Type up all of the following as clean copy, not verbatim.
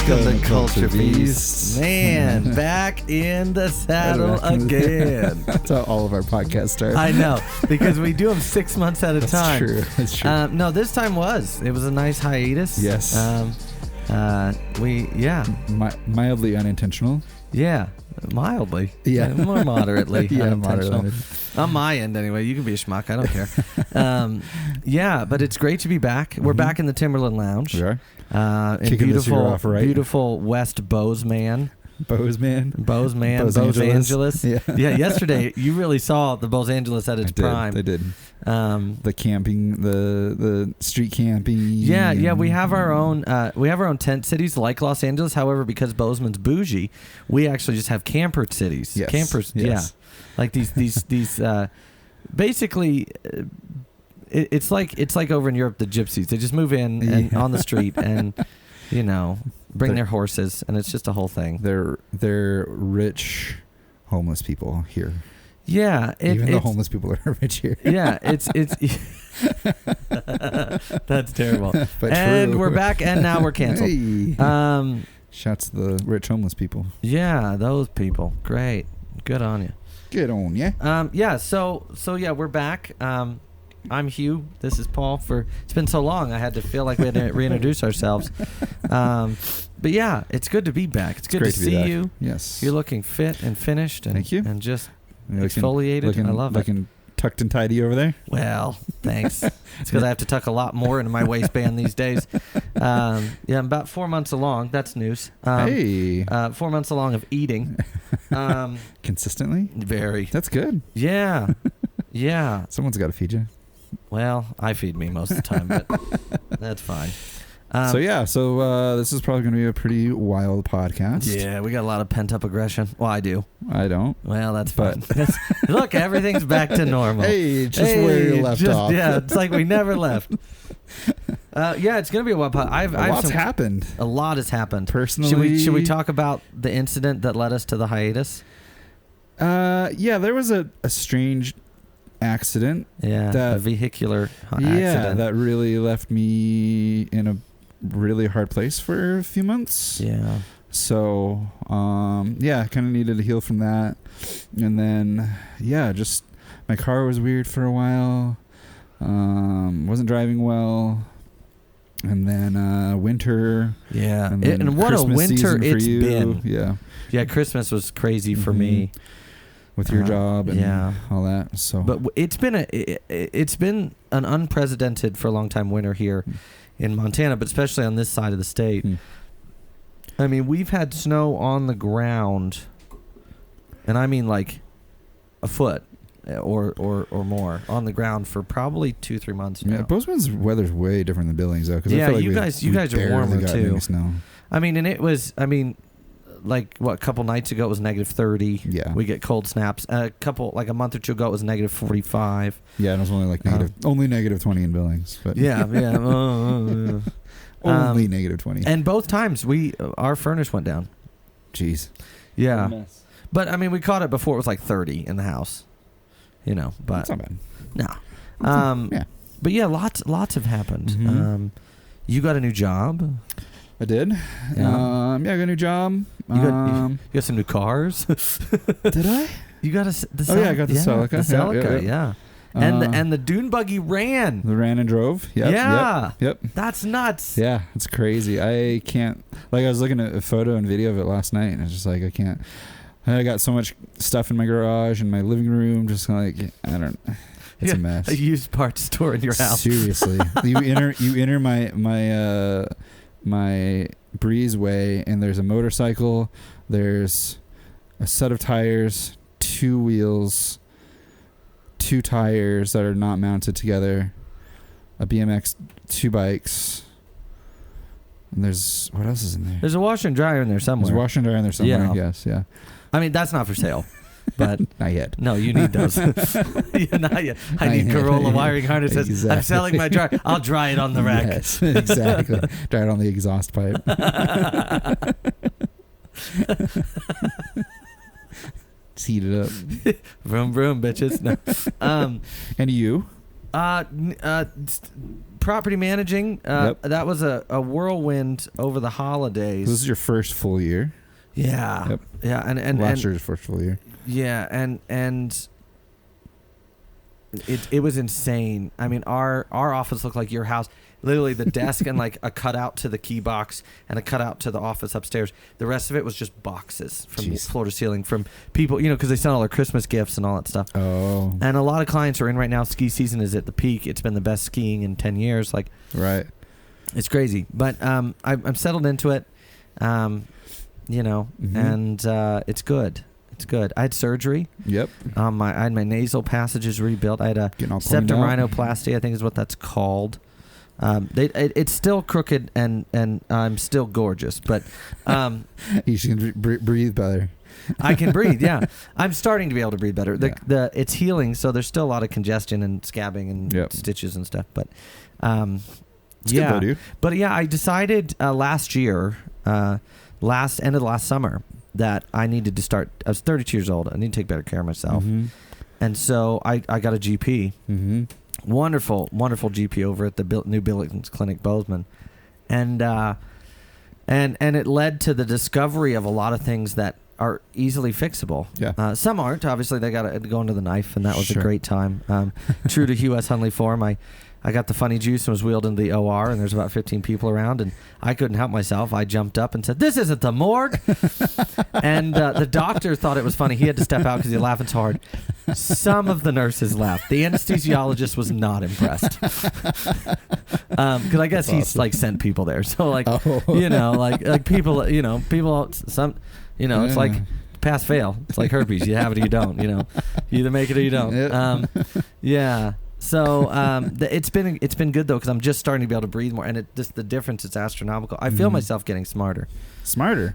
Welcome to Culture Beasts. Man, back in the saddle again. That's how all of our podcasts start. I know, because we do them 6 months at a time. That's true. No, this time it was a nice hiatus. Yes. Mildly unintentional. Yeah, mildly. Yeah. More moderately. Yeah, unintentional. moderately. On my end, anyway. You can be a schmuck. I don't care. But it's great to be back. We're back in the Timberline Lounge. We are. In beautiful West Bozeman. Bozeman, Bose Angeles. Yeah. Yesterday you really saw the Bose Angeles at its prime. I did. The camping, the street camping. Yeah. We have our own tent cities like Los Angeles. However, because Bozeman's bougie, we actually just have camper cities. Yes. Campers. Yes. Yeah. Like these basically. It's like over in Europe, the gypsies. They just move in and on the street and, bring their horses, and it's just a whole thing. They're rich homeless people here. Yeah, even the homeless people are rich here. Yeah, it's that's terrible. But and true. We're back, and now we're canceled. Hey. Shouts to the rich homeless people. Yeah, those people. Great, good on you. Good on you. So we're back. I'm Hugh. This is Paul. It's been so long, I had to feel like we had to reintroduce ourselves. But yeah, it's good to be back. It's good to see you. Yes. You're looking fit and finished. And, Thank you. And just looking, exfoliated. I love it. Looking tucked and tidy over there. Well, thanks. It's because I have to tuck a lot more into my waistband these days. I'm about 4 months along. That's news. 4 months along of eating. Consistently? Very. That's good. Yeah. Yeah. Someone's got to feed you. Well, I feed me most of the time, but that's fine. So this is probably going to be a pretty wild podcast. Yeah, we got a lot of pent-up aggression. Well, I do. I don't. Well, that's fine. Look, everything's back to normal. Hey, where you left off. Yeah, it's like we never left. It's going to be a wild podcast. Happened. A lot has happened. Personally. Should we talk about the incident that led us to the hiatus? There was a strange accident. Yeah, a vehicular accident. Yeah, that really left me in a really hard place for a few months. Yeah. So, kind of needed to heal from that. And then, just my car was weird for a while. Wasn't driving well. And then winter. Yeah. And what Christmas a winter it's been. Yeah. Yeah, Christmas was crazy for me. With your job and all that. So, but it's been an unprecedented for a long time winter here in Montana, but especially on this side of the state. I mean, we've had snow on the ground, and I mean like a foot or more on the ground for probably 2-3 months now. Yeah, Bozeman's weather's way different than Billings though. Yeah, I feel like you guys are warmer too. Snow. I mean, and it was. I mean. Like a couple nights ago it was -30. Yeah, we get cold snaps. A month or two ago it was -45. Yeah, and it was only like only -20 in Billings. But yeah. Only -20. And both times our furnace went down. Jeez. Yeah. But I mean, we caught it before it was like 30 in the house. But that's not bad. No. But yeah, lots have happened. Mm-hmm. You got a new job. I did. Yeah. I got a new job. You got some new cars. Did I? You got I got the Celica. The Celica, yeah. And the dune buggy ran. The ran and drove. Yep, yeah. Yep. That's nuts. Yeah, it's crazy. I can't. I was looking at a photo and video of it last night, and it's just like I can't. I got so much stuff in my garage and my living room. Just like I don't. It's a mess. A used parts store in your house. Seriously, you enter my breezeway, and there's a motorcycle, there's a set of tires, 2 wheels, 2 tires that are not mounted together, a BMX, 2 bikes, and there's what else is in there? There's a washer and dryer in there somewhere. There's a washer and dryer in there somewhere. Yeah. Yes, yeah. I mean, that's not for sale. But not yet. No, you need those. Not yet. I need Corolla wiring harnesses. Exactly. I'm selling my dryer. I'll dry it on the rack. Yes, exactly. Dry it on the exhaust pipe. Just heat it up. Vroom vroom, bitches. No. And you? property managing. That was a whirlwind over the holidays. This is your first full year. Yeah. Yep. Yeah. And last year's first full year. Yeah. And it was insane. I mean, our office looked like your house. Literally the desk and like a cutout to the key box and a cutout to the office upstairs. The rest of it was just boxes from floor to ceiling from people, because they sent all their Christmas gifts and all that stuff. Oh. And a lot of clients are in right now. Ski season is at the peak. It's been the best skiing in 10 years. Like, right. It's crazy. But I'm settled into it, Mm-hmm. and it's good. It's good. I had surgery. Yep. I had my nasal passages rebuilt. I had a septum rhinoplasty, I think is what that's called. It's still crooked and I'm still gorgeous, but you should breathe better. I can breathe. Yeah, I'm starting to be able to breathe better. It's healing, so there's still a lot of congestion and scabbing and stitches and stuff. But it's good though, dude. But yeah, I decided last year, end of the last summer, that I needed to start. I was 32 years old. I need to take better care of myself, and so I got a GP. Mm-hmm. Wonderful GP over at the new Billings Clinic, Bozeman, and it led to the discovery of a lot of things that are easily fixable. Yeah. Some aren't. Obviously, they got to go into the knife, and that was a great time. True to Hugh S. Hundley form, I got the funny juice and was wheeled into the OR, and there's about 15 people around, and I couldn't help myself. I jumped up and said, "This isn't the morgue." And the doctor thought it was funny. He had to step out because he was laughing so hard. Some of the nurses laughed. The anesthesiologist was not impressed. Because I guess he's like sent people there. So like, like people, it's like pass fail. It's like herpes. You have it or you don't. You either make it or you don't. Yeah. So it's been good though, because I'm just starting to be able to breathe more, and the difference is astronomical. I feel myself getting smarter.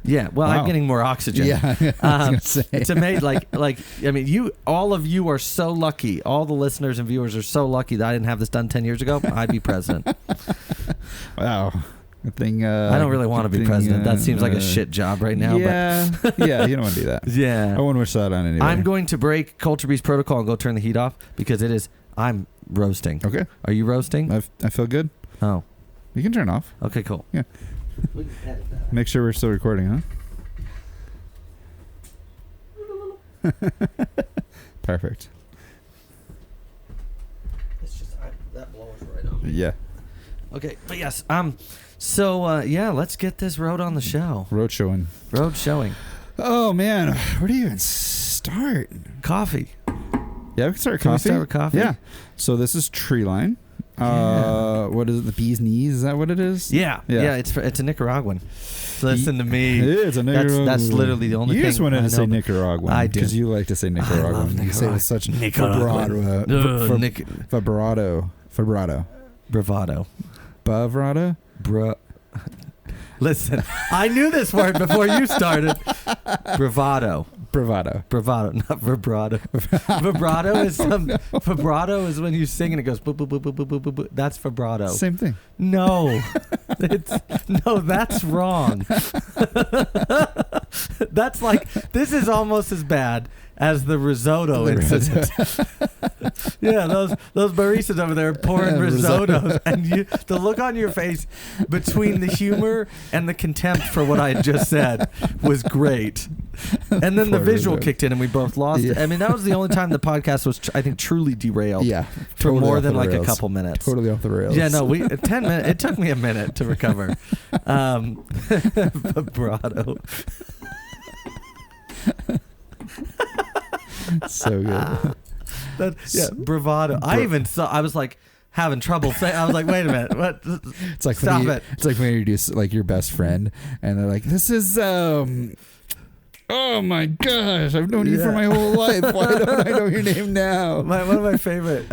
Yeah. Well, wow. I'm getting more oxygen. Yeah. It's amazing. I mean, all of you are so lucky. All the listeners and viewers are so lucky that I didn't have this done 10 years ago. I'd be president. Wow. I don't really want to be president. That seems like a shit job right now. Yeah. But yeah, you don't want to do that. Yeah. I wouldn't wish that on anybody. I'm going to break Culture Beast protocol and go turn the heat off because I'm roasting. Okay. Are you roasting? I feel good. Oh. You can turn off. Okay, cool. Yeah. Make sure we're still recording, huh? Perfect. It's just that blows right on me. Yeah. Okay, but yes. So let's get this road on the show. Road showing. Oh man, where do you even start? Coffee. Yeah, we can start Can we start with coffee? Yeah. So this is Treeline. What is it? The bee's knees? Is that what it is? Yeah. It's a Nicaraguan. Listen to me. It's a Nicaraguan. That's literally the only thing. You just wanted to say Nicaraguan. I do. Because you like to say Nicaraguan. I love You say it with such Nicaraguan. vibrato. Bravado? Listen, I knew this word before you started. Bravado, not vibrato. Vibrato is when you sing and it goes boop, boop, boop, boop, boop, boop, boop. That's vibrato. Same thing. No, that's wrong. That's like, this is almost as bad as the risotto incident. Yeah, those baristas over there pouring risottos, and the look on your face between the humor and the contempt for what I had just said was great. And then the visual kicked in, and we both lost it. I mean, that was the only time the podcast was, I think, truly derailed. Yeah, for totally more than like a couple minutes. Totally off the rails. Yeah, no, 10 minutes. It took me a minute to recover. Vibrato. So good. Bravado. I was like having trouble saying. I was like, wait a minute, what? It's like stop it. It's like when you introduce like your best friend, and they're like, "This is oh my gosh, I've known you for my whole life. Why don't I know your name now?" One of my favorite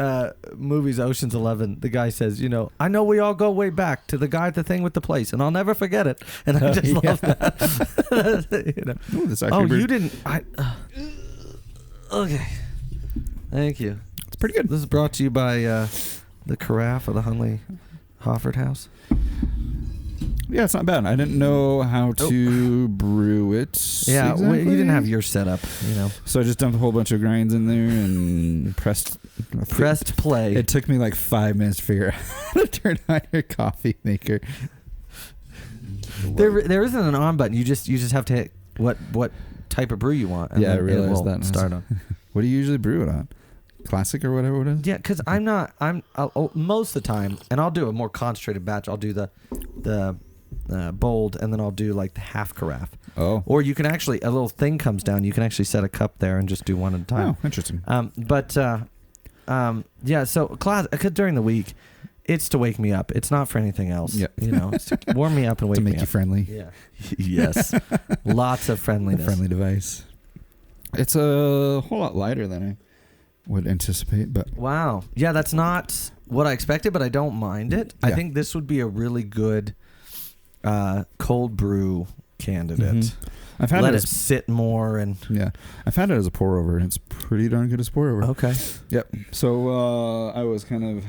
movies, Ocean's 11. The guy says, I know we all go way back to the guy at the thing with the place, and I'll never forget it. And I just love that. Ooh, this actually you didn't. Okay. Thank you. It's pretty good. This is brought to you by the carafe of the Hundley Hofford House. Yeah, it's not bad. I didn't know how to brew it. Yeah, exactly. you didn't have your setup, So I just dumped a whole bunch of grinds in there and pressed play. It took me like 5 minutes to figure out how to turn on your coffee maker. There isn't an on button. You just have to hit what type of brew you want. And I then realized it will that. Start on. What do you usually brew it on? Classic or whatever it is? Yeah, because I'll most of the time, and I'll do a more concentrated batch. I'll do the bold, and then I'll do like the half carafe. Oh. Or you can actually, a little thing comes down. You can actually set a cup there and just do one at a time. Oh, interesting. Yeah. So class, cause during the week, it's to wake me up. It's not for anything else. Yeah. It's to warm me up and wake me up. To make you friendly. Yeah. Yes. Lots of friendliness. A friendly device. It's a whole lot lighter than I would anticipate, but wow. Yeah, that's not what I expected, but I don't mind it. Yeah. I think this would be a really good cold brew candidate. Mm-hmm. I've had Let it sit more and I've had it as a pour over, and it's pretty darn good as pour over. Okay. Yep. So I was kind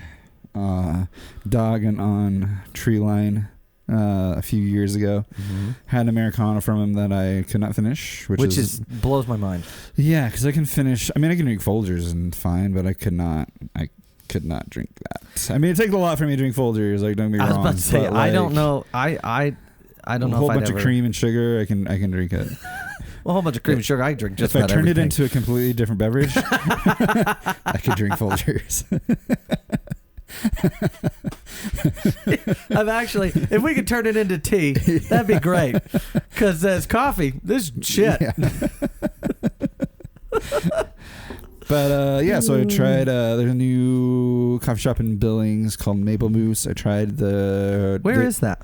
of dogging on Treeline a few years ago. Mm-hmm. Had an Americano from him that I could not finish, which is blows my mind. Yeah, because I can finish. I mean, I can drink Folgers and fine, but I could not drink that. I mean, it takes a lot for me to drink Folgers. Like, don't get me wrong. I was about to say, I don't know. I don't know. A whole bunch of cream and sugar, I can drink it. Well, a whole bunch of cream and sugar, I drink just about everything. If I turned it into a completely different beverage, I could drink Folgers. I've actually, if we could turn it into tea, that'd be great. Because as coffee, this is shit. Yeah. But so I tried. There's a new coffee shop in Billings called Maple Moose. I tried the. Where is that?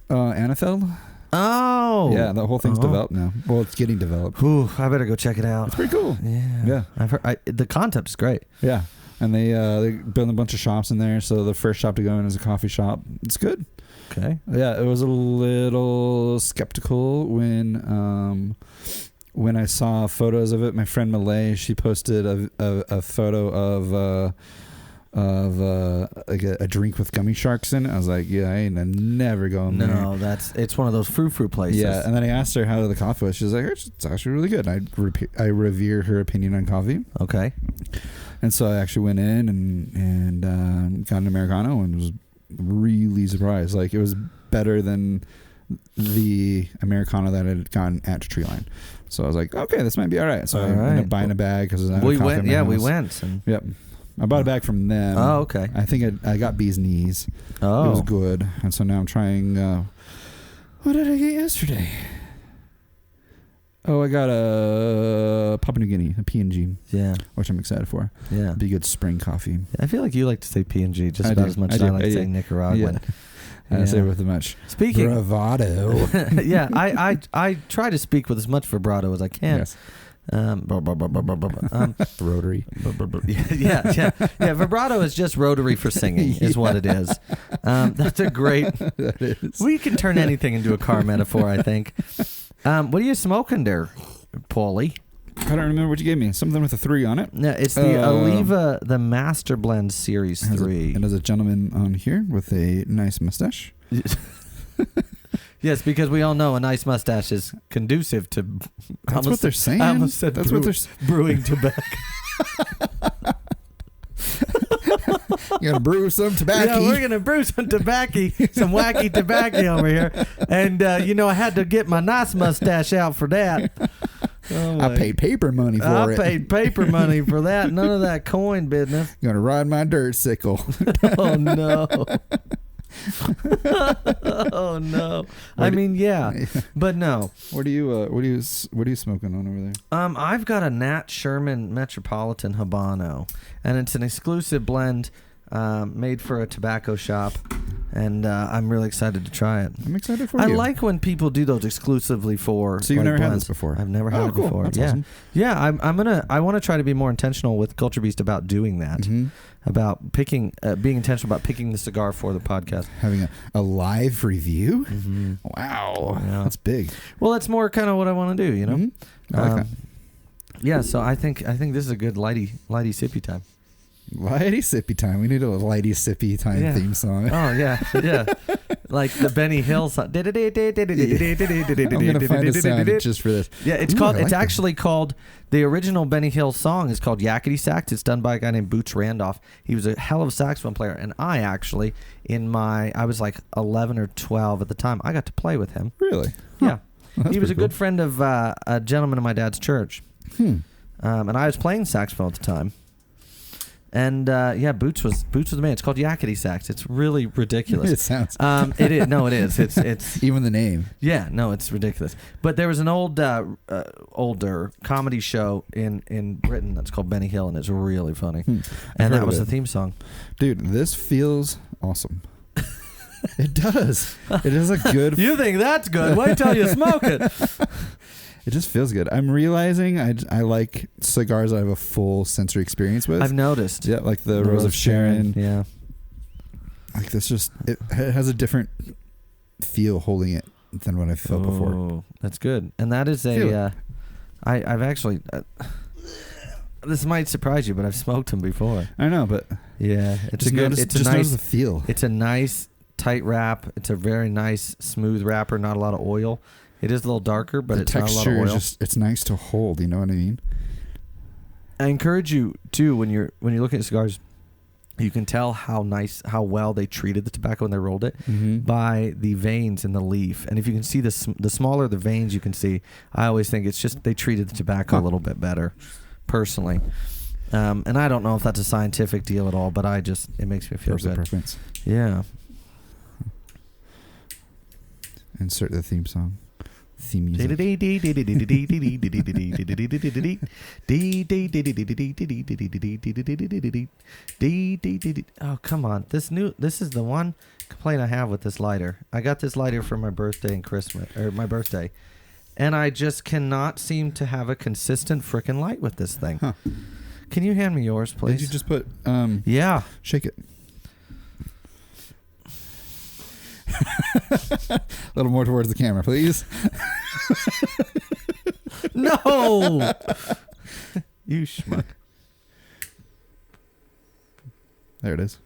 Anafeld. Oh. Yeah, the whole thing's developed now. Well, it's getting developed. Ooh, I better go check it out. It's pretty cool. Yeah. I've heard the concept is great. Yeah. And they built a bunch of shops in there. So the first shop to go in is a coffee shop. It's good. Okay. Yeah, it was a little skeptical when I saw photos of it. My friend Malay, she posted a photo of like a drink with gummy sharks in it. I was like, yeah, I ain't never going there. No, it's one of those frou-frou places. Yeah, and then I asked her how the coffee was. She was like, it's actually really good. I revere her opinion on coffee. Okay. And so I actually went in and got an Americano and was really surprised. Like, it was better than the Americano that I had gotten at Treeline. So I was like, okay, this might be all right. So I ended up buying a bag because we went. Yeah, we went. Yep. I bought a bag from them. Oh, okay. I think I got bee's knees. Oh. It was good. And so now I'm trying, what did I get yesterday? Oh, I got a Papua New Guinea, a P&G. Yeah. Which I'm excited for. Yeah. Be good spring coffee. I feel like you like to say P&G just about as much as I like to say Nicaraguan. Yeah. I say it with much bravado. Yeah, I try to speak with as much vibrato as I can. Yes. Rotary. Yeah. Vibrato is just rotary for singing, is what it is. That's a great. That is. We can turn anything into a car metaphor, I think. What are you smoking there, Paulie? I don't remember what you gave me. Something with a 3 on it. Yeah, it's the Oliva, the Master Blend Series 3. And there's a gentleman on here with a nice mustache. Yes, because we all know a nice mustache is conducive to. That's what they're saying. I almost said that's what they're brewing tobacco. You're gonna brew some tobacco. Yeah, we're gonna brew some tobacco, some wacky tobacco over here, and I had to get my nice mustache out for that. Oh, I paid paper money for it. I paid paper money for that. None of that coin business. Gonna ride my dirt sickle. Oh no. Oh no! I mean, yeah, but no. What are you smoking on over there? I've got a Nat Sherman Metropolitan Habano, and it's an exclusive blend made for a tobacco shop, and I'm really excited to try it. I'm excited for you. I like when people do those exclusively for. So you've never blends. had this before? I've never had it cool. before. That's yeah, awesome. Yeah. I want to try to be more intentional with Culture Beast about doing that. Mm-hmm. About being intentional about picking the cigar for the podcast. Having a live review? Mm-hmm. Wow. Yeah. That's big. Well, that's more kind of what I want to do, Mm-hmm. I like that. Yeah, so I think this is a good lighty sippy time. Lighty sippy time. We need a lighty sippy time theme song. Oh, yeah. Yeah. like the Benny Hill song. I'm gonna find a sound just for this. Yeah, it's Ooh, called. I like It's actually called. The original Benny Hill song is called Yakety Sax. It's done by a guy named Boots Randolph. He was a hell of a saxophone player, and I actually, I was like 11 or 12 at the time. I got to play with him. Really? Yeah, well, he was a cool. good friend of a gentleman in my dad's church, and I was playing saxophone at the time. And Boots was the man. It's called Yakety Sax. It's really ridiculous. It sounds. It is. No, it is. It's even the name. Yeah, no, it's ridiculous. But there was an older comedy show in Britain that's called Benny Hill, and it's really funny. And that was the theme song. Dude, this feels awesome. It does. It is a good. You think that's good? Wait till you smoke it. It just feels good. I'm realizing I like cigars I have a full sensory experience with. I've noticed. Yeah, like the Rose of Sharon. Yeah. Like this it has a different feel holding it than what I felt before. That's good. And that is I've actually this might surprise you, but I've smoked them before. I know, but yeah, it's just good. Notice, it's just a nice notice the feel. It's a nice tight wrap. It's a very nice smooth wrapper, not a lot of oil. It is a little darker, but it's not a lot of oil. It's nice to hold, you know what I mean? I encourage you too, when you're looking at cigars, you can tell how well they treated the tobacco when they rolled it by the veins in the leaf. And if you can see the smaller the veins you can see, I always think it's just they treated the tobacco a little bit better, personally. And I don't know if that's a scientific deal at all, but it makes me feel good. Preference. Yeah. Insert the theme song. Theme music. Oh, come on. This is the one complaint I have with this lighter. I got this lighter for my birthday and Christmas, or my birthday, and I just cannot seem to have a consistent frickin' light with this thing. Huh. Can you hand me yours, please? Did you just put yeah. Shake it. A little more towards the camera, please. No. You schmuck. There it is.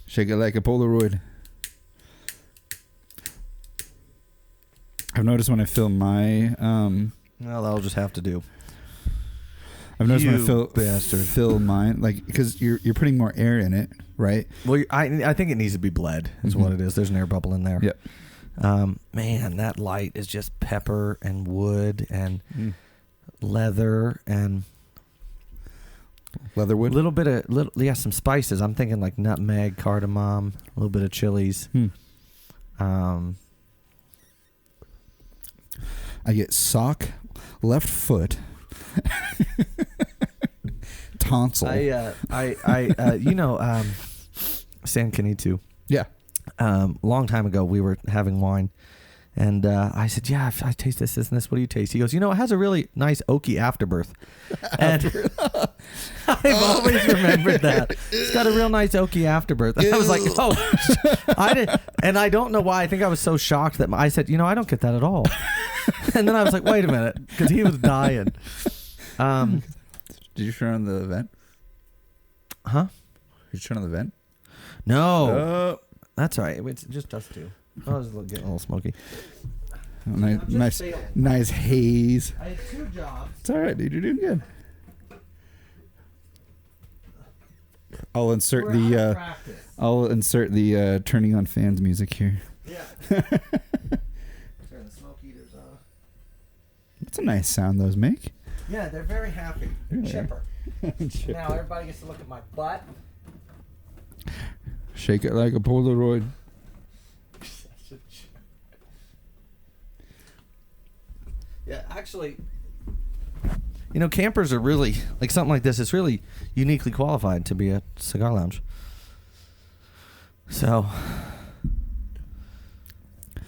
Shake it like a Polaroid. I've noticed when I fill my Well, that'll just have to do. I've noticed You when I bastard. fill mine, like, because you're putting more air in it, right? Well, I think it needs to be bled. Is what it is. There's an air bubble in there. Yep. Man, that light is just pepper and wood and leather and Leatherwood. Some spices. I'm thinking like nutmeg, cardamom, a little bit of chilies. I get sock, left foot, tonsil. San Canitu. Yeah. Long time ago, we were having wine, and I said, "Yeah, I taste this and this. What do you taste?" He goes, "It has a really nice oaky afterbirth." And I've always remembered that it's got a real nice oaky afterbirth. And I was like, "Oh, I didn't." And I don't know why. I think I was so shocked that I said, "I don't get that at all." And then I was like, "Wait a minute," because he was dying. Did you turn on the vent? Huh? Did you turn on the vent? No. That's all right. It's just us two. I was getting a little smoky. Nice haze. I had 2 jobs. It's all right, dude. You're doing good. I'll insert the turning on fans music here. Yeah. Turn the smoke eaters off. That's a nice sound those make. Yeah, they're very happy. They're chipper. Chipper. Now everybody gets to look at my butt. Shake it like a Polaroid. Yeah, actually, campers are really, like something like this, it's really uniquely qualified to be a cigar lounge. So,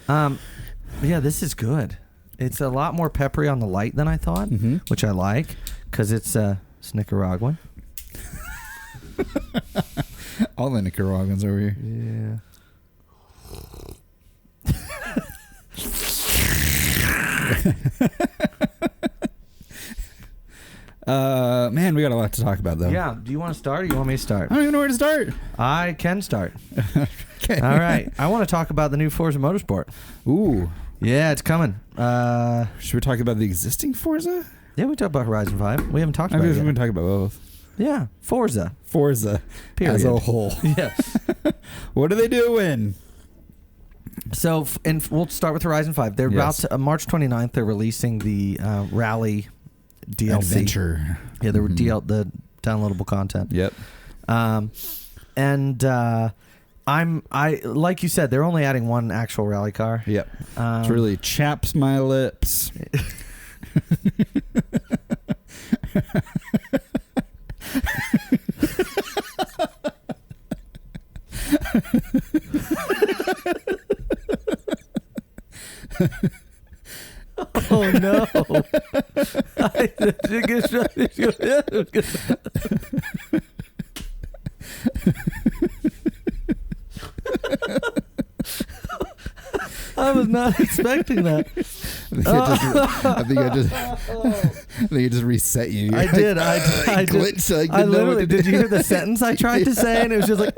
yeah, this is good. It's a lot more peppery on the light than I thought, which I like, because it's Nicaraguan. All the Nicaraguans over here. Yeah. Man, we got a lot to talk about, though. Yeah. Do you want to start or you want me to start? I don't even know where to start. I can start. Okay. All right. I want to talk about the new Forza Motorsport. Ooh. Yeah, it's coming. Should we talk about the existing Forza? Yeah, we talked about Horizon 5. We haven't talked I about guess it we're yet. going to talk about both. Yeah, Forza. Period. As a whole. Yeah. What are they doing? So, and we'll start with Horizon 5. They're Yes. about to, March 29th, they're releasing the Rally DLC. Adventure. Yeah, the the downloadable content. Yep. I like you said, they're only adding one actual rally car. Yep. It really chaps my lips. Oh no! I was not expecting that. I think I just reset you. I did. I glitched. I literally did. You hear the sentence I tried to say, and it was just like,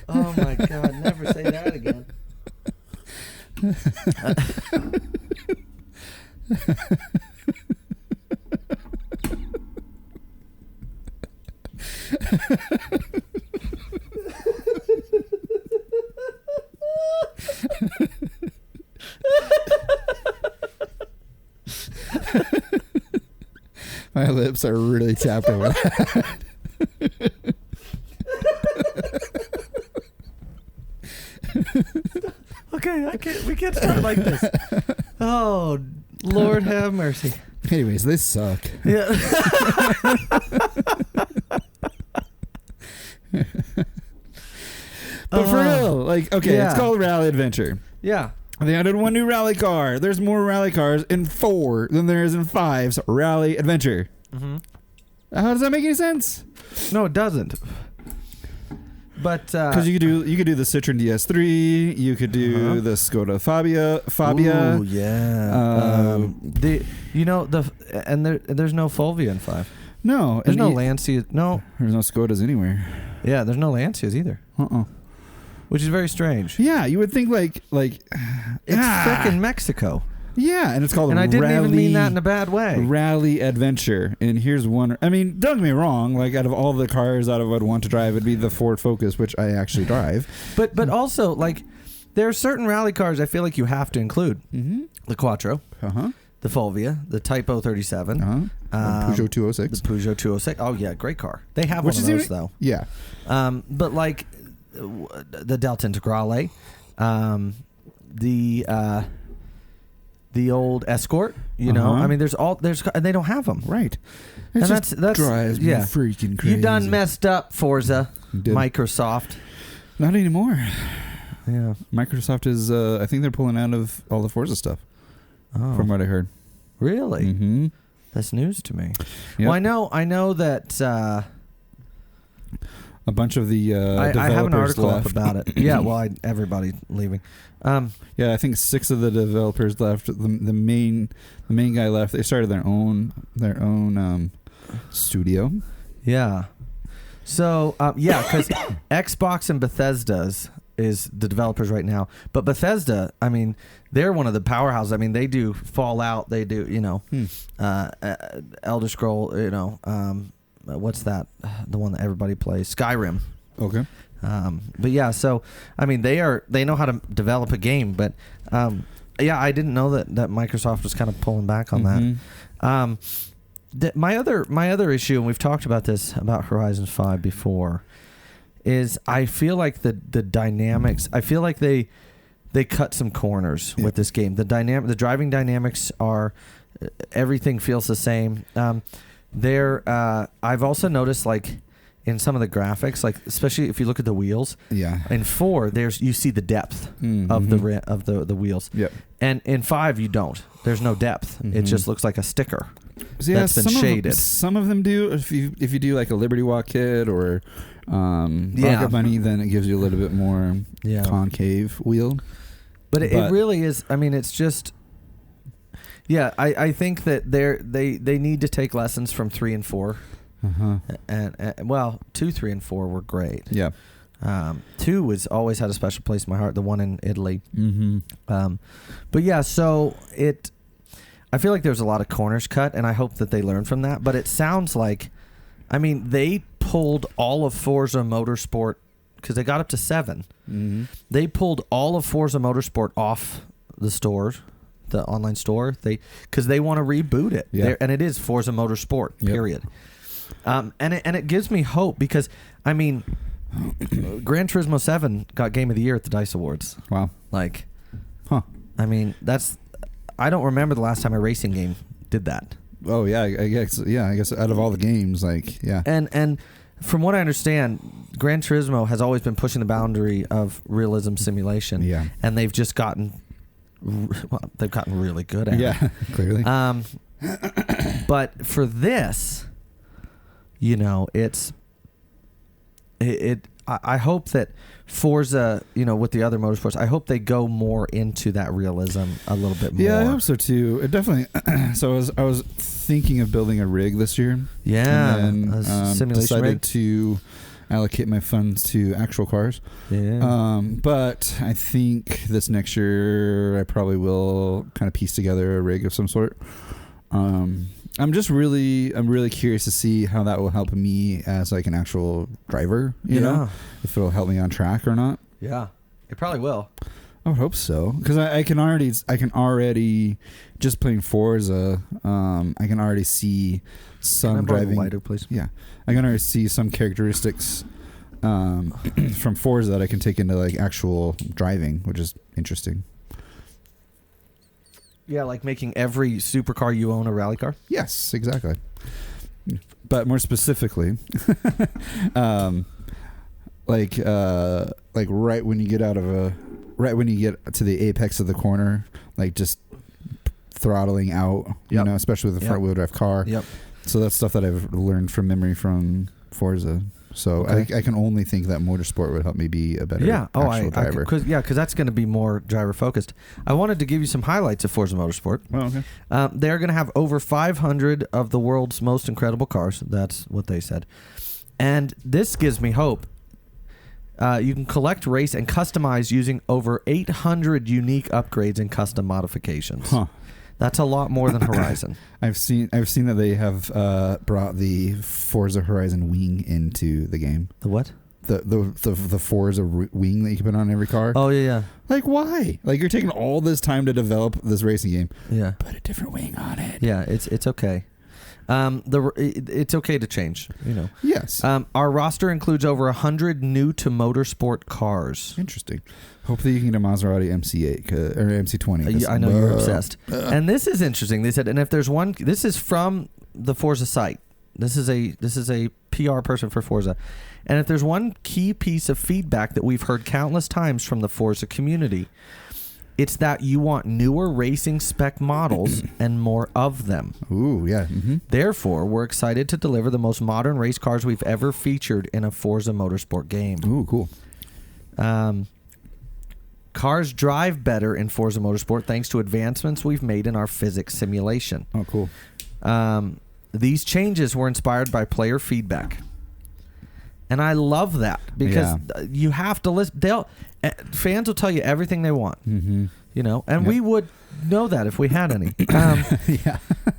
oh my god! Never say that again. My lips are really tapped over that. Okay, we can't start like this. Oh, Lord have mercy. Anyways, they suck. Yeah. But for real, like, okay, yeah. It's called Rally Adventure. Yeah. They added one new rally car. There's more rally cars in 4 than there is in 5's Rally Adventure. Mm-hmm. How does that make any sense? No, it doesn't. But because you could do the Citroen DS3, you could do the Skoda Fabia. Ooh, yeah. There's no Fulvia in 5. No, there's no Lancia. No, there's no Skodas anywhere. Yeah, there's no Lancias either. Which is very strange. Yeah, you would think like it's frickin' Mexico. Yeah, and it's called and I didn't even mean that in a bad way. Rally Adventure. And here's one. I mean, don't get me wrong. Like, out of all the cars that I would want to drive, it'd be the Ford Focus, which I actually drive. But also, like, there are certain rally cars I feel like you have to include. Mm-hmm. The Quattro. The Fulvia. The Type 037. Peugeot 206. The Peugeot 206. Oh, yeah, great car. They have one of those, though. Yeah. But, like, the Delta Integrale. The old Escort, you know. I mean, and they don't have them, right? And that's drives me freaking crazy. You done messed up, Forza, Microsoft. Not anymore. Yeah, Microsoft is. I think they're pulling out of all the Forza stuff. From what I heard. Really? Mm-hmm. That's news to me. Yep. Well, I know that. A bunch of the developers I have an article left. up about it. Yeah, well, everybody leaving. Yeah, I think 6 of the developers left. The main guy left. They started their own studio. Yeah. So because Xbox and Bethesda's is the developers right now. But Bethesda, I mean, they're one of the powerhouses. I mean, they do Fallout. They do Elder Scroll. What's that? The one that everybody plays, Skyrim. Okay. But yeah, so I mean, they know how to develop a game, but I didn't know that Microsoft was kind of pulling back on that. My other issue, and we've talked about this about Horizon 5 before, is I feel like the dynamics. I feel like they cut some corners with this game. The driving dynamics are everything feels the same. I've also noticed, like, in some of the graphics, like especially if you look at the wheels. Yeah. In 4, you see the depth of the wheels. Yep. And in 5, you don't. There's no depth. It just looks like a sticker that's been shaded. Some of them do. If you do like a Liberty Walk kit or Rocket Bunny, then it gives you a little bit more concave wheel. But it really is. I mean, it's just. Yeah, I think that they need to take lessons from 3 and 4. And well, 2, 3, and 4 were great. Yeah. 2 was always had a special place in my heart. The one in Italy. Mm-hmm. But yeah, so I feel like there's a lot of corners cut, and I hope that they learn from that. But it sounds like, I mean, they pulled all of Forza Motorsport because they got up to 7. Mm-hmm. They pulled all of Forza Motorsport off the store, the online store. Because they want to reboot it. Yeah. And it is Forza Motorsport. Period. And it gives me hope because I mean, Gran Turismo 7 got Game of the Year at the DICE Awards. Wow. Like, I mean, I don't remember the last time a racing game did that. Oh yeah, I guess out of all the games, like, yeah. And from what I understand, Gran Turismo has always been pushing the boundary of realism simulation. Yeah. And they've just gotten really good at it. Yeah, clearly. But for this, you know, I hope that Forza, you know, with the other motorsports, I hope they go more into that realism a little bit more. Yeah, I hope so too. It definitely. So I was thinking of building a rig this year. Yeah, and then, simulation decided rig to allocate my funds to actual cars. Yeah. But I think this next year I probably will kind of piece together a rig of some sort. I'm really curious to see how that will help me as like an actual driver, you know, if it'll help me on track or not. Yeah, it probably will. I would hope so, because I can already just playing Forza. I can already see some driving. Lighter, please? Yeah, I can already see some characteristics from Forza that I can take into like actual driving, which is interesting. Yeah, like making every supercar you own a rally car? Yes, exactly. But more specifically, like right when you get to the apex of the corner, like just throttling out, you know, especially with a front wheel drive car. Yep. So that's stuff that I've learned from memory from Forza. So I can only think that motorsport would help me be a better actual driver. Because that's going to be more driver focused. I wanted to give you some highlights of Forza Motorsport. Oh, okay. They're going to have over 500 of the world's most incredible cars. That's what they said. And this gives me hope. You can collect, race, and customize using over 800 unique upgrades and custom modifications. Huh. That's a lot more than Horizon. I've seen that they have brought the Forza Horizon wing into the game. The what? The Forza wing that you can put on every car. Oh yeah. Like why? Like you're taking all this time to develop this racing game. Yeah. Put a different wing on it. Yeah, it's okay. It's okay to change, you know. Yes. Our roster includes over 100 new to motorsport cars. Interesting. Hopefully you can get a Maserati MC8 or MC20. I know you're obsessed. And this is interesting. They said, and if there's one, this is from the Forza site. This is a PR person for Forza. And if there's one key piece of feedback that we've heard countless times from the Forza community, it's that you want newer racing spec models and more of them. Ooh, yeah. Mm-hmm. Therefore, we're excited to deliver the most modern race cars we've ever featured in a Forza Motorsport game. Ooh, cool. Cars drive better in Forza Motorsport thanks to advancements we've made in our physics simulation. Oh, cool. These changes were inspired by player feedback. And I love that because you have to listen. Fans will tell you everything they want, you know, and we would know that if we had any.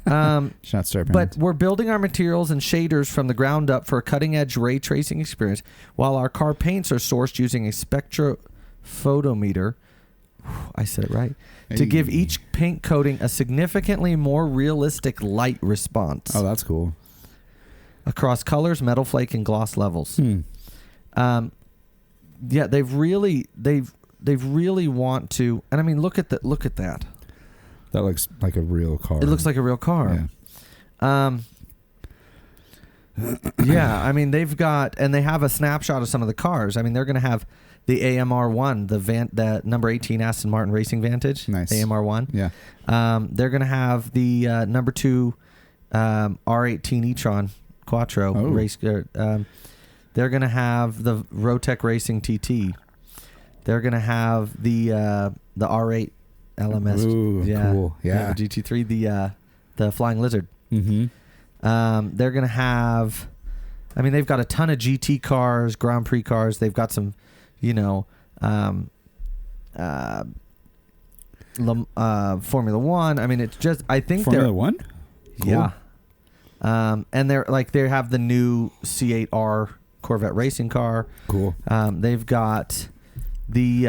But we're building our materials and shaders from the ground up for a cutting-edge ray tracing experience, while our car paints are sourced using a spectrophotometer. I said it right. Hey. To give each paint coating a significantly more realistic light response. Oh, that's cool. Across colors, metal flake, and gloss levels. Yeah, they've really want to, and I mean, look at that. That looks like a real car. It looks like a real car. Yeah. Yeah, I mean, they have a snapshot of some of the cars. I mean, they're going to have the AMR1, the number 18 Aston Martin Racing Vantage. Nice. AMR1. Yeah. They're going to have the number 2 R18 e-tron Quattro race. They're going to have the Rotec Racing TT. They're going to have the R8 LMS. Ooh, cool. Yeah. The GT3, the Flying Lizard. Mm-hmm. They're gonna have. I mean, they've got a ton of GT cars, Grand Prix cars. They've got some, Formula One. I mean, it's just. I think Formula One. Cool. Yeah. And they have the new C8R Corvette racing car. Cool. They've got the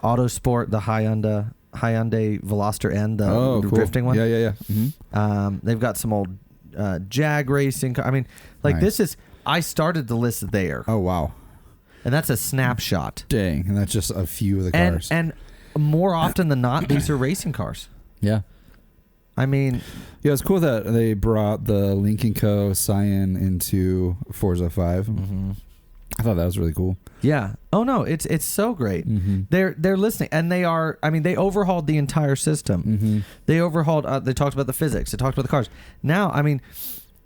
Autosport, the Hyundai Veloster N, the cool. drifting one. Yeah. Mm-hmm. They've got some old Jag racing car. I mean, like Nice. this is. I started the list there. Oh wow. And that's a snapshot. Dang, and that's just a few of the cars. And more often than not, these are racing cars. Yeah. I mean, yeah, it's cool that they brought the Link & Co. Cyan into Forza 5. mm-hmm. I thought that was really cool. Yeah. Oh no, it's so great. Mm-hmm. They're listening, and they are. I mean, they overhauled the entire system. Mm-hmm. They overhauled. They talked about the physics. They talked about the cars. Now, I mean,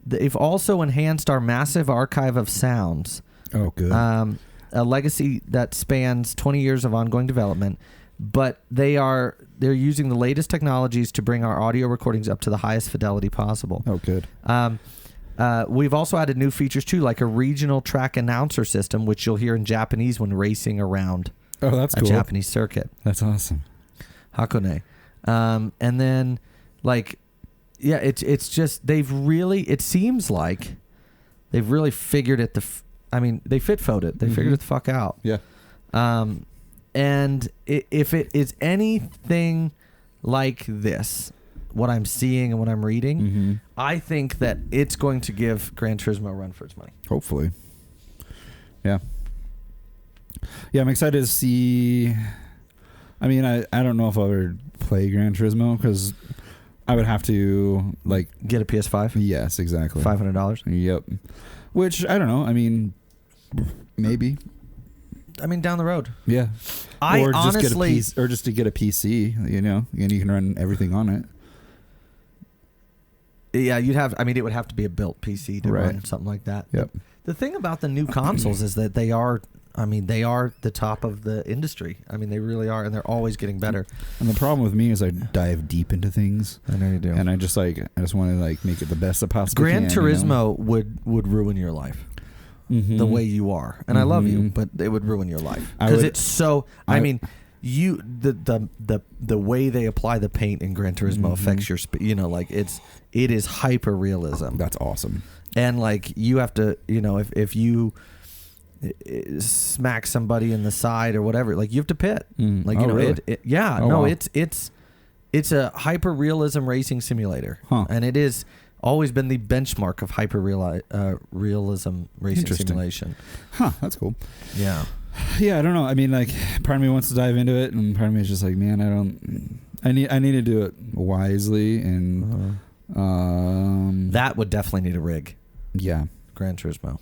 they've also enhanced our massive archive of sounds. Oh, good. A legacy that spans 20 years of ongoing development, but they're using the latest technologies to bring our audio recordings up to the highest fidelity possible. Oh, good. We've also added new features too, like a regional track announcer system, which you'll hear in Japanese when racing around That's a cool. Japanese circuit. That's awesome. Hakone. And then, it's just it seems like they've really figured it. They fit-foed it. They figured it the fuck out. Yeah. And if it is anything like this, what I'm seeing and what I'm reading, I think that it's going to give Gran Turismo a run for its money. Hopefully. Yeah. Yeah, I'm excited to see. I mean, I don't know if I'll ever play Gran Turismo because I would have to get a PS5. Yes, exactly. $500. Yep. Which I don't know. I mean, maybe. I mean, down the road. Yeah. Or just to get a PC, and you can run everything on it. Yeah, it would have to be a built PC to run something like that. Yep. The thing about the new consoles is that they are the top of the industry. I mean, they really are, and they're always getting better. And the problem with me is I dive deep into things. I know you do. And I just want to make it the best I possibly Gran can. Turismo would ruin your life. The way you are, and I love you, but it would ruin your life because it's so. The way they apply the paint in Gran Turismo affects your it is hyper realism. That's awesome. And you have to if you smack somebody in the side or whatever, you have to pit. Really? It's a hyper realism racing simulator, and it is. Always been the benchmark of hyper realism racing simulation. That's cool. Yeah. Yeah, I don't know. I mean, part of me wants to dive into it, and part of me is just man, I need to do it wisely, and that would definitely need a rig. Yeah, Gran Turismo.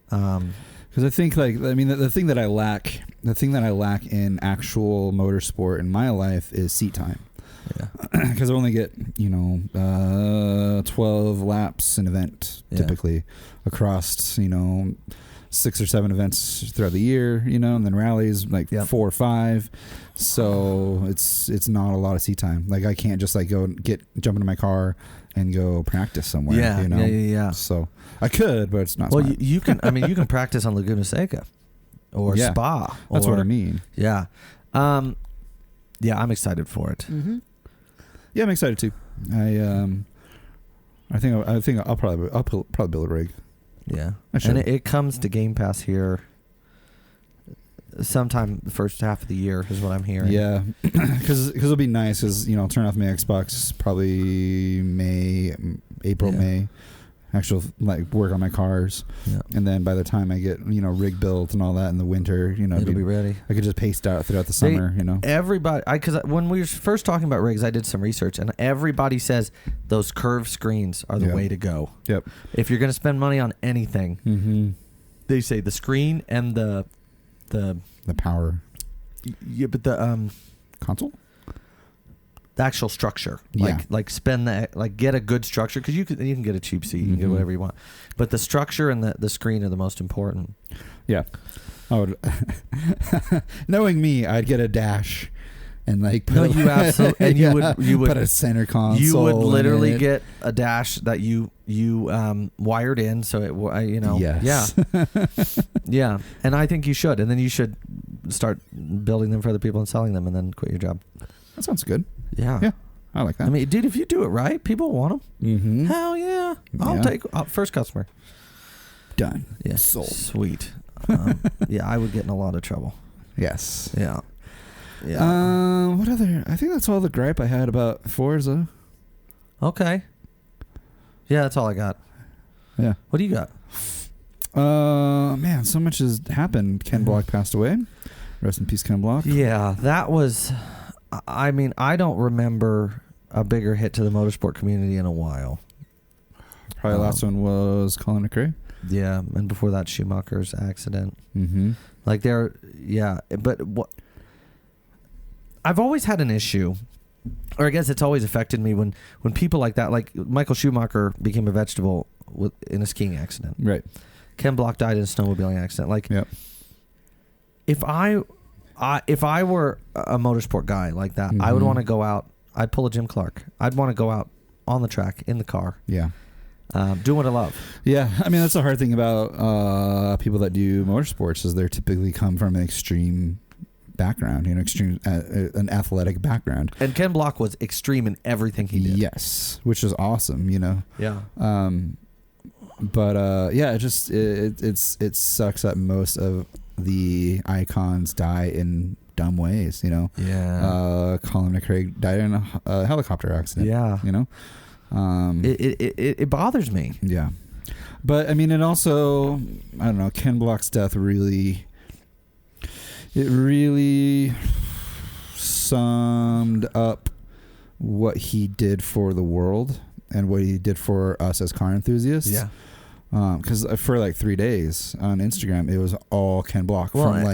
Because I think the thing that I lack in actual motorsport in my life is seat time. Yeah, because I only get 12 laps an event typically across 6 or 7 events throughout the year, and then rallies 4 or 5. So it's not a lot of seat time. I can't just jump into my car and go practice somewhere. Yeah. So I could, but it's not. Well, smart. you can. I mean, you can practice on Laguna Seca or Spa. That's what I mean. Yeah. I'm excited for it. Mm-hmm. Yeah, I'm excited too. I think I'll probably build a rig. Yeah, and it comes to Game Pass here sometime the first half of the year is what I'm hearing. Yeah, because it'll be nice. Because I'll turn off my Xbox probably April, May. Actual work on my cars, and then by the time I get rig built and all that in the winter, it'll be ready. I could just paste out throughout the summer. Everybody, because when we were first talking about rigs, I did some research, and everybody says those curved screens are the way to go. Yep. If you're going to spend money on anything, they say the screen and the power. Yeah, but the console. actual structure. Yeah. Like spend that, like get a good structure, because you can get a cheap seat, you can get whatever you want, but the structure and the screen are the most important. Yeah. I would, knowing me, I'd get a dash and like put you absolutely, and you would put a center console. You would literally get a dash that you wired in, so it Yes. yeah, and I think you should, and then you should start building them for other people and selling them, and then quit your job. That sounds good. Yeah, I like that. I mean, dude, if you do it right, people want them. Mm-hmm. Hell yeah, I'll take first customer. Done. Yeah, sold. Sweet. Yeah, I would get in a lot of trouble. Yes. Yeah. Yeah. What other? I think that's all the gripe I had about Forza. Okay. Yeah, that's all I got. Yeah. What do you got? Man, so much has happened. Ken Block passed away. Rest in peace, Ken Block. Yeah, that was. I mean, I don't remember a bigger hit to the motorsport community in a while. Probably the last one was Colin McRae. Yeah, and before that, Schumacher's accident. Mm-hmm. Like but what? I've always had an issue, or I guess it's always affected me when people like that, like Michael Schumacher became a vegetable in a skiing accident. Right. Ken Block died in a snowmobiling accident. Like, yep. If I were a motorsport guy like that, I would want to go out. I'd pull a Jim Clark. I'd want to go out on the track in the car. Yeah. Do what I love. Yeah, I mean that's the hard thing about people that do motorsports is they typically come from an extreme background, extreme an athletic background. And Ken Block was extreme in everything he did. Yes, which is awesome. Yeah. But yeah, it sucks that most of the icons die in dumb ways. Yeah. Colin McRae died in a helicopter accident. Yeah. It bothers me. Yeah. But I mean, it also, I don't know, Ken Block's death really summed up what he did for the world and what he did for us as car enthusiasts. Yeah. Because for like 3 days on Instagram, it was all Ken Block from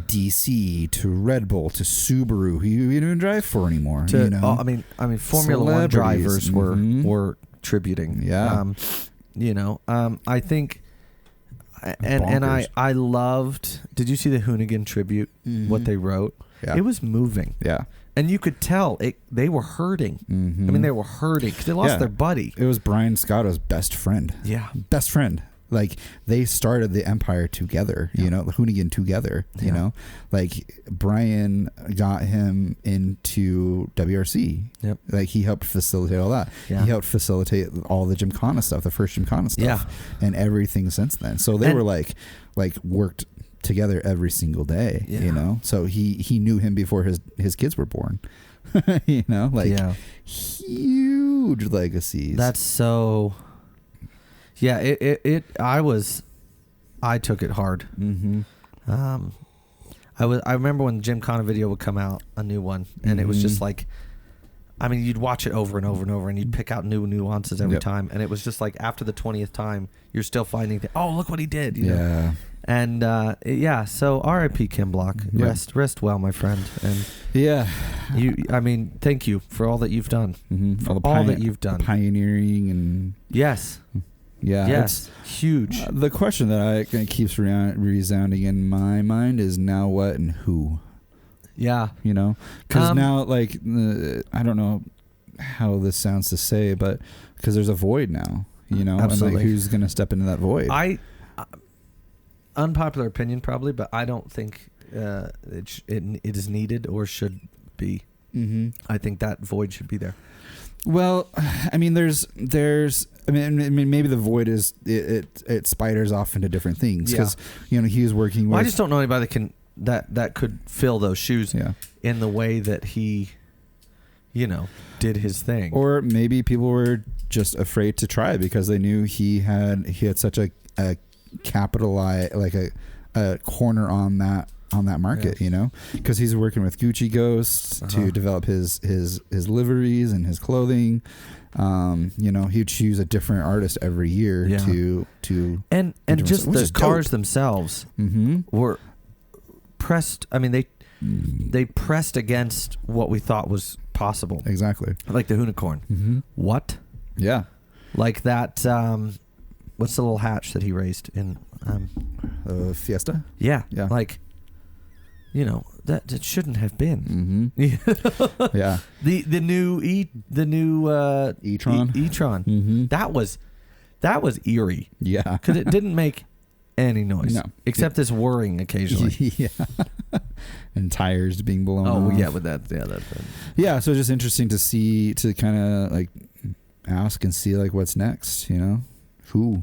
DC to Red Bull to Subaru, who you didn't even drive for anymore. I mean, Formula One drivers were tributing. Yeah. I think, and I loved. Did you see the Hoonigan tribute? Mm-hmm. What they wrote? Yeah. It was moving. Yeah. And you could tell they were hurting. Mm-hmm. I mean, they were hurting because they lost their buddy. It was Brian Scotto's best friend. Yeah. Best friend. Like, they started the Empire together, the Hoonigan together, Like, Brian got him into WRC. Yep. Like, he helped facilitate all that. Yeah. He helped facilitate all the Gymkhana stuff, the first Gymkhana stuff. Yeah. And everything since then. So they were like worked together every single day, So he knew him before his kids were born. Huge legacies. That's so. Yeah, I took it hard. Mm-hmm. I remember when the Gymkhana video would come out, a new one, and it was just like, I mean, you'd watch it over and over and over, and you'd pick out new nuances every time, and it was just like after the 20th time, you're still finding, oh, look what he did. You know? And so R.I.P. Ken Block. Yeah. Rest well, my friend. And thank you for all that you've done. Mm-hmm. For all that you've done. Pioneering and yes. Yeah. Yes. Huge. The question that keeps resounding in my mind is now what and who. Yeah. Because now, like, I don't know how this sounds to say, but because there's a void now, Absolutely. And like, who's going to step into that void? Unpopular opinion probably, but I don't think it is needed or should be. Mm-hmm. I think that void should be there. Well, I mean, there's. I mean, maybe the void is it spiders off into different things because he was working with. I just don't know anybody that could fill those shoes in the way that he, did his thing. Or maybe people were just afraid to try because they knew he had such a capitalize like a corner on that market, because he's working with Gucci Ghost to develop his liveries and his clothing. He'd choose a different artist every year to and just the cars themselves were pressed. I mean, they pressed against what we thought was possible. Exactly. Like the unicorn. Mm-hmm. What? Yeah. Like that. What's the little hatch that he raced in? Fiesta. Yeah. Yeah. Like, that shouldn't have been. Mm-hmm. Yeah. The new e-tron. E-tron. Mm-hmm. That was eerie. Yeah. Because it didn't make any noise. No. Except this whirring occasionally. Yeah. And tires being blown off. Oh, yeah, with that. Yeah, that's it. Yeah, so just interesting to see, to kind of like ask and see like what's next, Who?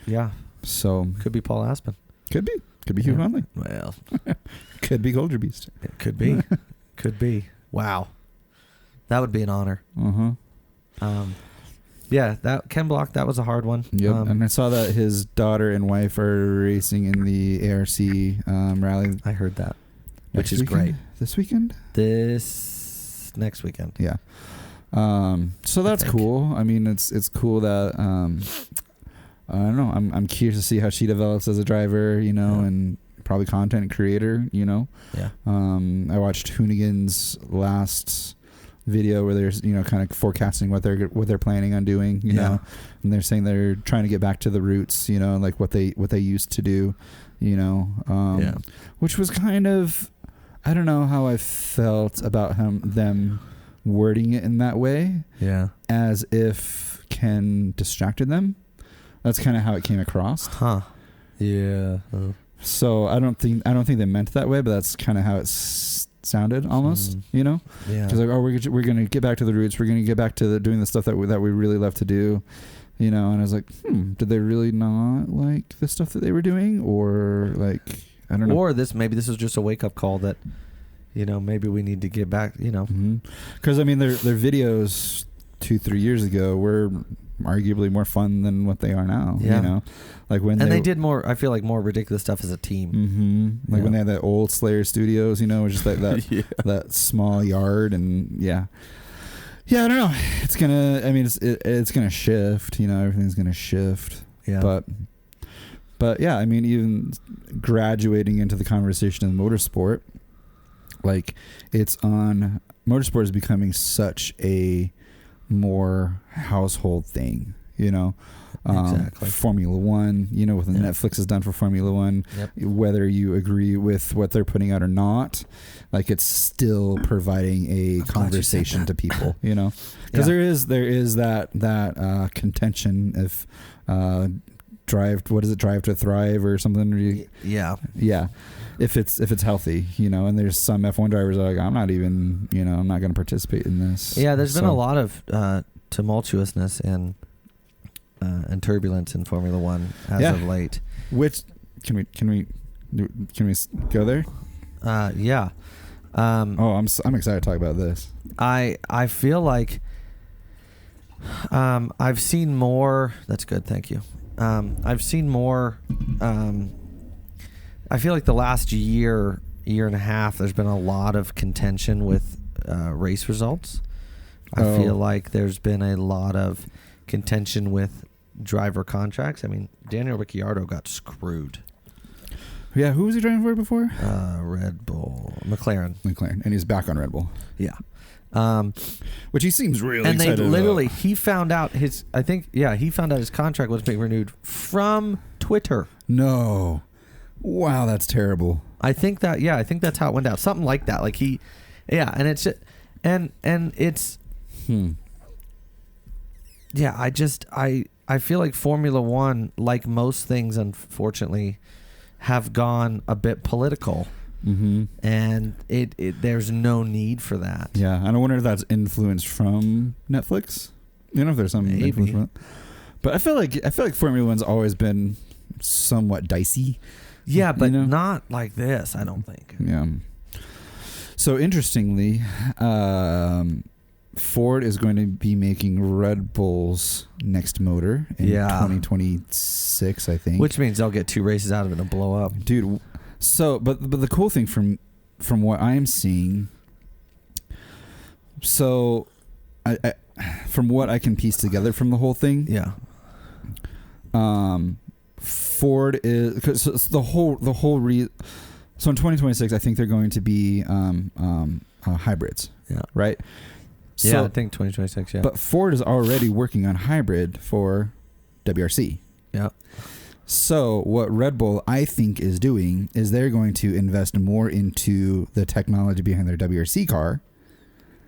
Yeah. So Could be Paul Aspen. Could be Hugh Conley. Well, Could be Golder Beast. it could be. Could be. Wow. That would be an honor. Uh-huh. Yeah, that Ken Block, that was a hard one. Yep. And I saw that his daughter and wife are racing in the ARC rally. I heard that. Next Which is weekend? great. This weekend? This next weekend. Yeah. So that's cool. I mean, it's cool that I don't know. I'm curious to see how she develops as a driver, and probably content creator, Yeah. I watched Hoonigan's last video where they're kind of forecasting what they're planning on doing, you know, and they're saying they're trying to get back to the roots, like what they used to do, which was kind of, I don't know how I felt about them wording it in that way, as if Ken distracted them. That's kind of how it came across. Yeah. So I don't think they meant it that way, but that's kind of how it sounded almost, Yeah. Because like, we're gonna get back to the roots. We're gonna get back to doing the stuff that we really love to do, And I was like, did they really not like the stuff that they were doing, or like I don't know? Or maybe this was just a wake up call that, maybe we need to get back. Because I mean, their videos 2-3 years ago were arguably more fun than what they are now. Yeah. Like when they did more. I feel like more ridiculous stuff as a team. Mm-hmm. Like when they had that old Slayer Studios, just like that that small yard, and yeah, I don't know. It's gonna. I mean, it's gonna shift. Everything's gonna shift. Yeah. But yeah, I mean, even graduating into the conversation of motorsport, like motorsport is becoming such a more household thing, Exactly. Formula One, what Netflix has done for Formula One, whether you agree with what they're putting out or not, like it's still providing a conversation to people, because there is that contention if drive to thrive or something. Yeah. If it's healthy, and there's some F1 drivers that are like, I'm not even, I'm not going to participate in this. Yeah, there's been a lot of tumultuousness and turbulence in Formula One as of late. Which can we go there? Yeah. I'm excited to talk about this. I feel like I've seen more. That's good, thank you. I've seen more. I feel like the last year and a half, there's been a lot of contention with race results. I feel like there's been a lot of contention with driver contracts. I mean, Daniel Ricciardo got screwed. Yeah, who was he driving for before? Red Bull, McLaren, and he's back on Red Bull. Yeah. Which he seems really and excited they literally about. he found out his contract was being renewed from Twitter. No. Wow, that's terrible. I think that's how it went down. Something like that. Like and it's and it's I feel like Formula One, like most things, unfortunately, have gone a bit political. Mm-hmm. And it there's no need for that. Yeah, and I wonder if that's influence from Netflix. If there's some influence from it. But I feel like Formula One's always been somewhat dicey. Yeah, but not like this, I don't think. Yeah. So interestingly, Ford is going to be making Red Bull's next motor in 2026, I think. Which means they'll get 2 races out of it and blow up. Dude, so but the cool thing from what I'm seeing, so I from what I can piece together from the whole thing, Ford is, because so in 2026 I think they're going to be hybrids, right? Yeah, I think 2026, yeah. But Ford is already working on hybrid for WRC. Yeah. So what Red Bull, I think, is doing is they're going to invest more into the technology behind their WRC car.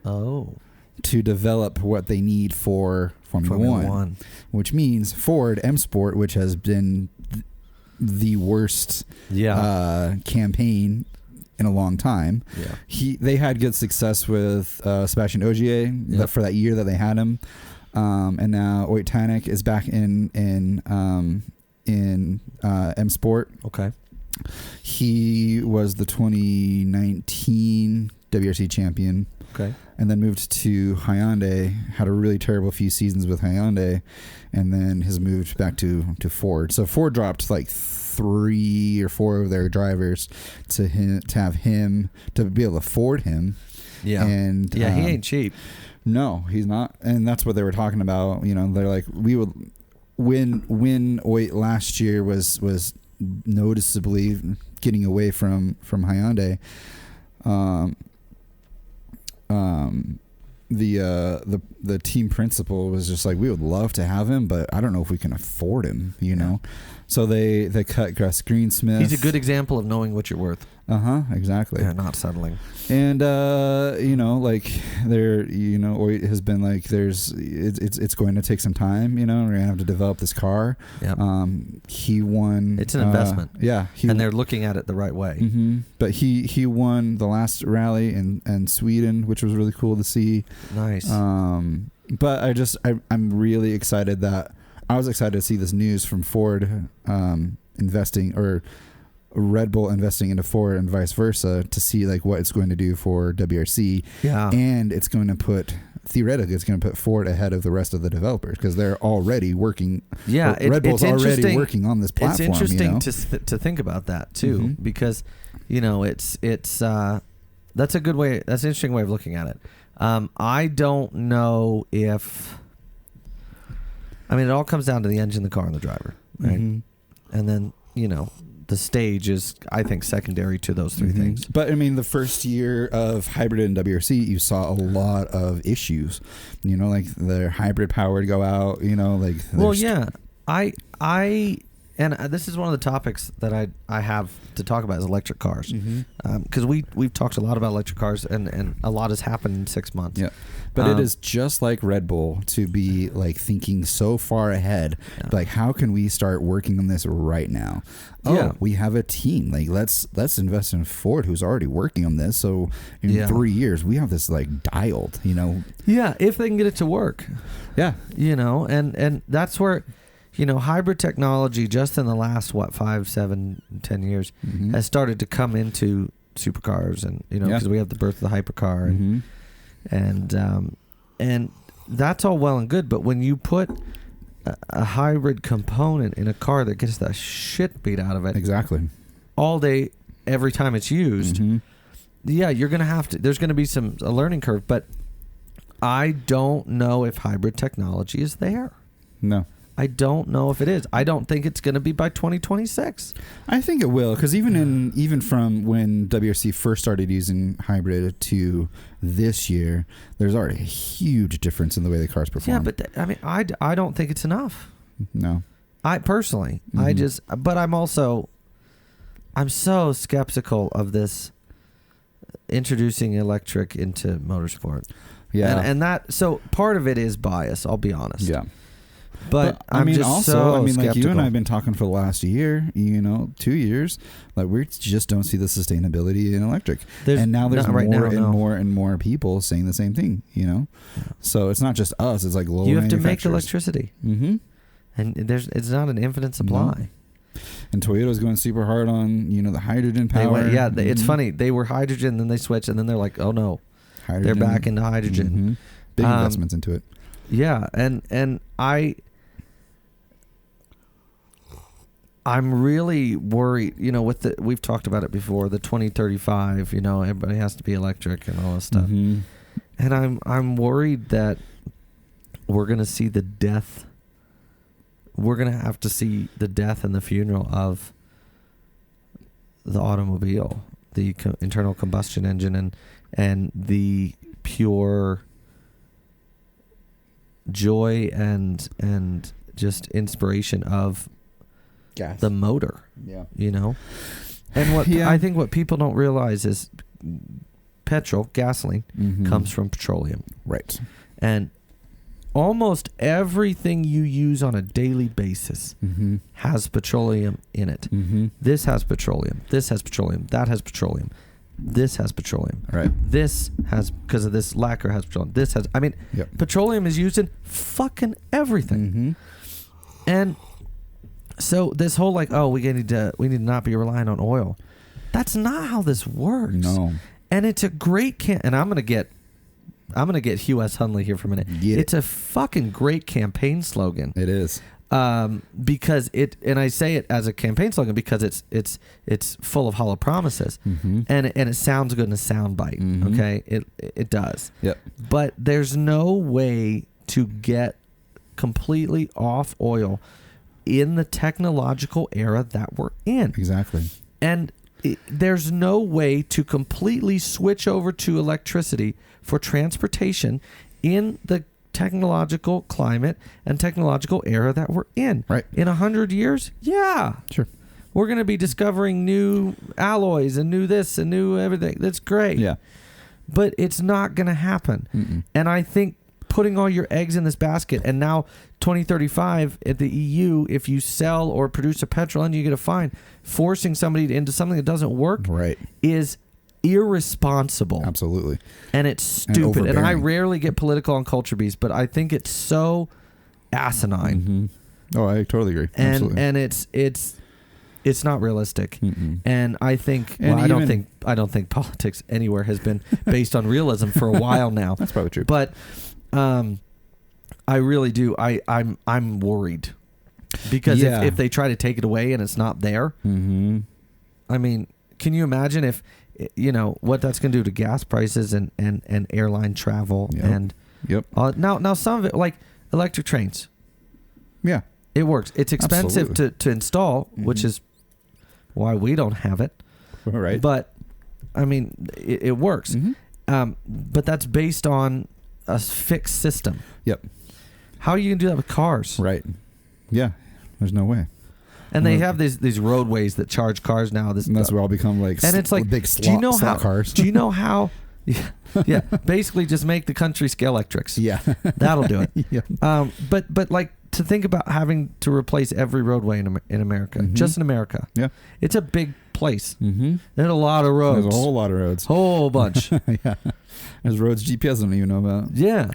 Oh. To develop what they need for Formula 1. Which means Ford M Sport, which has been the worst campaign in a long time. Yeah. They had good success with Sebastian Ogier for that year that they had him. And now Oyt Tanek is back in M Sport. Okay. He was the 2019 WRC champion. Okay. And then moved to Hyundai, had a really terrible few seasons with Hyundai, and then has moved back to Ford. So Ford dropped like 3 or 4 of their drivers to have him to be able to afford him. Yeah. And he ain't cheap. No, he's not. And that's what they were talking about. You know, they're like, we would when Oyt last year was noticeably getting away from Hyundai. The team principal was just like, we would love to have him, but I don't know if we can afford him, you know. So they cut Gus Greensmith. He's a good example of knowing what you're worth. Exactly. Yeah, not settling. And you know, like Oyt has been like, it's going to take some time, you know, we're gonna have to develop this car. Yeah. He won. It's an investment. Yeah. And they're looking at it the right way. Mm-hmm. But he won the last rally in Sweden, which was really cool to see. Nice. But I'm really excited that I was excited to see this news from Ford investing, or Red Bull investing into Ford and vice versa, to see like what it's going to do for WRC. Yeah. And it's going to put Ford ahead of the rest of the developers because they're already working. Yeah. Red Bull's already working on this platform. It's interesting, you know? to think about that too, because, you know, it's that's a good way. That's an interesting way of looking at it. I don't know if, I mean, it all comes down to the engine, the car, and the driver, right? Mm-hmm. And then, you know, the stage is, I think, secondary to those three things. But I mean, the first year of hybrid and WRC, you saw a lot of issues. You know, like their hybrid power would go out. You know, like and this is one of the topics that I have to talk about is electric cars, because we've talked a lot about electric cars, and a lot has happened in 6 months. Yeah. But it is just like Red Bull to be like thinking so far ahead. Yeah. Like, how can we start working on this right now? We have a team. Like, let's invest in Ford, who's already working on this. So in 3 years, we have this like dialed. You know. Yeah, if they can get it to work. Yeah. You know, and that's where, you know, hybrid technology just in the last 5, 7, 10 years has started to come into supercars, and you know, because we have the birth of the hypercar, and that's all well and good, but when you put a hybrid component in a car that gets the shit beat out of it all day, every time it's used, you're gonna have to. There's gonna be a learning curve, but I don't know if hybrid technology is there. No. I don't know if it is. I don't think it's going to be by 2026. I think it will, because even from when WRC first started using hybrid to this year, there's already a huge difference in the way the cars perform. Yeah, but I mean, I don't think it's enough. No. I personally, but I'm so skeptical of this introducing electric into motorsport. Yeah. And that, so part of it is bias, I'll be honest. Yeah. But I mean, also, so like skeptical. you and I have been talking for the last year, 2 years, like we just don't see the sustainability in electric. And now there's more and more people saying the same thing, you know? Yeah. So it's not just us, it's like global You have to manufacturers. make electricity. And it's not an infinite supply. No. And Toyota's going super hard on, the hydrogen power. It's funny. They were hydrogen, then they switched, and then they're like, oh no, they're back into hydrogen. Big investments into it. Yeah, and I'm really worried, we've talked about it before, the 2035, everybody has to be electric and all this stuff. And I'm worried that we're going to see the death. We're going to have to see the death and the funeral of the automobile, the internal combustion engine, and the pure joy and just inspiration of Gas. the motor. Yeah. You know, and what I think what people don't realize is petrol, gasoline, comes from petroleum. Right. And almost everything you use on a daily basis has petroleum in it. This has petroleum. This has petroleum. That has petroleum. This has petroleum. Right. This has, because of this lacquer, has petroleum. This has, I mean, petroleum is used in fucking everything. And so this whole like, oh, we need to not be relying on oil. That's not how this works. No. And it's a great and I'm gonna get Hugh S. Hundley here for a minute. It's a fucking great campaign slogan. It is. Because and I say it as a campaign slogan because it's full of hollow promises, and it sounds good in a soundbite. Okay, it does. Yep. But there's no way to get completely off oil in the technological era that we're in. Exactly. And there's no way to completely switch over to electricity for transportation in the technological climate and technological era that we're in. Right. In 100 years, yeah. Sure. We're going to be discovering new alloys and new this and new everything. That's great. Yeah. But it's not going to happen. And I think putting all your eggs in this basket, and now 2035 at the EU, if you sell or produce a petrol engine, you get a fine. Forcing somebody into something that doesn't work is irresponsible. Absolutely. And it's stupid. And I rarely get political on Culture Beast, but I think it's so asinine. Oh, I totally agree. Absolutely. And it's not realistic. And I think I don't think politics anywhere has been based on realism for a while now. That's probably true. But I really do. I'm worried because if they try to take it away and it's not there, I mean, can you imagine if what that's going to do to gas prices and airline travel and now some of it, like electric trains. Yeah, it works. It's expensive to install, which is why we don't have it. Right. But I mean, it works. But that's based on a fixed system. Yep. How are you gonna do that with cars? Right. Yeah. There's no way. And they have these roadways that charge cars now. And that's where all become like and it's like big slot cars. Do you know how? Yeah. Basically, just make the country scale electrics. Yeah. That'll do it. Yeah. But like to think about having to replace every roadway in America, just in America. Yeah. It's a big place. There's a lot of roads. There's a whole lot of roads. Whole bunch. Yeah. There's roads GPS don't even know about. Yeah.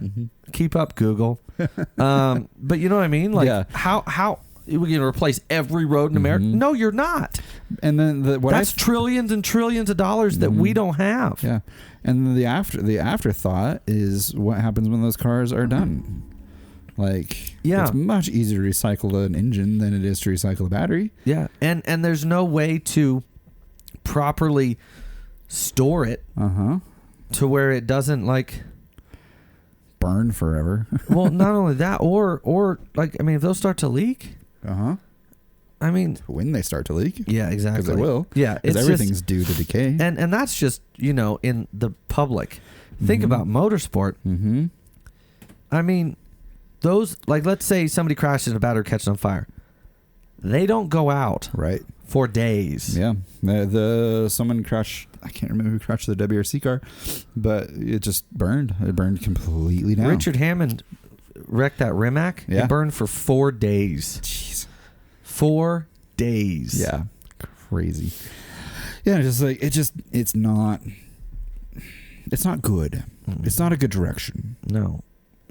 Keep up, Google. But you know what I mean? Like how we're going to replace every road in America? No, you're not. And then that's trillions and trillions of dollars that we don't have. Yeah. And the afterthought is what happens when those cars are done. Like, it's much easier to recycle an engine than it is to recycle a battery. Yeah. And there's no way to properly store it to where it doesn't like burn forever. Well, not only that, or like, I mean, if those start to leak, I mean, when they start to leak, yeah, exactly, because they will, it's everything's due to decay, and that's just in the public. Think about motorsport. I mean, those, like, let's say somebody crashes and a battery catches on fire, they don't go out for days. Yeah, someone crashed. I can't remember who crashed the WRC car, but it just burned. It burned completely down. Richard Hammond wrecked that Rimac. It burned for 4 days. Jeez, 4 days. Yeah, crazy. Yeah, it's not good. It's not a good direction. No,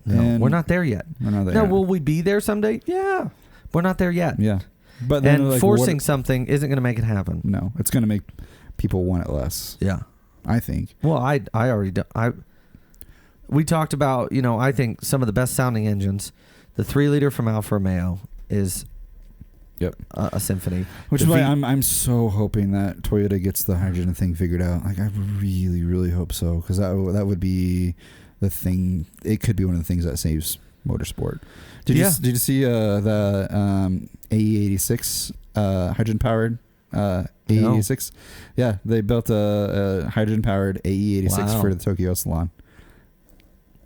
we're not there yet. We're not there. Now, will we be there someday? Yeah, we're not there yet. Yeah, but then, like, forcing something isn't going to make it happen. No, it's going to make people want it less. Yeah, I think. Well, I already do. We talked about, I think some of the best sounding engines. The 3-liter from Alfa Romeo is a symphony. Which is why I'm so hoping that Toyota gets the hydrogen thing figured out. Like, I really, really hope so, because that would be the thing. It could be one of the things that saves motorsport. Did you see the AE86 hydrogen powered AE86? No. Yeah, they built a hydrogen powered AE86 for the Tokyo Salon.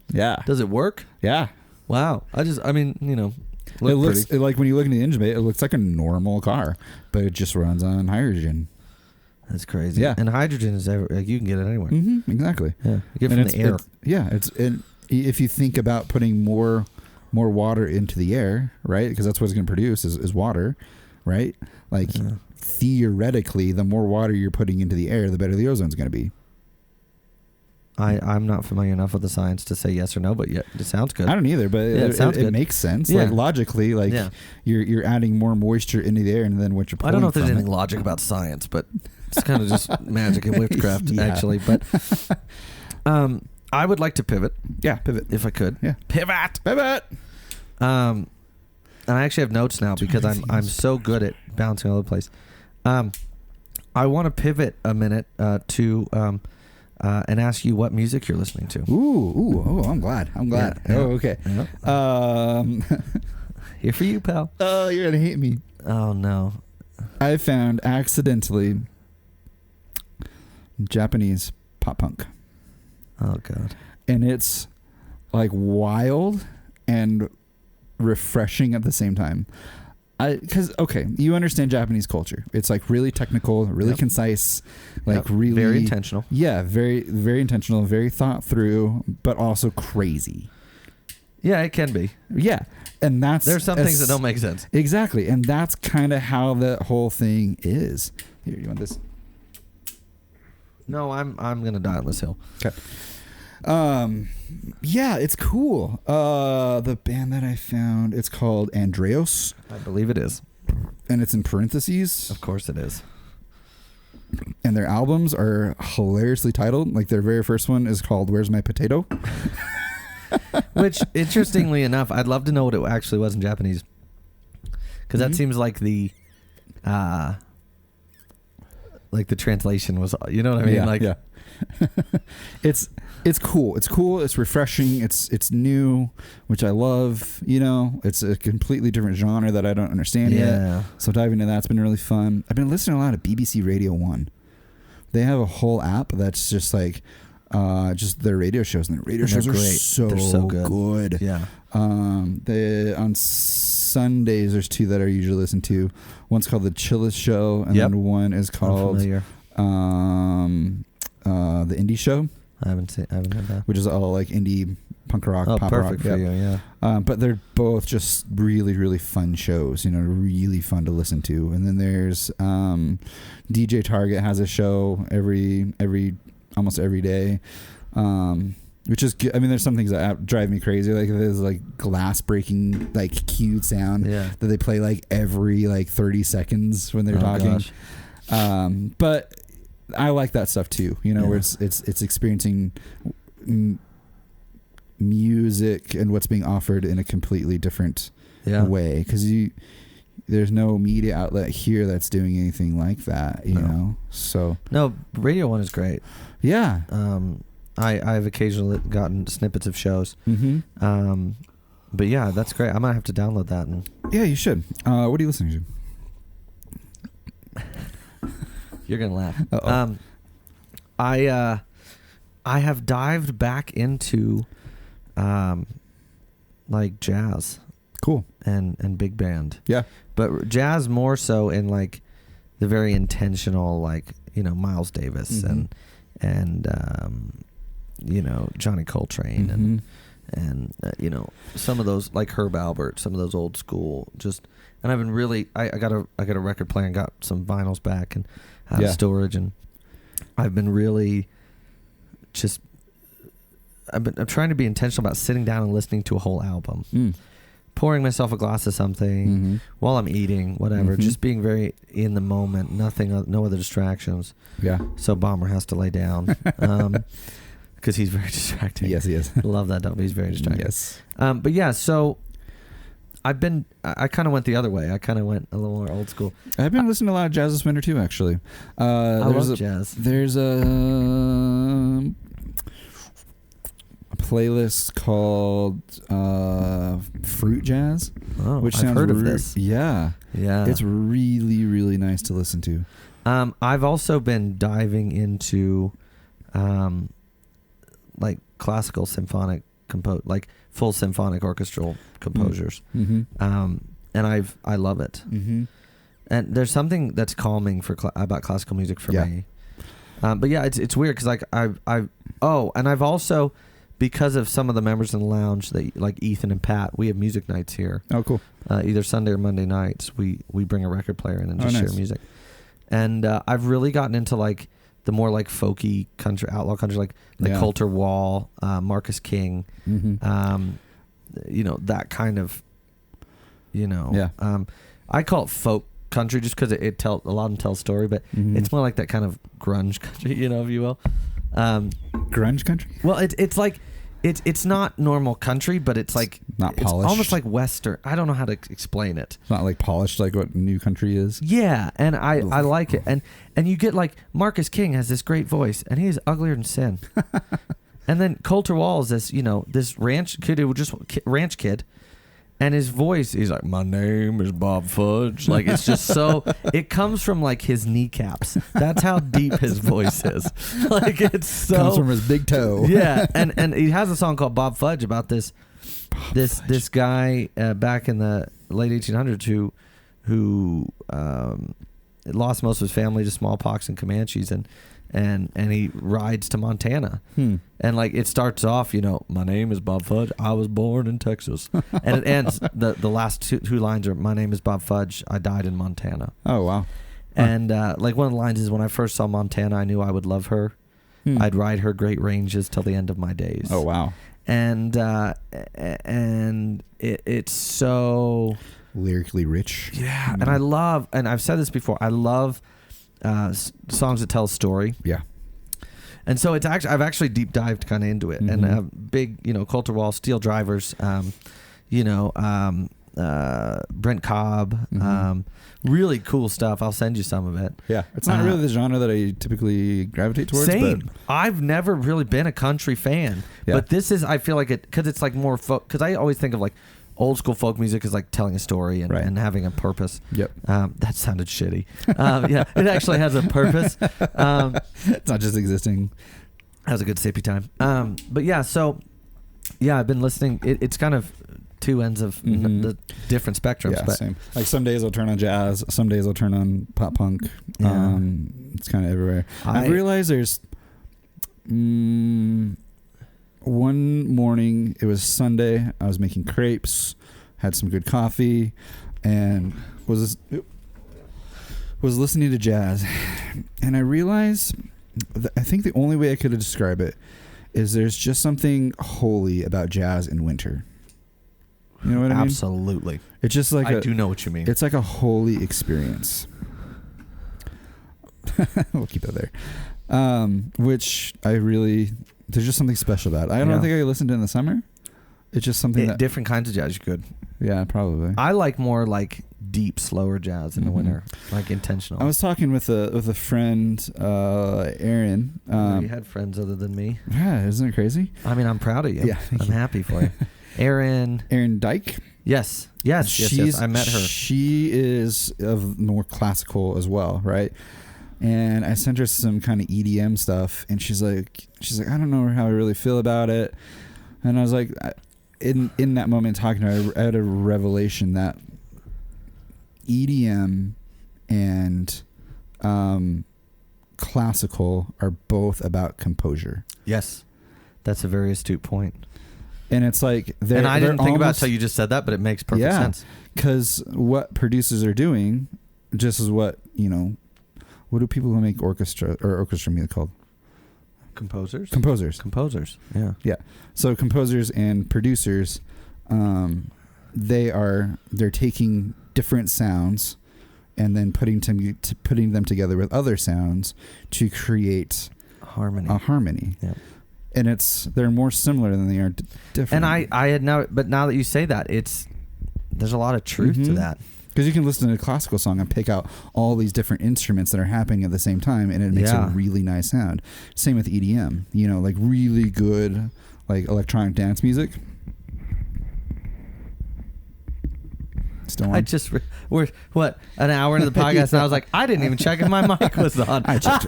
Yeah. Does it work? Yeah. Wow. I mean, you know, It looks like when you look into the engine bay, it looks like a normal car, but it just runs on hydrogen. That's crazy. Yeah. And hydrogen is you can get it anywhere. Mm-hmm, exactly. Yeah. You get it from the air. If you think about putting more water into the air, right? Because that's what it's going to produce is water, right? Like theoretically, the more water you're putting into the air, the better the ozone's going to be. I'm not familiar enough with the science to say yes or no, but yeah, it sounds good. I don't either, but it makes sense. Yeah. Like logically, you're adding more moisture into the air, and then what you're pulling I don't know if there's from anything logic about science, but it's kind of just magic and witchcraft, actually. But I would like to pivot. Yeah, pivot if I could. Yeah, pivot. And I actually have notes now because I'm so good at bouncing all over the place. I want to pivot a minute to and ask you what music you're listening to. Ooh, I'm glad. Yeah. Oh, okay. Yeah. Here for you, pal. Oh, you're gonna hate me. Oh no. I found accidentally Japanese pop punk. Oh god. And it's like wild and refreshing at the same time. Because you understand Japanese culture. It's like really technical, really concise, like really very intentional. Yeah, very very intentional, very thought through, but also crazy. Yeah, it can be. Yeah, and there's some things that don't make sense. Exactly, and that's kind of how the whole thing is. Here, you want this? No, I'm gonna die on this hill. Okay. Yeah, it's cool. The band that I found, it's called Andreos. I believe it is. And it's in parentheses. Of course it is. And their albums are hilariously titled. Like their very first one is called Where's My Potato? Which, interestingly enough, I'd love to know what it actually was in Japanese. Because that seems like the translation was, you know what I mean? Yeah. It's cool. It's cool. It's refreshing. It's new, which I love. You know, it's a completely different genre that I don't understand yet. So diving into that's been really fun. I've been listening a lot of BBC Radio 1. They have a whole app that's just like just their radio shows, and their radio shows are great. They're so good. Yeah. On Sundays there's two that I usually listen to. One's called the Chillest Show, and then one is called the Indie Show. I haven't heard that. Which is all like indie punk rock, pop perfect rock. For you, yeah. But they're both just really, really fun shows. You know, really fun to listen to. And then there's DJ Target has a show almost every day. Which is good. I mean, there's some things that drive me crazy. Like there's like glass breaking, like cute sound that they play like every like 30 seconds when they're talking. Gosh. But I like that stuff too. You know, where it's experiencing music and what's being offered in a completely different way. Because there's no media outlet here that's doing anything like that. You know, so no, Radio 1 is great. Yeah. I've occasionally gotten snippets of shows. Mm-hmm. But yeah, that's great. I might have to download that. Yeah, you should. What are you listening to? You're gonna laugh. I have dived back into like jazz. Cool. And big band. Yeah. But jazz more so in like the very intentional, like, you know, Miles Davis and you know, Johnny Coltrane and you know, some of those like Herb Alpert, some of those old school and I've been really I got a record player and got some vinyls back and out of storage, and I've been really I'm trying to be intentional about sitting down and listening to a whole album. Pouring myself a glass of something while I'm eating, whatever, just being very in the moment, no other distractions. Yeah. So Bomber has to lay down because he's very distracting. Yes, he is. Love that dog. He's very distracting. Yes. But yeah, so I kind of went the other way. I kind of went a little more old school. I've been listening to a lot of jazz this winter too, actually. I love jazz. There's a playlist called Fruit Jazz, which I've sounds heard of this. Yeah, it's really, really nice to listen to. I've also been diving into like classical symphonic like full symphonic orchestral composers. Mm-hmm. And I love it. Mm-hmm. And there's something that's calming about classical music for me. But yeah, it's weird because like I've also, because of some of the members in the lounge, that like Ethan and Pat, we have music nights here. Oh, cool. Either Sunday or Monday nights, we bring a record player in and just nice. share music. And I've really gotten into like the more like folky country, outlaw country, like Coulter Wall, Marcus King, that kind of, I call it folk country just because a lot of them tell a story, but it's more like that kind of grunge country, if you will. Grunge country? Well, it's like it's not normal country, but it's like not polished. It's almost like Western. I don't know how to explain it. It's not like polished like what new country is. Yeah, and I like it, and you get like Marcus King has this great voice, and he's uglier than sin. And then Coulter Wall is this this ranch kid. And his voice, he's like, my name is Bob Fudge. Like, it's just so, it comes from like his kneecaps. That's how deep his voice is. Like, it's so. Comes from his big toe. Yeah. And he has a song called Bob Fudge about this guy back in the late 1800s who lost most of his family to smallpox and Comanches. And he rides to Montana. And like it starts off, my name is Bob Fudge. I was born in Texas. And it ends, the last two lines are, my name is Bob Fudge. I died in Montana. Oh, wow. And like one of the lines is, when I first saw Montana, I knew I would love her. I'd ride her great ranges till the end of my days. Oh, wow. And it's so lyrically rich. Yeah. And I love, and I've said this before, I love songs that tell a story. Yeah. And so I've actually deep dived kind of into it, and big, Coulter Wall, Steel Drivers, Brent Cobb, really cool stuff. I'll send you some of it. Yeah, it's not really the genre that I typically gravitate towards. Same. But I've never really been a country fan, but this is, I feel like it, because it's like more folk, because I always think of like old school folk music is like telling a story and having a purpose. Yep. That sounded shitty. Yeah, it actually has a purpose. It's not just existing. That was a good sippy time. But yeah, so I've been listening. It's kind of two ends of the different spectrums. Yeah, but same. Like some days I'll turn on jazz, some days I'll turn on pop punk. Yeah. It's kind of everywhere. I've realized there's one morning, it was Sunday, I was making crepes, had some good coffee, and was listening to jazz, and I realized I think the only way I could describe it is there's just something holy about jazz in winter. You know what I mean? Absolutely. It's just like I do know what you mean. It's like a holy experience. We'll keep that there. Which I really, there's just something special about it. I don't think I listened to it in the summer. It's just something that different kinds of jazz you could. Yeah, probably. I like more like deep, slower jazz in the winter, like intentional. I was talking with a friend, Aaron. You had friends other than me. Yeah, isn't it crazy? I mean, I'm proud of you. Yeah, I'm happy for you. Aaron Dyke. Yes. I met her. She is of more classical as well, right? And I sent her some kind of EDM stuff, and she's like, I don't know how I really feel about it. And I was like, in that moment talking to her, I had a revelation that EDM and classical are both about composure. Yes, that's a very astute point. And it's like, and I didn't think about it until you just said that, but it makes perfect sense. Because what producers are doing, just as what what do people who make orchestra music called? Composers. Yeah. So composers and producers, they're taking different sounds and then putting them together with other sounds to create a harmony. Yeah. And they're more similar than they are different. And now that you say that, there's a lot of truth to that. Because you can listen to a classical song and pick out all these different instruments that are happening at the same time, and it makes a really nice sound. Same with EDM, like really good, like electronic dance music. Still on? We're an hour into the podcast, and I was like, I didn't even check if my mic was on. I checked.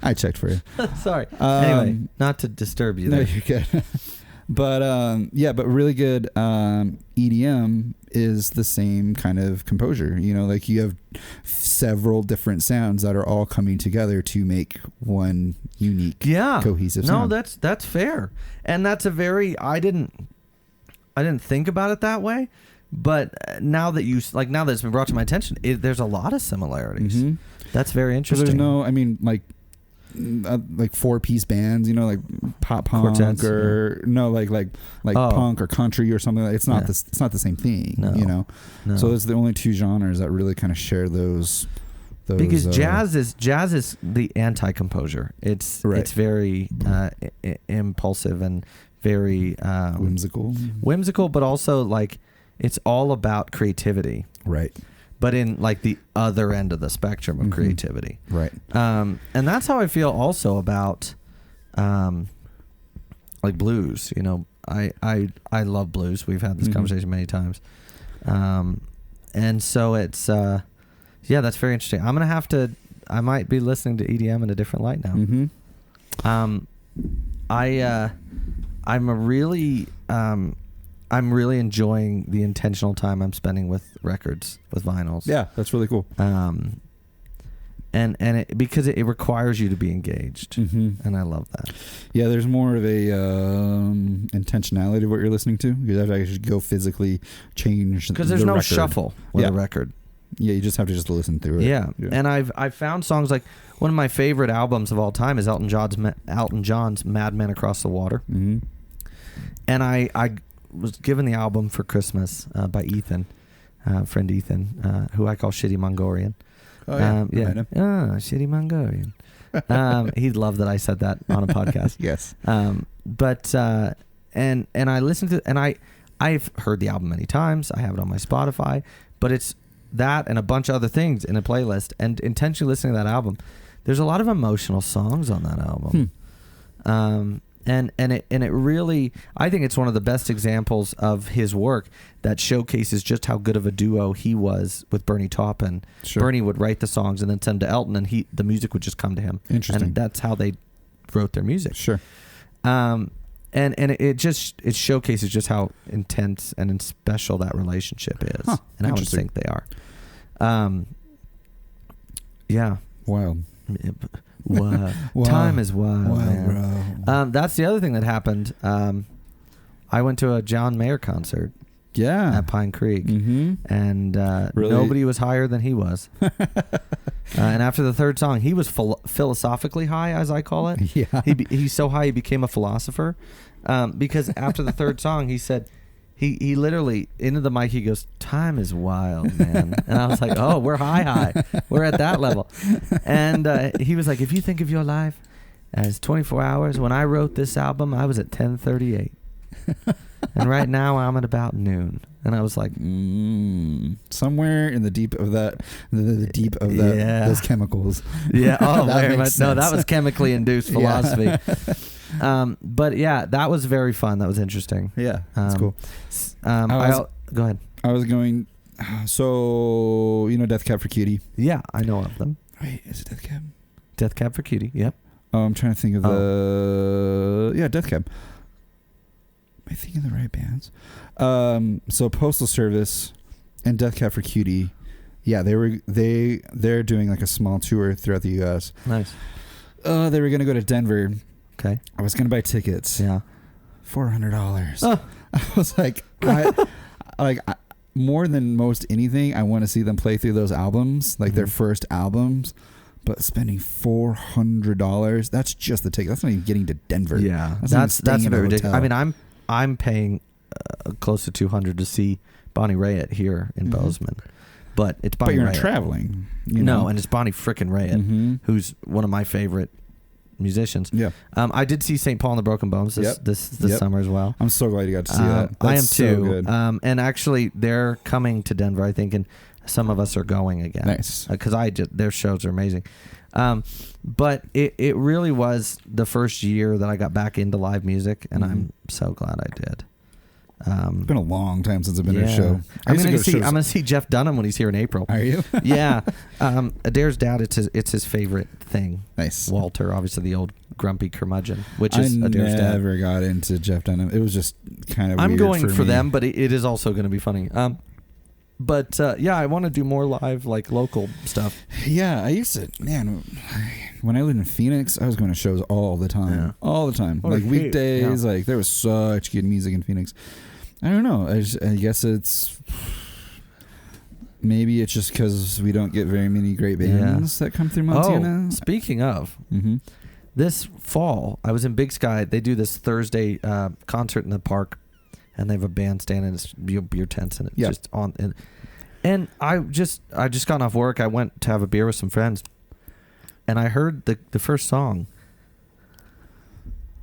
I checked for you. Sorry. Anyway, not to disturb you. No, there. you're good. But but really good EDM is the same kind of composure. You know, like you have several different sounds that are all coming together to make one unique, cohesive sound. No, that's fair, and that's a very I didn't think about it that way, but now that it's been brought to my attention, there's a lot of similarities. Mm-hmm. That's very interesting. There's no, I mean, like 4-piece bands, you know, like pop punk Quartets, or punk or country or something. It's not it's not the same thing, you know. No. So it's the only two genres that really kind of share those. Because jazz is the anti-composure. It's very impulsive and very whimsical, but also like it's all about creativity, right? But in like the other end of the spectrum of creativity. Right. And that's how I feel also about like blues. You know, I love blues. We've had this conversation many times. And so it's that's very interesting. I might be listening to EDM in a different light now. I'm really enjoying the intentional time I'm spending with records, with vinyls. Yeah, that's really cool. Because it requires you to be engaged, and I love that. Yeah, there's more of a intentionality to what you're listening to. You have to actually go physically change because there's no shuffle with a record. Yeah, you just have to just listen through it. Yeah, and I've found songs like one of my favorite albums of all time is Elton John's "Mad Men Across the Water," and I was given the album for Christmas by Ethan, friend Ethan, who I call Shitty Mongolian. Oh yeah, Shitty Mongolian. He'd love that I said that on a podcast. Yes. But I listened to and I've heard the album many times. I have it on my Spotify, but it's that and a bunch of other things in a playlist. And intentionally listening to that album, there's a lot of emotional songs on that album. And it really, I think it's one of the best examples of his work that showcases just how good of a duo he was with Bernie Taupin. Sure. Bernie would write the songs and then send them to Elton, and the music would just come to him. Interesting. And that's how they wrote their music. Sure. And it showcases just how intense and special that relationship is, and how in sync they are. Yeah. Wild. Wow. Time is wild, man. Bro. That's the other thing that happened. I went to a John Mayer concert. Yeah. At Pine Creek. And really? Nobody was higher than he was. And after the third song, he was philosophically high, as I call it. Yeah. He's so high he became a philosopher. Because after the third song, he said, he literally, into the mic, he goes, "Time is wild, man." And I was like, oh, we're high. We're at that level. And he was like, if you think of your life as 24 hours, when I wrote this album, I was at 10:38. And right now I'm at about noon. And I was like, somewhere in the deep of that, those chemicals. Yeah. Oh, very much. Sense. No, that was chemically induced philosophy. But yeah, that was very fun. That was interesting. Yeah, that's cool. Go ahead. I was going. So you know, Death Cab for Cutie. Yeah, I know of them. Wait, is it Death Cab? Death Cab for Cutie. Yep. Oh, I'm trying to think of the Death Cab. Am I thinking the right bands? So Postal Service and Death Cab for Cutie. Yeah, they're doing like a small tour throughout the U.S. Nice. They were gonna go to Denver. Okay. I was gonna buy tickets. Yeah. $400. Oh. I was like, more than most anything, I want to see them play through those albums, like their first albums. But spending $400, that's just the ticket. That's not even getting to Denver. Yeah, that's a bit ridiculous. I mean, I'm paying close to $200 to see Bonnie Raitt here in Bozeman, but it's Bonnie. But you're Raitt. not traveling. No, and it's Bonnie frickin' Raitt, who's one of my favorite musicians. Yeah. I did see St. Paul and the Broken Bones this summer as well. I'm so glad you got to see that. I am so too. Good. And actually, they're coming to Denver, I think, and some of us are going again. Nice. Because their shows are amazing. But it really was the first year that I got back into live music, and I'm so glad I did. It's been a long time since I've been to a show. I'm gonna see Jeff Dunham when he's here in April. Are you? Yeah. Adair's dad. It's his favorite thing. Nice. Walter, obviously the old grumpy curmudgeon, which is Adair's dad. I never got into Jeff Dunham. It was just kind of. I'm weird going for me. them, but it is also going to be funny. But I want to do more live, like local stuff. Yeah, I used to. Man, when I lived in Phoenix, I was going to shows all the time. Yeah. All the time. Like weekdays. Yeah. Like there was such good music in Phoenix. I don't know. I guess it's. Maybe it's just because we don't get very many great bands that come through Montana. Oh, speaking of, this fall, I was in Big Sky. They do this Thursday concert in the park. And they have a bandstand and it's beer tents and it's just on. And I just got off work. I went to have a beer with some friends, and I heard the first song.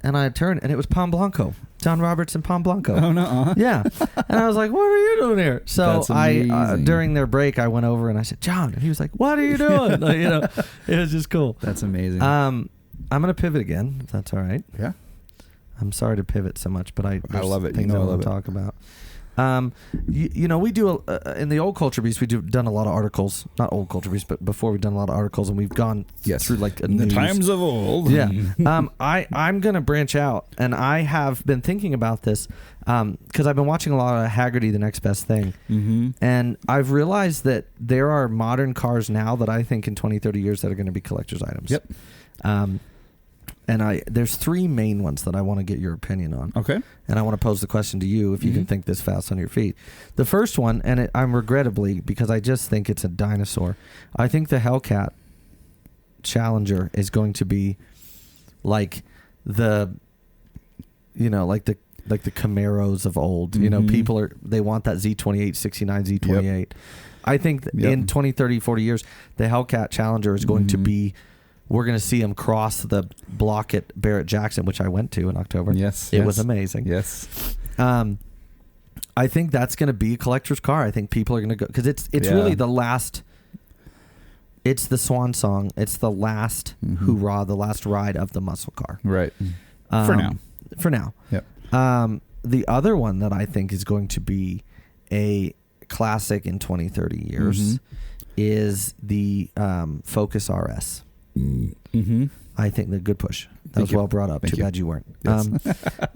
And I turned, and it was Pom Blanco, John Roberts and Pom Blanco. Oh no! Yeah, and I was like, "What are you doing here?" So I during their break, I went over and I said, "John," and he was like, "What are you doing?" Like, it was just cool. That's amazing. I'm gonna pivot again, if that's all right. Yeah. I'm sorry to pivot so much, but I love it. Things I want to talk about. We do in the old Culture Beast. Done a lot of articles, not old Culture Beast, but before we've done a lot of articles, and we've gone through like the times of old. Yeah. I'm gonna branch out, and I have been thinking about this because I've been watching a lot of Haggerty, The Next Best Thing, and I've realized that there are modern cars now that I think in 20, 30 years that are going to be collector's items. Yep. And there's three main ones that I want to get your opinion on. Okay. And I want to pose the question to you if you can think this fast on your feet. The first one, and I'm regrettably, because I just think it's a dinosaur, I think the Hellcat Challenger is going to be like the Camaros of old. People they want that Z28, 69 Z28. Yep. I think in 20, 30, 40 years, the Hellcat Challenger is going to be... We're going to see him cross the block at Barrett-Jackson, which I went to in October. Yes. It was amazing. Yes. I think that's going to be a collector's car. I think people are going to go... Because it's really the last... It's the swan song. It's the last hoorah, the last ride of the muscle car. Right. For now. Yep. The other one that I think is going to be a classic in 20, 30 years is the Focus RS. I think the good push. That was well brought up. Too bad you weren't. Yes.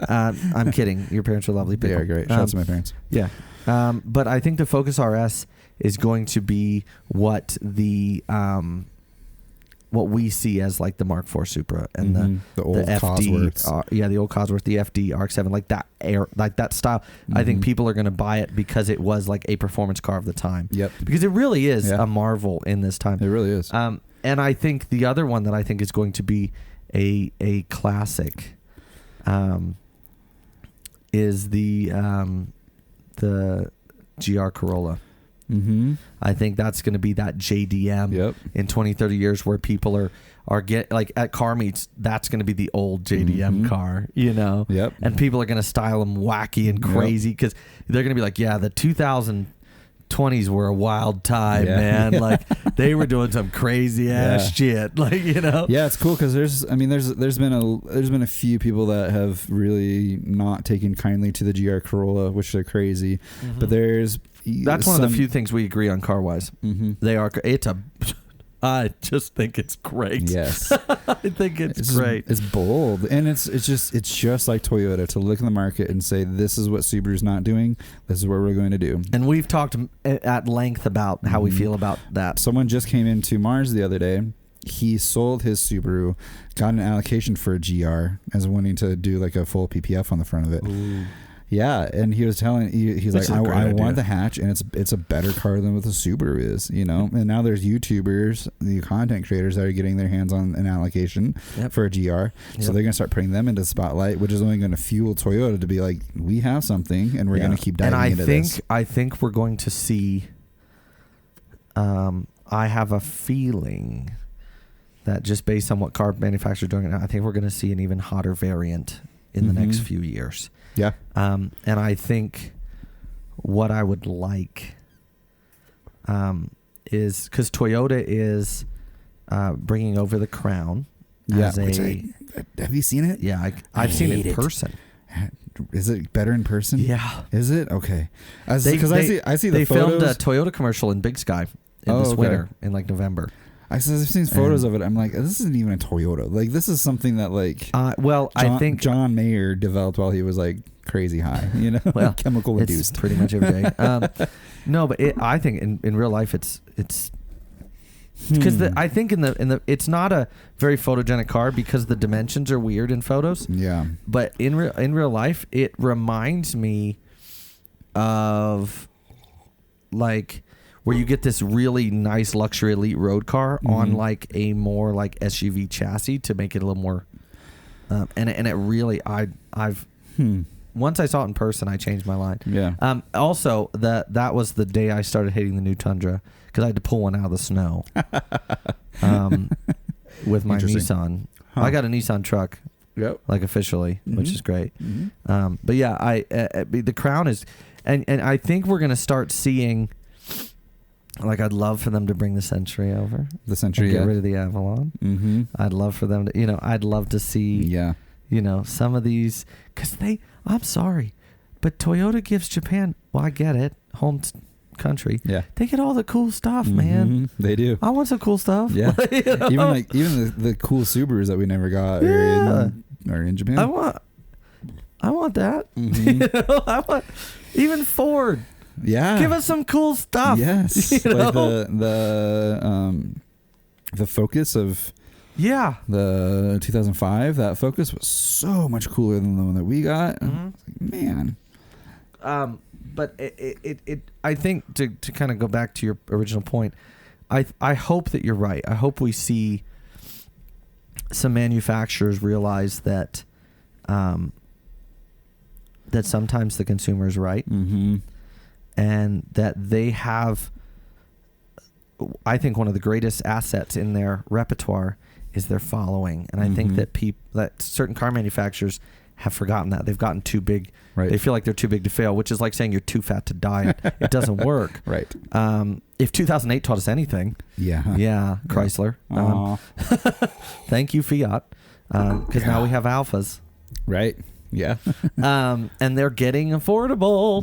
I'm kidding. Your parents are lovely people. They are great. Shout out to my parents. Yeah. But I think the Focus RS is going to be what the what we see as like the Mark IV Supra and the old FD, Cosworths. The old Cosworth, the FD RX-7, like that style. I think people are going to buy it because it was like a performance car of the time. Yep. Because it really is a marvel in this time. It really is. And I think the other one that I think is going to be a classic is the GR Corolla. I think that's going to be that JDM in 20, 30 years where people are get like at car meets. That's going to be the old JDM car, Yep. And people are going to style them wacky and crazy because they're going to be like, the 2020s were a wild time, man. Like they were doing some crazy ass shit, like Yeah, it's cool because there's been a few people that have really not taken kindly to the GR Corolla, which are crazy. But that's one of the few things we agree on car wise. I just think it's great. Yes. I think it's great. It's bold, and it's just like Toyota to look in the market and say, this is what Subaru's not doing. This is what we're going to do. And we've talked at length about how we feel about that. Someone just came into Mars the other day. He sold his Subaru, got an allocation for a GR as wanting to do like a full PPF on the front of it. Ooh. Yeah, and he was telling he's like, I want the hatch, and it's a better car than what the Subaru is, And now there's YouTubers, the content creators that are getting their hands on an allocation for a GR, so they're gonna start putting them into the spotlight, which is only going to fuel Toyota to be like, we have something, and we're going to keep diving into this. I think we're going to see. I have a feeling that just based on what car manufacturers are doing now, I think we're going to see an even hotter variant in the next few years. Yeah. And I think what I would like is because Toyota is bringing over the Crown. Have you seen it? Yeah, I've seen it in person. Is it better in person? Yeah. Is it? Okay. Because I see the they photos. filmed a Toyota commercial in Big Sky this winter in like November. I've seen photos of it. I'm like, this isn't even a Toyota. Like, this is something that like, I think John Mayer developed while he was like crazy high, you know, well, chemical induced. Pretty much every day. No, but I think in real life it's because I think in the it's not a very photogenic car because the dimensions are weird in photos. Yeah. But in real life, it reminds me of like where you get this really nice luxury elite road car on like a more like SUV chassis to make it a little more. And it really I've once I saw it in person, I changed my mind. Yeah. Also, that was the day I started hating the new Tundra because I had to pull one out of the snow with my Nissan. Huh. I got a Nissan truck, like officially, which is great. But yeah, the Crown is, and I think we're gonna start seeing. Like, I'd love for them to bring the Century over. The Century, get rid of the Avalon. Mm-hmm. I'd love for them to, I'd love to see, some of these, because I'm sorry, but Toyota gives Japan, well, I get it, home country. Yeah. They get all the cool stuff, man. They do. I want some cool stuff. Yeah. Even the cool Subarus that we never got are in Japan. I want that. I want, even Ford. Yeah, give us some cool stuff. Yes, like the Focus of the 2005. That Focus was so much cooler than the one that we got. Man, but it I think to kind of go back to your original point, I hope that you're right. I hope we see some manufacturers realize that that sometimes the consumer is right. And that they have, I think, one of the greatest assets in their repertoire is their following. And I think that certain car manufacturers have forgotten that. They've gotten too big. Right. They feel like they're too big to fail, which is like saying you're too fat to diet. It doesn't work. Right. If 2008 taught us anything. Yeah, Chrysler. Thank you, Fiat. Because now we have Alphas. Right. Yeah. And they're getting affordable.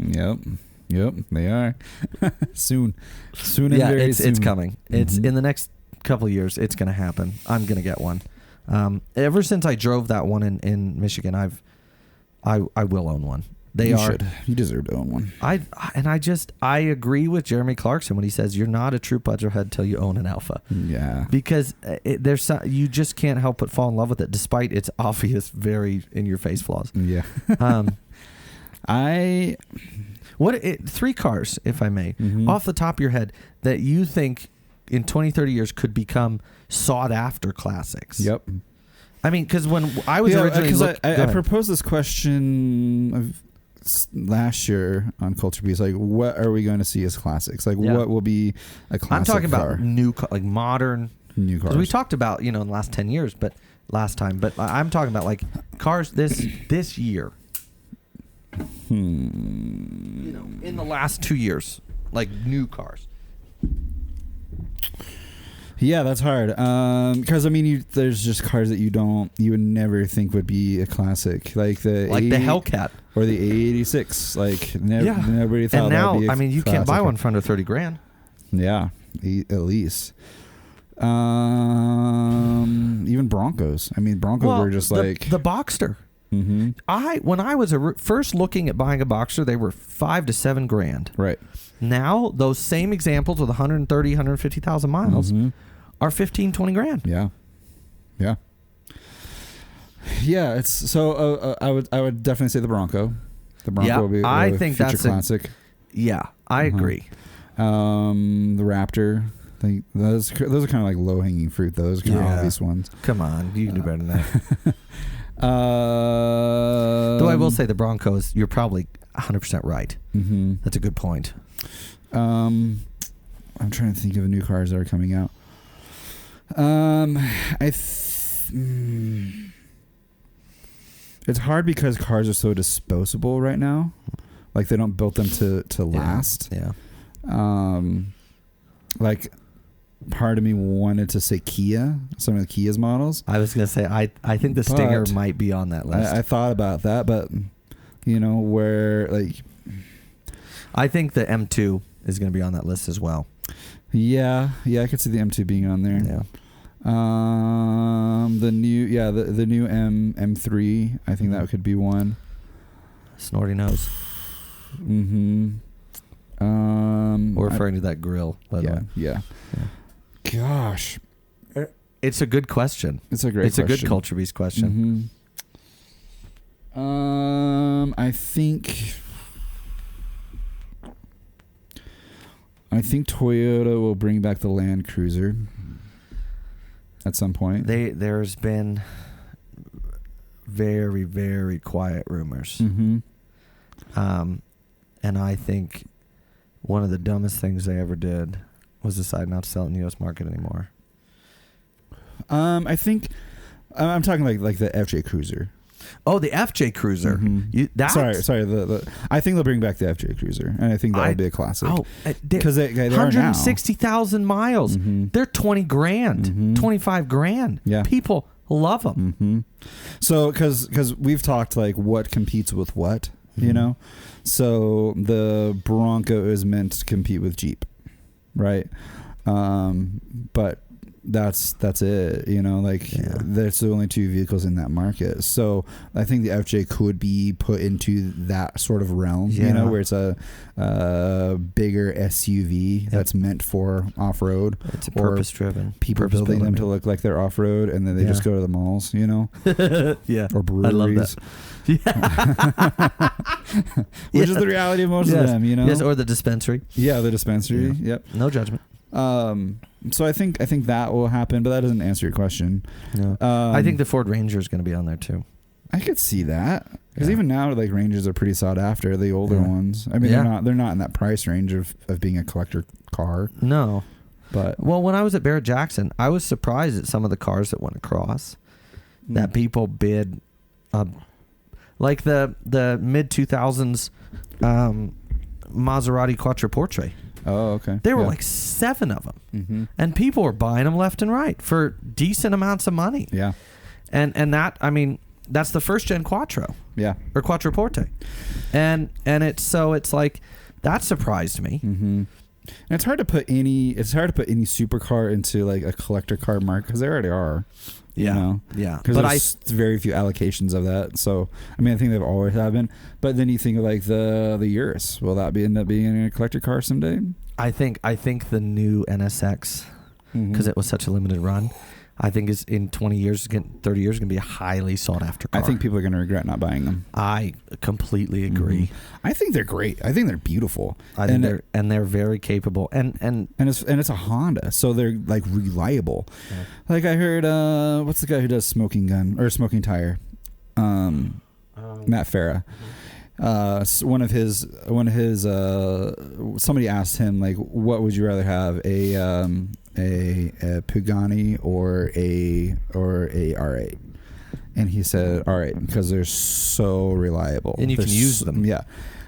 Yep, they are. soon and very soon. It's coming. It's in the next couple of years. It's going to happen. I'm going to get one. Ever since I drove that one in Michigan, I will own one. You should. You deserve to own one. I agree with Jeremy Clarkson when he says you're not a true petrolhead till you own an Alpha. Yeah. Because you just can't help but fall in love with it, despite its obvious, very in your face flaws. Yeah. Three cars, if I may, off the top of your head, that you think in 20, 30 years could become sought-after classics? Yep. I mean, because when I was originally... Because I proposed this question last year on Culture Beats, like, what are we going to see as classics? Like, what will be a classic car? I'm talking about new, like modern... New cars. We talked about, in the last 10 years, but last time. But I'm talking about, like, cars this year. In the last 2 years, like new cars. Yeah, that's hard. Because I mean, there's just cars that you would never think would be a classic, like the Hellcat or the A86. Like nobody thought. And now, that'd be a you can't buy one for under $30,000. Yeah, at least. Even Broncos. I mean, Broncos were just like the Boxster. When I was first looking at buying a Boxster, they were $5,000 to $7,000. Right. Now those same examples with 130, 150,000 miles are $15,000, $20,000. Yeah. Yeah. Yeah. It's so. I would definitely say the Bronco. The Bronco will be a future classic. I agree. The Raptor. I think those are kind of like low hanging fruit. Those kind of obvious ones. Come on, you can do better than that. Though I will say the Broncos, you're probably 100% right. That's a good point. I'm trying to think of new cars that are coming out. It's hard because cars are so disposable right now. Like they don't build them to last. Yeah. Like part of me wanted to say Kia, some of the Kia's models. I was going to say, I think the Stinger might be on that list. I thought about that, but You know, where like, I think the M2 is going to be on that list as well. yeah, I could see the M2 being on there. Yeah. The new M3, I think that could be one. Snorty nose. Mm-hmm. We're referring to that grill, by the way. Yeah. Gosh, It's a good question. it's a great. It's question. a good Culture Beast question. I think Toyota will bring back the Land Cruiser at some point. There's been very, very quiet rumors. Mm-hmm. And I think one of the dumbest things they ever did was decide not to sell it in the U.S. market anymore. I think I'm talking like the FJ Cruiser. Oh, the FJ Cruiser. Mm-hmm. Sorry. I think they'll bring back the FJ Cruiser, and I think that would be a classic. Oh, because they are now 160,000 miles. Mm-hmm. They're 20 grand, mm-hmm. 25 grand. Yeah, people love them. Mm-hmm. So, because we've talked like what competes with what, mm-hmm. you know. So the Bronco is meant to compete with Jeep, right? But that's it, you know, like there's the only two vehicles in that market. So I think the FJ could be put into that sort of realm, you know, where it's a bigger SUV that's meant for off-road. It's a purpose-driven. People building them to look like they're off-road, and then they just go to the malls, you know. Yeah. Or breweries. I love that. Which is the reality of most of them, you know. Yes, or the dispensary. Yeah, the dispensary. Yep. No judgment. So I think that will happen, but that doesn't answer your question. No. I think the Ford Ranger is going to be on there too. I could see that, because even now, like, Rangers are pretty sought after, the older ones. I mean, they're not in that price range of being a collector car. No. But when I was at Barrett Jackson, I was surprised at some of the cars that went across that people bid. Like the mid 2000s Maserati Quattroporte. Oh, okay. There were like 7 of them, mm-hmm. and people were buying them left and right for decent amounts of money. Yeah, and that, I mean, that's the first gen Quattro. Yeah, or Quattroporte, and it's like that surprised me. Mm-hmm. And it's hard to put any supercar into like a collector car market, because there already are. Yeah, you know? Yeah. Because there's very few allocations of that. So, I mean, I think they've always have been. But then you think of like the Urus. Will that end up being a collector car someday? I think the new NSX, because it was such a limited run, I think is in 20 years, 30 years, going to be a highly sought after car. I think people are going to regret not buying them. I completely agree. Mm-hmm. I think they're great. I think they're beautiful. I think they're very capable, and it's a Honda, so they're like reliable. Yeah. Like I heard, what's the guy who does Smoking Tire? Matt Farah. One of his somebody asked him, like, what would you rather have, a Pagani or a R8? And he said R8, because they're so reliable and you can use them. Yeah.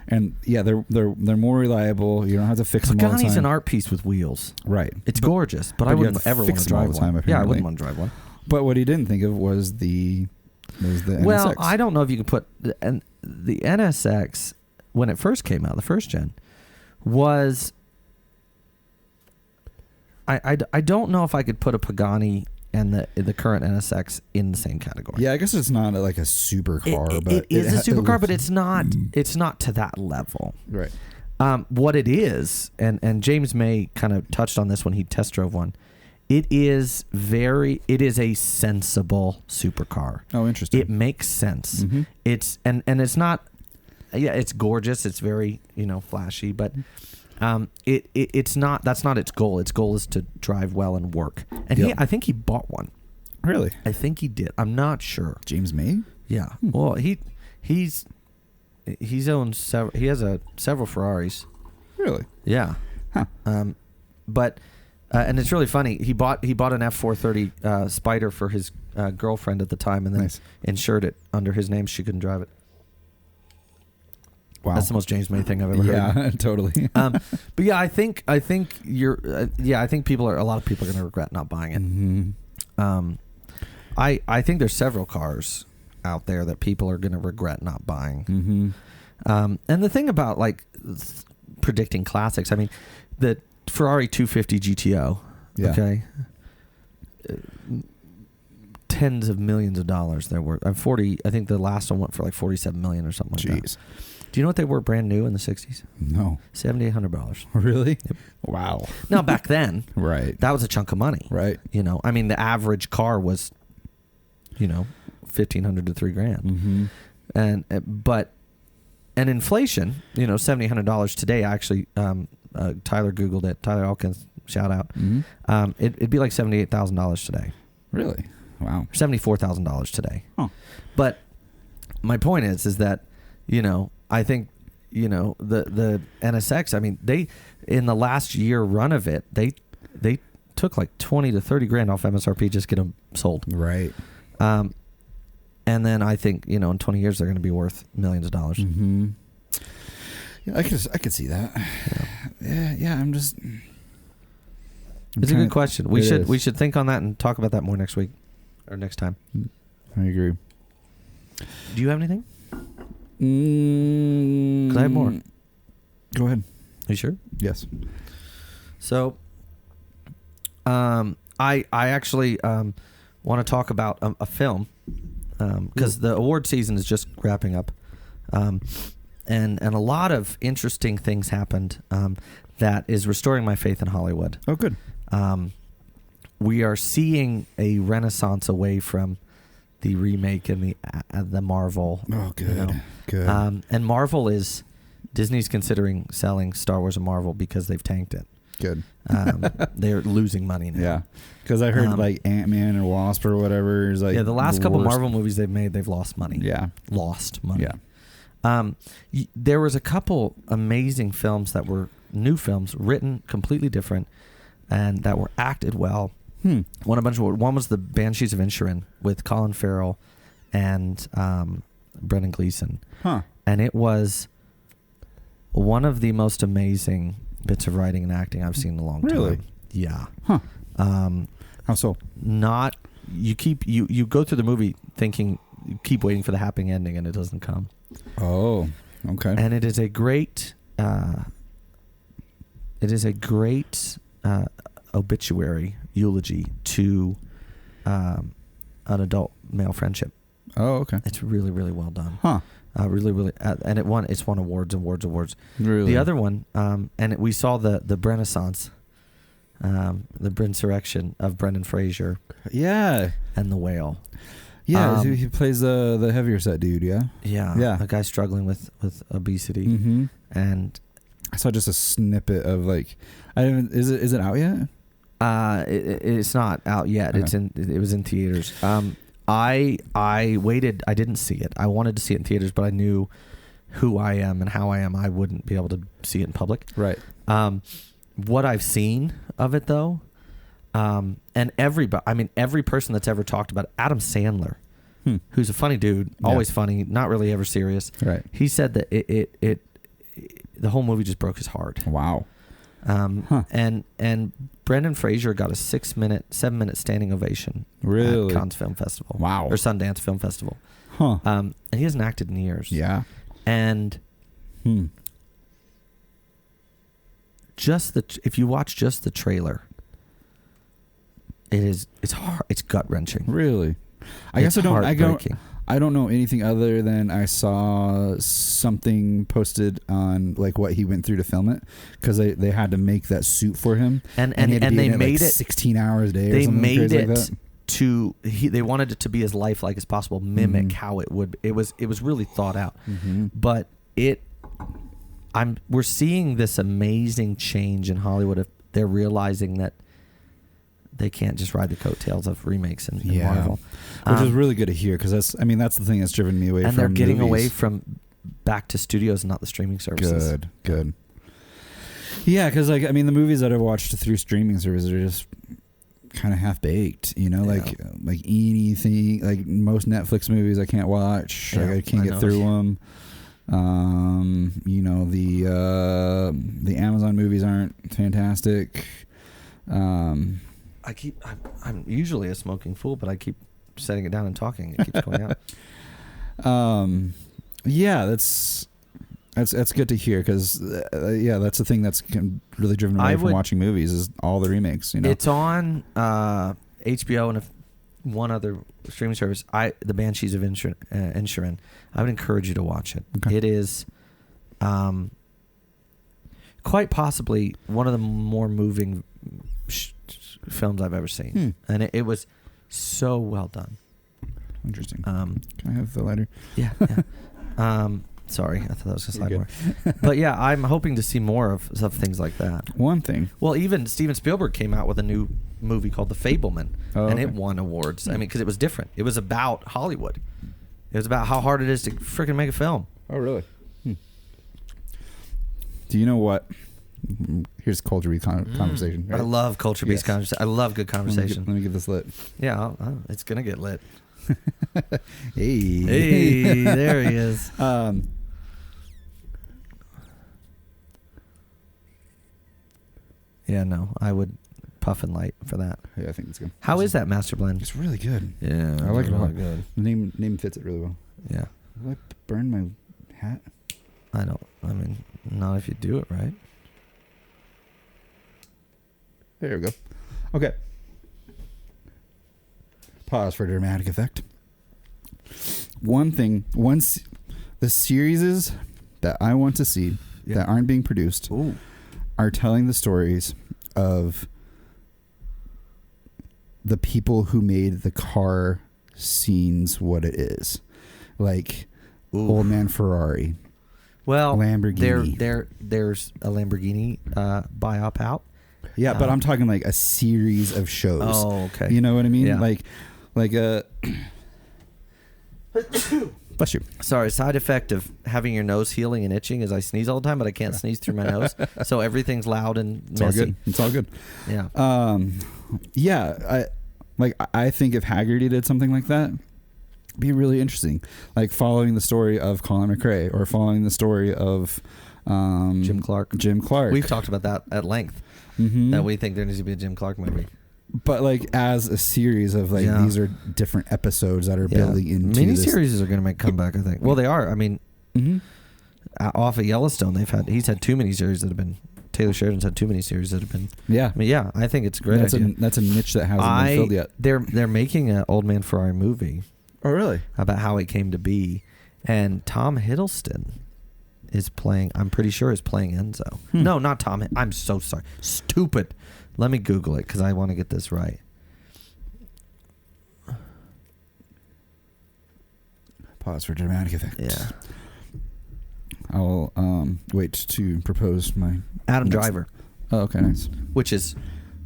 And they're more reliable. You don't have to fix them all the time. Pagani's an art piece with wheels. Right. It's gorgeous, but I wouldn't ever want to drive one. Yeah, I wouldn't want to drive one. But what he didn't think of was the NSX. Well, I don't know if you can put the NSX, when it first came out, the first gen, was I don't know if I could put a Pagani and the current NSX in the same category. Yeah, I guess it's not like a supercar, but it is a supercar, but it's not to that level. Right. What it is, and James May kind of touched on this when he test drove one. It is a sensible supercar. Oh, interesting. It makes sense. Mm-hmm. It's and it's not. Yeah, it's gorgeous. It's very flashy, but it's not. That's not its goal. Its goal is to drive well and work. And I think he bought one. Really? I think he did. I'm not sure. James May? Yeah. Well, he's owned several. He has several Ferraris. Really? Yeah. Huh. But. And it's really funny. He bought an F430 Spider for his girlfriend at the time, and then insured it under his name. She couldn't drive it. Wow, that's the most James May thing I've ever heard. Yeah, totally. But yeah, I think you're. I think a lot of people are going to regret not buying it. Mm-hmm. I think there's several cars out there that people are going to regret not buying. Mm-hmm. And the thing about like predicting classics, I mean, the Ferrari 250 GTO, Yeah. okay, tens of millions of dollars they're worth. 40. I think the last one went for like 47 million or something like that. Jeez. Do you know what they were brand new in the 60s? No. $7,800. Really? Yep. Wow. Now back then, Right. that was a chunk of money. Right. You know, I mean, the average car was, you know, $1,500 to $3,000. Mm-hmm. And inflation, you know, $7,800 today. Actually, Tyler Googled it. Tyler Elkins, shout out. Mm-hmm. It'd be like $78,000 today. Really? Wow. $74,000 today. Huh. But my point is that, you know, I think, you know, the NSX. I mean, they in the last year run of it, they took like 20 to 30 grand off MSRP just to get them sold. Right. And then I think, you know, in 20 years they're going to be worth millions of dollars. Mm-hmm. Yeah, I could see that. Yeah. I'm just. It's a good question. We is. should think on that and talk about that more next week or next time. I agree. Do you have anything? Because I have more. Go ahead. Are you sure? Yes. So, I actually want to talk about a film because the award season is just wrapping up, and a lot of interesting things happened that is restoring my faith in Hollywood. Oh, good. We are seeing a renaissance away from the remake and the Marvel. Oh, good. You know? Good. And Marvel is Disney's considering selling Star Wars and Marvel because they've tanked it. Good. They're losing money now. Yeah, because I heard like Ant-Man and Wasp or whatever is like the last couple worst. Marvel movies they've made, they've lost money. Yeah, lost money. Yeah. There was a couple amazing films that were new films, written completely different, and that were acted well. One was the Banshees of Inisherin with Colin Farrell and Brendan Gleeson. Huh. And it was one of the most amazing bits of writing and acting I've seen in a long time. Really? Yeah. Huh. How so? You go through the movie thinking you keep waiting for the happy ending and it doesn't come. Oh, okay. And it is a great obituary eulogy to an adult male friendship. Oh, okay. It's really, really well done. Huh. Really, and it's won awards. Really? The other one, we saw the Renaissance, the Brinsurrection of Brendan Fraser. Yeah. And The Whale. Yeah, he plays the heavier set dude. Yeah. Yeah. A guy struggling with obesity. Mm-hmm. And I saw just a snippet of like, is it out yet? It's not out yet. Okay. It was in theaters. I waited. I didn't see it. I wanted to see it in theaters, but I knew who I am and how I am. I wouldn't be able to see it in public. Right. What I've seen of it though, and every person that's ever talked about it, Adam Sandler, who's a funny dude, always funny, not really ever serious. Right. He said that it the whole movie just broke his heart. Wow. And Brendan Fraser got a 7-minute standing ovation really? at Cannes Film Festival. Wow. Or Sundance Film Festival. Huh. And he hasn't acted in years. Yeah. And if you watch just the trailer, it's hard. It's gut wrenching. Really? I guess I don't know anything other than I saw something posted on like what he went through to film it because they had to make that suit for him and they made it 16 hours a day. They or something made crazy it like that. they wanted it to be as lifelike as possible, mimic how it would. It was really thought out, but we're seeing this amazing change in Hollywood. They're realizing that they can't just ride the coattails of remakes and Marvel. Which is really good to hear because that's the thing that's driven me away from and they're getting movies. away from back to studios and not the streaming services. Good. Yeah, because the movies that I've watched through streaming services are just kind of half baked, like anything, like most Netflix movies I can't watch. Yeah, I can't get through them. The Amazon movies aren't fantastic. I'm usually a smoking fool, but I keep setting it down and talking. It keeps going out. Yeah, that's good to hear because that's the thing that's really driven away from watching movies is all the remakes. You know, it's on HBO and one other streaming service. The Banshees of Inisherin. I would encourage you to watch it. Okay. It is quite possibly one of the more moving films I've ever seen, and it was so well done. Interesting. Can I have the lighter? Yeah. Sorry, I thought that was going to slide more. But yeah, I'm hoping to see more of things like that. One thing. Well, even Steven Spielberg came out with a new movie called The Fabelman, and it won awards. I mean, because it was different. It was about Hollywood. It was about how hard it is to freaking make a film. Oh, really? Do you know what? Here's culture-based conversation. Right? I love culture-based conversation. I love good conversation. Let me get this lit. Yeah, it's going to get lit. Hey, there he is. Yeah, no, I would puff and light for that. Yeah, I think it's good. How is that master blend? It's really good. Yeah, I like it a lot. Good. The name fits it really well. Yeah. Will I burn my hat? I mean, not if you do it right. There we go. Okay. Pause for dramatic effect. The series that I want to see that aren't being produced are telling the stories of the people who made the car scenes what it is. Like Old Man Ferrari. Well, Lamborghini. There's a Lamborghini biop out. Yeah, but I'm talking like a series of shows. Oh, okay. You know what I mean? Yeah. Like a... Bless you. Sorry, side effect of having your nose healing and itching is I sneeze all the time, but I can't sneeze through my nose. So everything's loud and messy. It's all good. Yeah. I think if Haggerty did something like that, it'd be really interesting. Like following the story of Colin McRae or following the story of Jim Clark. We've talked about that at length. Mm-hmm. That we think there needs to be a Jim Clark movie. But like as a series of these are different episodes that are building into miniseries are going to make a comeback, I think. Well, they are. I mean, off of Yellowstone, he's had 2 miniseries that have been. Taylor Sheridan's had 2 miniseries that have been. Yeah. I mean, I think it's a great idea. That's a niche that hasn't been filled yet. They're making an Old Man Ferrari movie. Oh, really? About how it came to be, and Tom Hiddleston is playing. I'm pretty sure is playing Enzo. No, not Tom. I'm so sorry. Stupid. Let me Google it because I want to get this right. Pause for dramatic effect. Yeah. I'll wait to propose my... Adam Driver. Oh, okay, nice.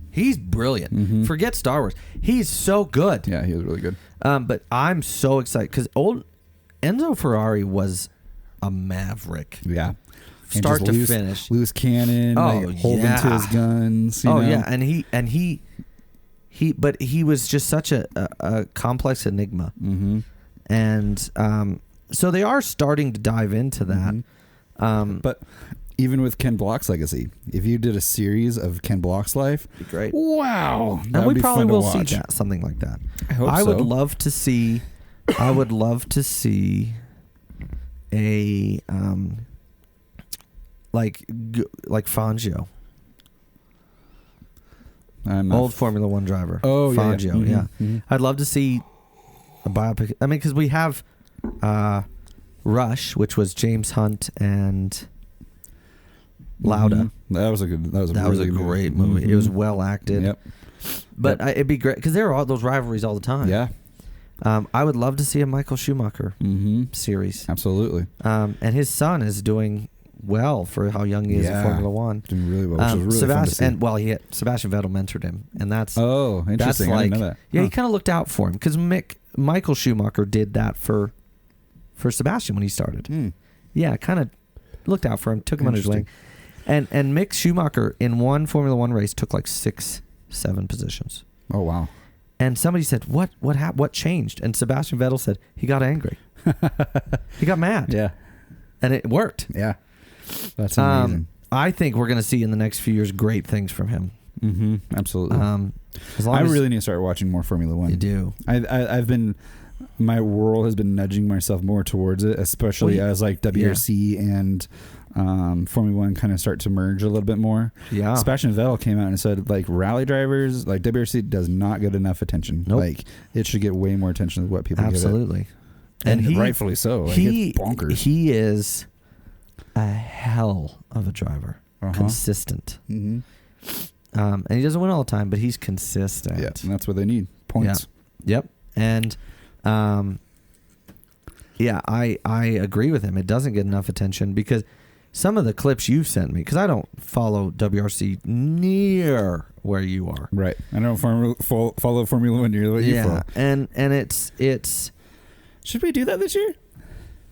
He's brilliant. Mm-hmm. Forget Star Wars. He's so good. Yeah, he was really good. But I'm so excited because old Enzo Ferrari was a maverick. Yeah. Start to finish. Loose cannon, holding to his guns. You know? Yeah, and he was just such a complex enigma. Mm-hmm. And so they are starting to dive into that. Mm-hmm. But even with Ken Block's legacy, if you did a series of Ken Block's life, it'd be great. Wow, and we probably will see that, something like that. I hope so. I would love to see a like Fangio. Old Formula One driver. Oh, Fangio, yeah. Mm-hmm. I'd love to see a biopic. I mean, because we have Rush, which was James Hunt and Lauda. Mm-hmm. That was a great movie. Mm-hmm. It was well acted. Yep. But it'd be great because there are all those rivalries all the time. Yeah. I would love to see a Michael Schumacher series. Absolutely. And his son is doing well for how young he is in Formula One. Doing really well. Which is really fun to see. Sebastian Vettel mentored him, and that's interesting. That's I didn't know that. Yeah, he kind of looked out for him because Michael Schumacher did that for Sebastian when he started. Yeah, kind of looked out for him, took him under his wing, and Mick Schumacher in one Formula One race took like 6-7 positions. Oh wow. And somebody said, what changed? And Sebastian Vettel said, he got angry. He got mad. Yeah. And it worked. Yeah. That's amazing. I think we're going to see in the next few years great things from him. Mm-hmm. Absolutely. I really need to start watching more Formula One. You do. I've been my world has been nudging myself more towards it, especially as like WRC and Formula One kind of start to merge a little bit more. Yeah. Sebastian Vettel came out and said like rally drivers, like WRC does not get enough attention. Nope. Like it should get way more attention than what people give it. Absolutely. And rightfully so. Like, it's bonkers. He is a hell of a driver. Consistent. Mm-hmm. And he doesn't win all the time, but he's consistent. Yeah, and that's what they need. Points. Yep. And I agree with him. It doesn't get enough attention because some of the clips you've sent me, because I don't follow WRC near where you are. Right. I don't follow Formula One near what you follow. And it's. Should we do that this year?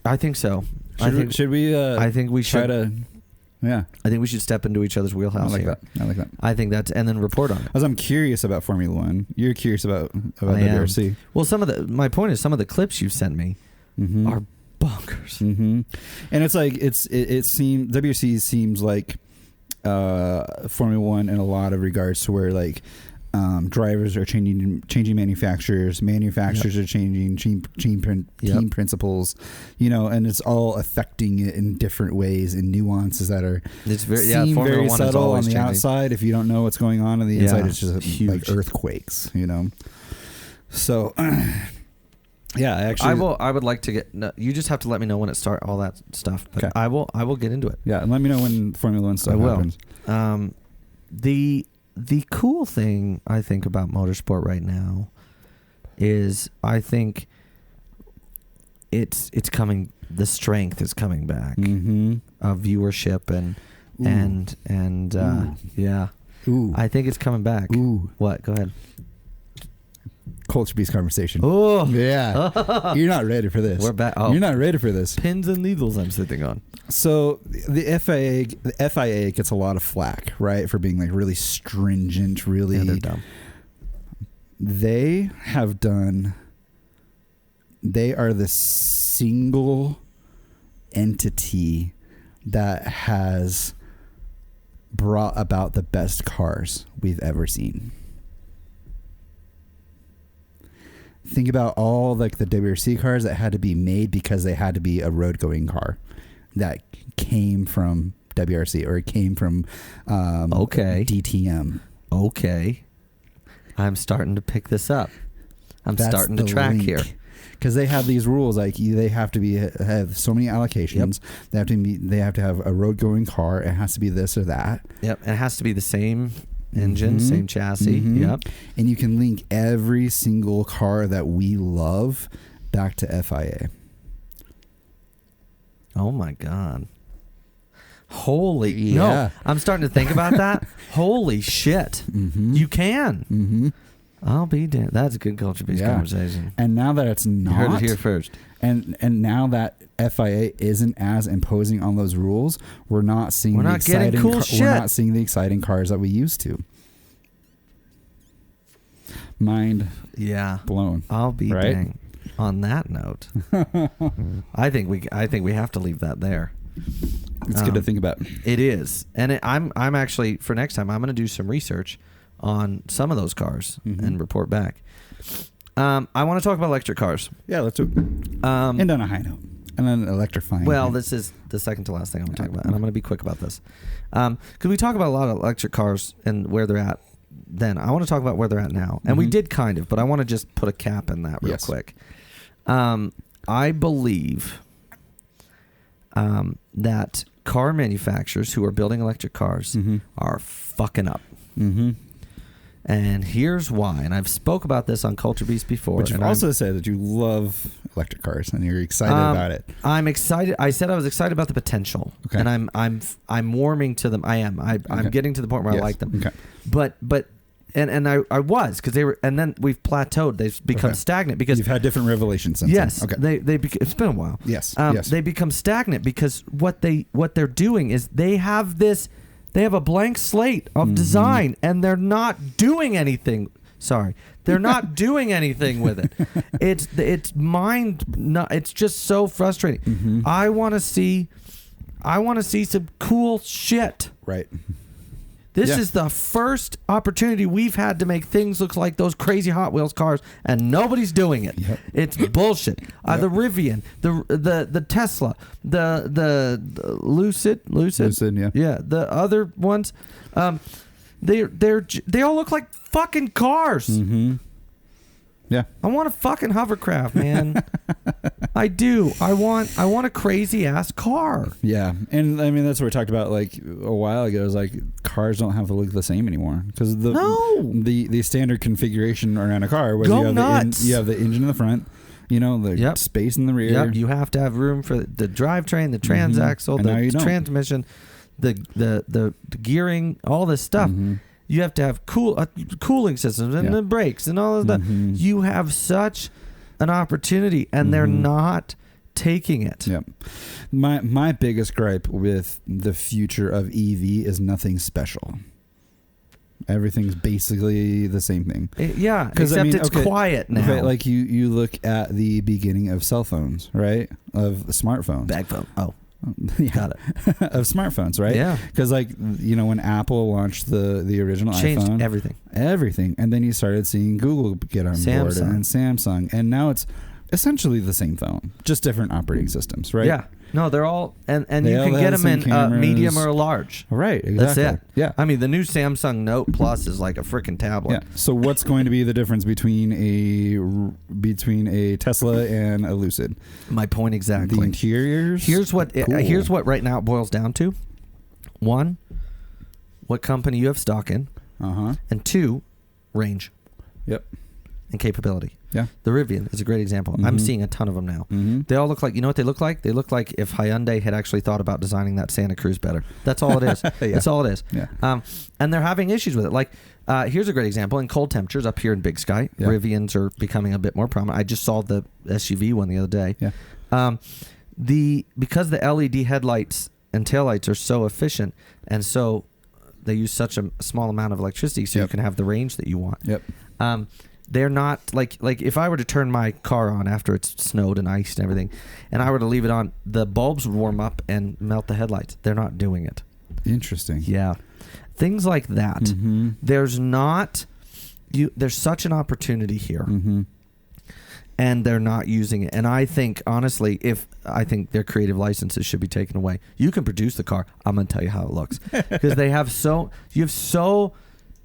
I think so. I think we should. Try to. Yeah. I think we should step into each other's wheelhouse. I like that. I think that's, and then report on it. As I'm curious about Formula One. You're curious about WRC. Well, my point is some of the clips you've sent me are bonkers. Mm-hmm. And it's like it seems WRC seems like Formula One in a lot of regards to where like drivers are changing manufacturers are changing team principles, and it's all affecting it in different ways and nuances that are seem very subtle on the outside. If you don't know what's going on the inside, it's just huge. Like earthquakes, So yeah, actually, I would like to get. No, you just have to let me know when it starts. All that stuff. But okay. I will get into it. Yeah, and let me know when Formula One stuff happens. The cool thing I think about motorsport right now is I think it's coming. The strength is coming back of viewership and yeah. Ooh. I think it's coming back. Ooh. What? Go ahead. Culture Beast conversation. Oh yeah, you're not ready for this. We're back. Oh. You're not ready for this. Pins and needles I'm sitting on. So the FIA gets a lot of flack, right, for being like really stringent, really. Yeah, they're dumb. They are the single entity that has brought about the best cars we've ever seen. Think about all like the WRC cars that had to be made because they had to be a road going car that came from WRC or it came from DTM. Okay. I'm starting to pick this up. That's starting to track link. Here. Because they have these rules, like they have to have so many allocations. Yep. They have to have a road going car. It has to be this or that. Yep. It has to be the same engine, same chassis. Yep. And you can link every single car that we love back to FIA. Oh my God. Holy no. I'm starting to think about that. Holy shit. You can. I'll be damned. That's a good culture-based conversation. And now that it's not, you heard it here first. And now that FIA isn't as imposing on those rules, we're not seeing we're not seeing the exciting cars that we used to. Mind blown. I'll be dang. On that note, I think we have to leave that there. It's good to think about. It is, and I'm actually for next time I'm going to do some research on some of those cars and report back. I want to talk about electric cars. Yeah, let's do it. And on a high note. And then electrifying. Well, this is the second to last thing I'm going to talk about, and I'm going to be quick about this. Because we talk about a lot of electric cars and where they're at then. I want to talk about where they're at now. And we did kind of, but I want to just put a cap in that real quick. I believe that car manufacturers who are building electric cars are fucking up. And here's why. And I've spoke about this on Culture Beast before. But you've also said that you love electric cars and you're excited about it. I'm excited. I said I was excited about the potential. Okay. And I'm warming to them. I am. I'm getting to the point where I like them. Okay. But I was, because they were, and then we've plateaued. They've become stagnant because you've had different revelations since yes, then. Okay. It's been a while. Yes. They become stagnant because what they're doing is they have a blank slate of design and they're not doing anything. Sorry. They're not doing anything with it. It's just so frustrating. I want to see some cool shit. Right. This is the first opportunity we've had to make things look like those crazy Hot Wheels cars, and nobody's doing it. Yep. It's bullshit. The Rivian, the Tesla, the Lucid, yeah. The other ones, they all look like fucking cars. Mm-hmm. Yeah. I want a fucking hovercraft, man. I do. I want a crazy ass car. Yeah. And I mean, that's what we talked about like a while ago, is like cars don't have to look the same anymore, because the standard configuration around a car was you have the engine in the front, the space in the rear. Yep. You have to have room for the drivetrain, the transaxle, the transmission, the gearing, all this stuff. Mm-hmm. You have to have cooling systems and the brakes and all of that. Mm-hmm. You have such an opportunity, and they're not taking it. Yep. My biggest gripe with the future of EV is nothing special. Everything's basically the same thing. Except it's quiet now. Okay, like you look at the beginning of cell phones, right? Of smartphones. Bag phone. Oh. Yeah. Got it. Of smartphones, right? Yeah. Because when Apple launched the original changed iPhone, everything, and then you started seeing Google get on board, and Samsung, and now it's essentially the same phone, just different operating systems, right? Yeah. No, they're all and you can get them in medium or large. Right. Exactly. That's it. Yeah. I mean, the new Samsung Note Plus is like a freaking tablet. Yeah. So what's going to be the difference between a Tesla and a Lucid? My point exactly. The interiors. Here's what right now it boils down to. 1, what company you have stock in. And 2, range. Yep. And capability. Yeah. The Rivian is a great example. I'm seeing a ton of them now. They all look like, you know what they look like? They look like if Hyundai had actually thought about designing that Santa Cruz better. That's all it is. That's all it is. Yeah. And they're having issues with it. Like, here's a great example. In cold temperatures up here in Big Sky, Rivians are becoming a bit more prominent. I just saw the SUV one the other day. Yeah. Because the LED headlights and taillights are so efficient, and so they use such a small amount of electricity, so you can have the range that you want. Yep. They're not like if I were to turn my car on after it's snowed and iced and everything, and I were to leave it on, the bulbs would warm up and melt the headlights. They're not doing it. Interesting. Yeah. Things like that. There's such an opportunity here. And they're not using it. And I think, honestly, I think their creative licenses should be taken away. You can produce the car. I'm going to tell you how it looks. Because you have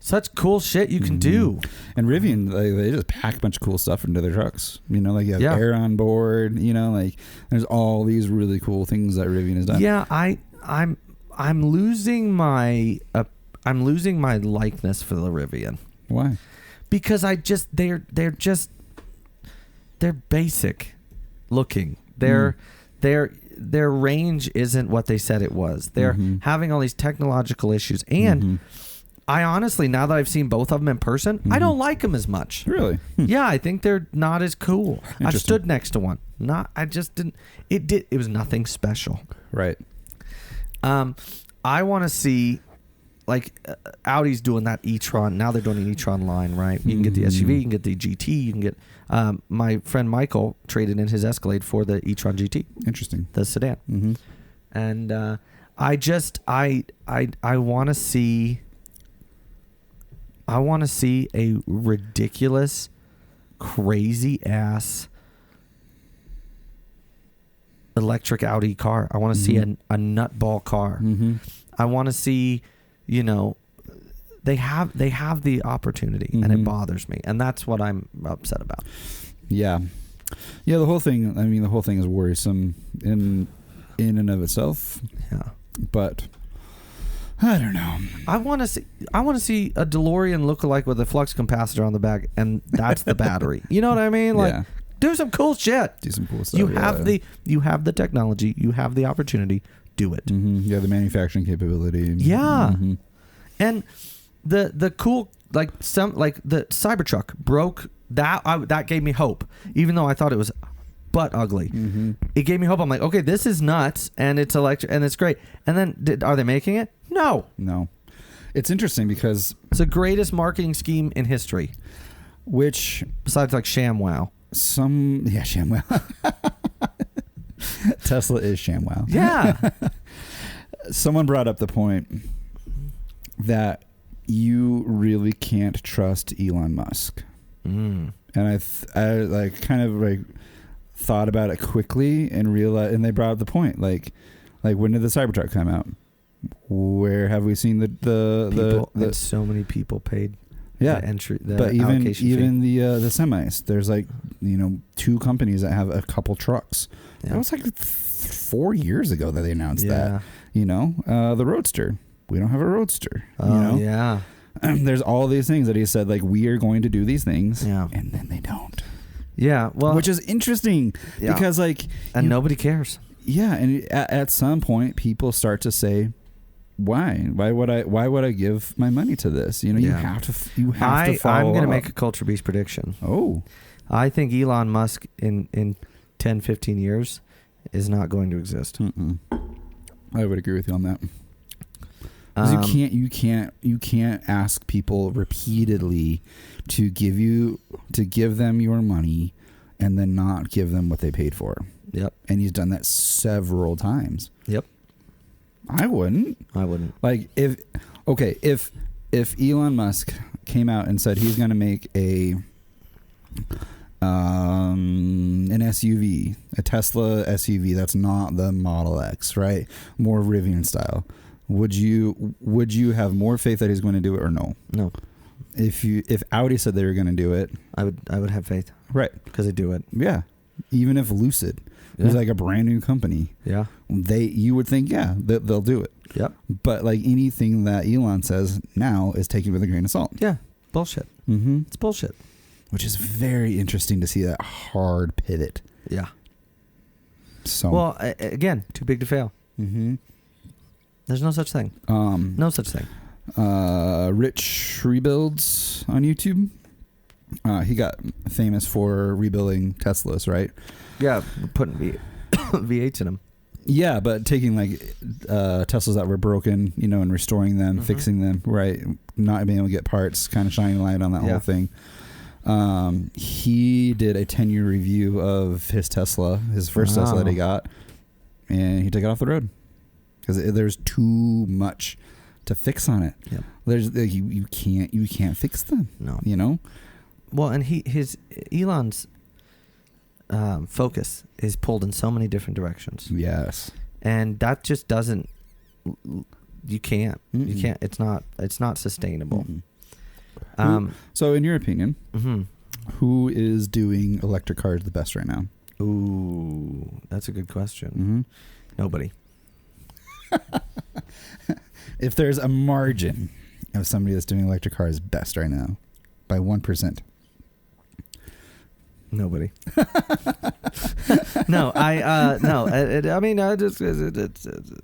such cool shit you can do. And Rivian, they just pack a bunch of cool stuff into their trucks. You have air on board. There's all these really cool things that Rivian has done. Yeah, I'm losing my likeness for the Rivian. Why? Because they're basic looking. Their range isn't what they said it was. They're having all these technological issues, and I honestly, now that I've seen both of them in person, I don't like them as much. Really? Yeah, I think they're not as cool. I've stood next to one. I just didn't. It was nothing special. Right. I want to see, like, Audi's doing that e-tron. Now they're doing an e-tron line, right? You can get the SUV, you can get the GT, you can get. My friend Michael traded in his Escalade for the e-tron GT. Interesting. The sedan. And I want to see. I want to see a ridiculous, crazy ass electric Audi car. I want to see a nutball car. I want to see, they have the opportunity, and it bothers me, and that's what I'm upset about. Yeah. The whole thing. I mean, the whole thing is worrisome in and of itself. Yeah. But I don't know. I want to see a DeLorean look-alike with a flux capacitor on the back, and that's the battery. You know what I mean? Like, do some cool shit. Do some cool stuff. You have the technology. You have the opportunity. Do it. You have the manufacturing capability. Yeah. And the cool, the Cybertruck broke that. That gave me hope, even though I thought it was butt ugly. It gave me hope. I'm like, okay, this is nuts, and it's electric, and it's great. And then, are they making it? No. It's interesting because it's the greatest marketing scheme in history. Which, besides like ShamWow. ShamWow. Tesla is ShamWow. Yeah. Someone brought up the point that you really can't trust Elon Musk. And I like kind of like thought about it quickly and realized, and they brought up the point, like when did the Cybertruck come out? Where have we seen the so many people paid the entry, but even the semis, there's like 2 companies that have a couple trucks. That was like 4 years ago that they announced that. The Roadster, we don't have a Roadster. There's all these things that he said, like, we are going to do these things, and then they don't. Which is interesting because nobody cares. And at some point people start to say, why would I give my money to this? You have to follow I'm going to up. make a Culture Beast prediction. I think Elon Musk in 10, 15 years is not going to exist. I would agree with you on that. You can't ask people repeatedly to give them your money and then not give them what they paid for. And he's done that several times. I wouldn't. Like if Elon Musk came out and said he's going to make an SUV, a Tesla SUV that's not the Model X, right? More Rivian style. Would you have more faith that he's going to do it or no? No. If Audi said they were going to do it, I would have faith. Right. Because they do it. Yeah. Even if Lucid is like a brand new company. Yeah. You would think, they'll do it. Yep. But like anything that Elon says now is taken with a grain of salt. Yeah. Bullshit. It's bullshit. Which is very interesting to see that hard pivot. Yeah. So. Well, again, too big to fail. There's no such thing. No such thing. Rich Rebuilds on YouTube. He got famous for rebuilding Teslas, right? Yeah, putting V8s in them. Yeah, but taking like Teslas that were broken, and restoring them, fixing them, right? Not being able to get parts, kind of shining light on that whole thing. He did a 10-year review of his Tesla, his first Tesla that he got, and he took it off the road because there's too much to fix on it. Yep. There's you can't fix them. No. Well, and Elon's focus is pulled in so many different directions. Yes. And that just doesn't. You can't. You can't. It's not sustainable. So, in your opinion, who is doing electric cars the best right now? Ooh, that's a good question. Nobody. If there's a margin of somebody that's doing electric cars best right now, by 1%. Nobody. No, it's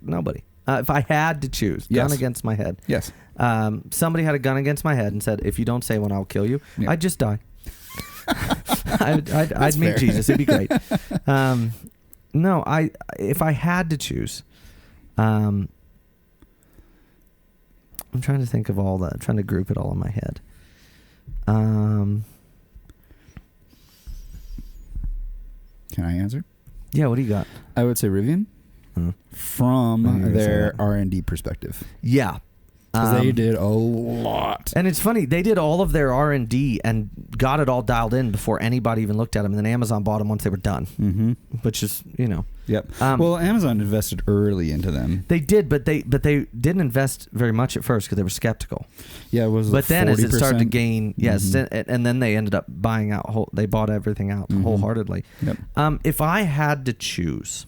nobody. If I had to choose, gun against my head. Yes. Somebody had a gun against my head and said, "If you don't say when, I'll kill you." Yeah. I'd just die. I'd meet Jesus. It'd be great. If I had to choose, I'm trying to think of all that. I'm trying to group it all in my head. Can I answer? Yeah, what do you got? I would say Rivian from their R&D perspective. Yeah. Because they did a lot. And it's funny, they did all of their R&D and got it all dialed in before anybody even looked at them. And then Amazon bought them once they were done. Which is, Yep. Well, Amazon invested early into them. They did, but they didn't invest very much at first because they were skeptical. Yeah, it was. But then 40%? as it started to gain, and then they ended up buying out. They bought everything out wholeheartedly. Yep. If I had to choose,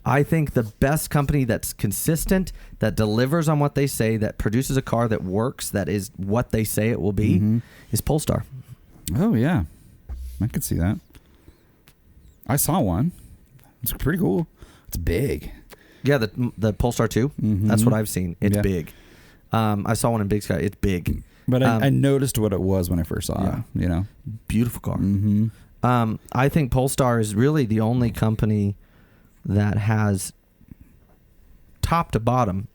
I think the best company that's consistent, that delivers on what they say, that produces a car that works, that is what they say it will be, is Polestar. Oh yeah, I could see that. I saw one. It's pretty cool. It's big. Yeah, the Polestar 2. That's what I've seen. It's big. I saw one in Big Sky. It's big. But I noticed what it was when I first saw it. Beautiful car. I think Polestar is really the only company that has top to bottom.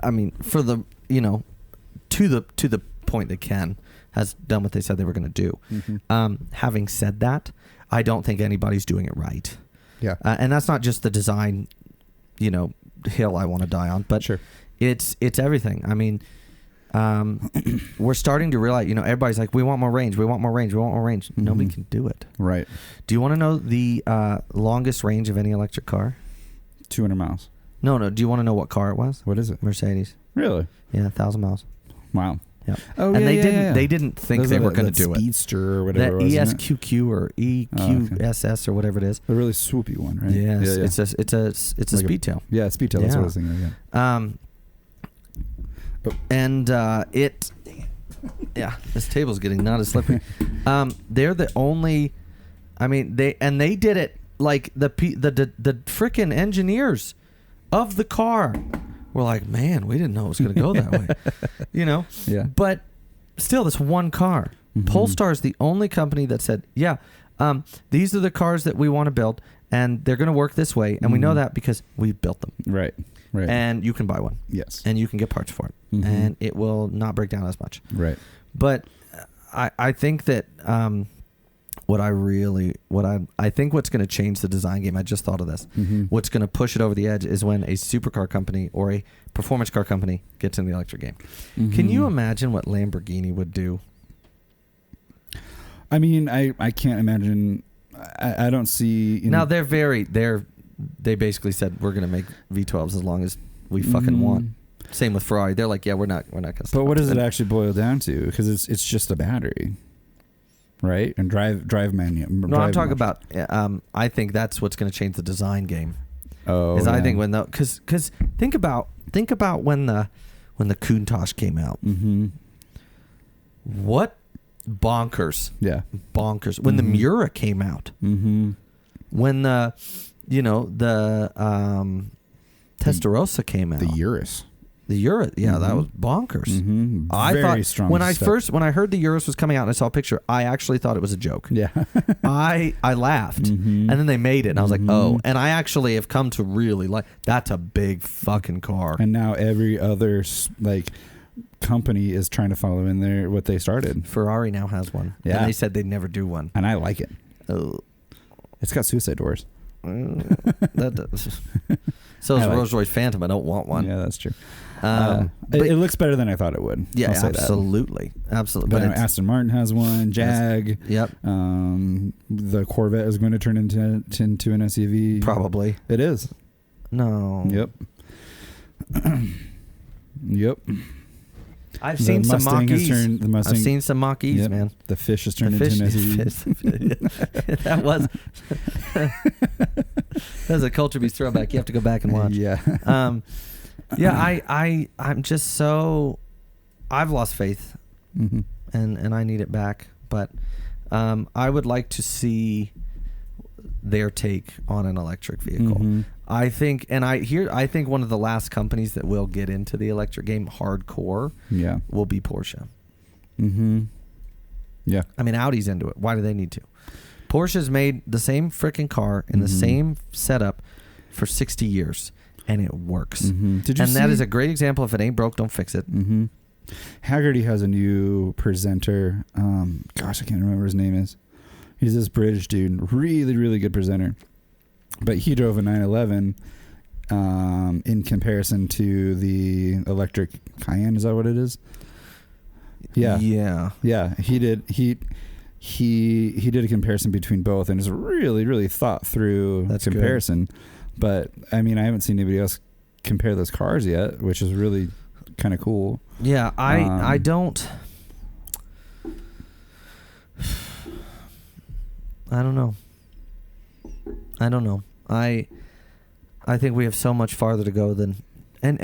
I mean, for the to the point they can, has done what they said they were going to do. Having said that, I don't think anybody's doing it right. Yeah. And that's not just the design, hill I want to die on, but it's everything. I mean, we're starting to realize, everybody's like, we want more range. We want more range. We want more range. Mm-hmm. Nobody can do it. Right. Do you want to know the longest range of any electric car? 200 miles. No. Do you want to know what car it was? What is it? Mercedes. Really? Yeah, 1,000 miles. Wow. Yep. Oh, and yeah, they didn't think Those they are were going to that do it. Speedster or whatever. That Wasn't it? ESQQ or EQSS or whatever it is. The really swoopy one, right? Yes, Yeah. it's a Speedtail. Yeah, Speedtail. That's what I was thinking of. And this table's getting not as slippery. They're the only. I mean, they did it like the frickin' engineers of the car were like, man, we didn't know it was going to go that way, Yeah. But still, this one car. Mm-hmm. Polestar is the only company that said, these are the cars that we want to build, and they're going to work this way, and we know that because we built them. Right. And you can buy one. Yes. And you can get parts for it, Mm-hmm. and it will not break down as much. Right. But I think that I think what's going to change the design game, I just thought of this. Mm-hmm. What's going to push it over the edge is when a supercar company or a performance car company gets in the electric game. Mm-hmm. Can you imagine what Lamborghini would do? I mean, I can't imagine. I don't see. Now they basically said we're going to make V12s as long as we fucking want. Same with Ferrari. They're like, yeah, we're not going to. But what does it actually boil down to? Because it's just a battery, right? And drive manual. No, I'm talking about. I think that's what's going to change the design game. Oh, I think when because think about when the Countach came out. Mm-hmm. What bonkers? Yeah, bonkers. When the Miura came out. Mm-hmm. When the Testarossa came out. The Urus. The Urus, that was bonkers. Mm-hmm. I thought strong when stuff. when I heard the Urus was coming out and I saw a picture, I actually thought it was a joke. Yeah, I laughed, and then they made it, and I was like, oh. And I actually have come to really like that's a big fucking car. And now every other company is trying to follow in there what they started. Ferrari now has one. Yeah, and they said they'd never do one, and I like it. Oh. It's got suicide doors. That does. So is Rolls Royce Phantom. I don't want one. Yeah, that's true. But it looks better than I thought it would. Yeah, I'll say absolutely. But Aston Martin has one. Jag. Yep. The Corvette is going to turn into an SUV. Probably. It is. No. Yep. Yep. I've seen some Mach-E's. I've seen some Mach-E's, man. The fish has turned into an SUV. That was a Culture Beast throwback. You have to go back and watch. Yeah. I'm just so I've lost faith, and I need it back. But I would like to see their take on an electric vehicle. I think one of the last companies that will get into the electric game hardcore will be Porsche. Yeah. I mean, Audi's into it. Why do they need to? Porsche's made the same freaking car in the same setup for 60 years, and it works. That is a great example. If it ain't broke, don't fix it. Haggerty has a new presenter. Gosh, I can't remember his name is. He's this British dude, really, really good presenter. But he drove a 911 in comparison to the electric Cayenne. Is that what it is? Yeah. Yeah. He did. He did a comparison between both, and it's a really, really thought through comparison. Good. But I mean, I haven't seen anybody else compare those cars yet, which is really kind of cool. Yeah, I don't. I don't know. I think we have so much farther to go than, and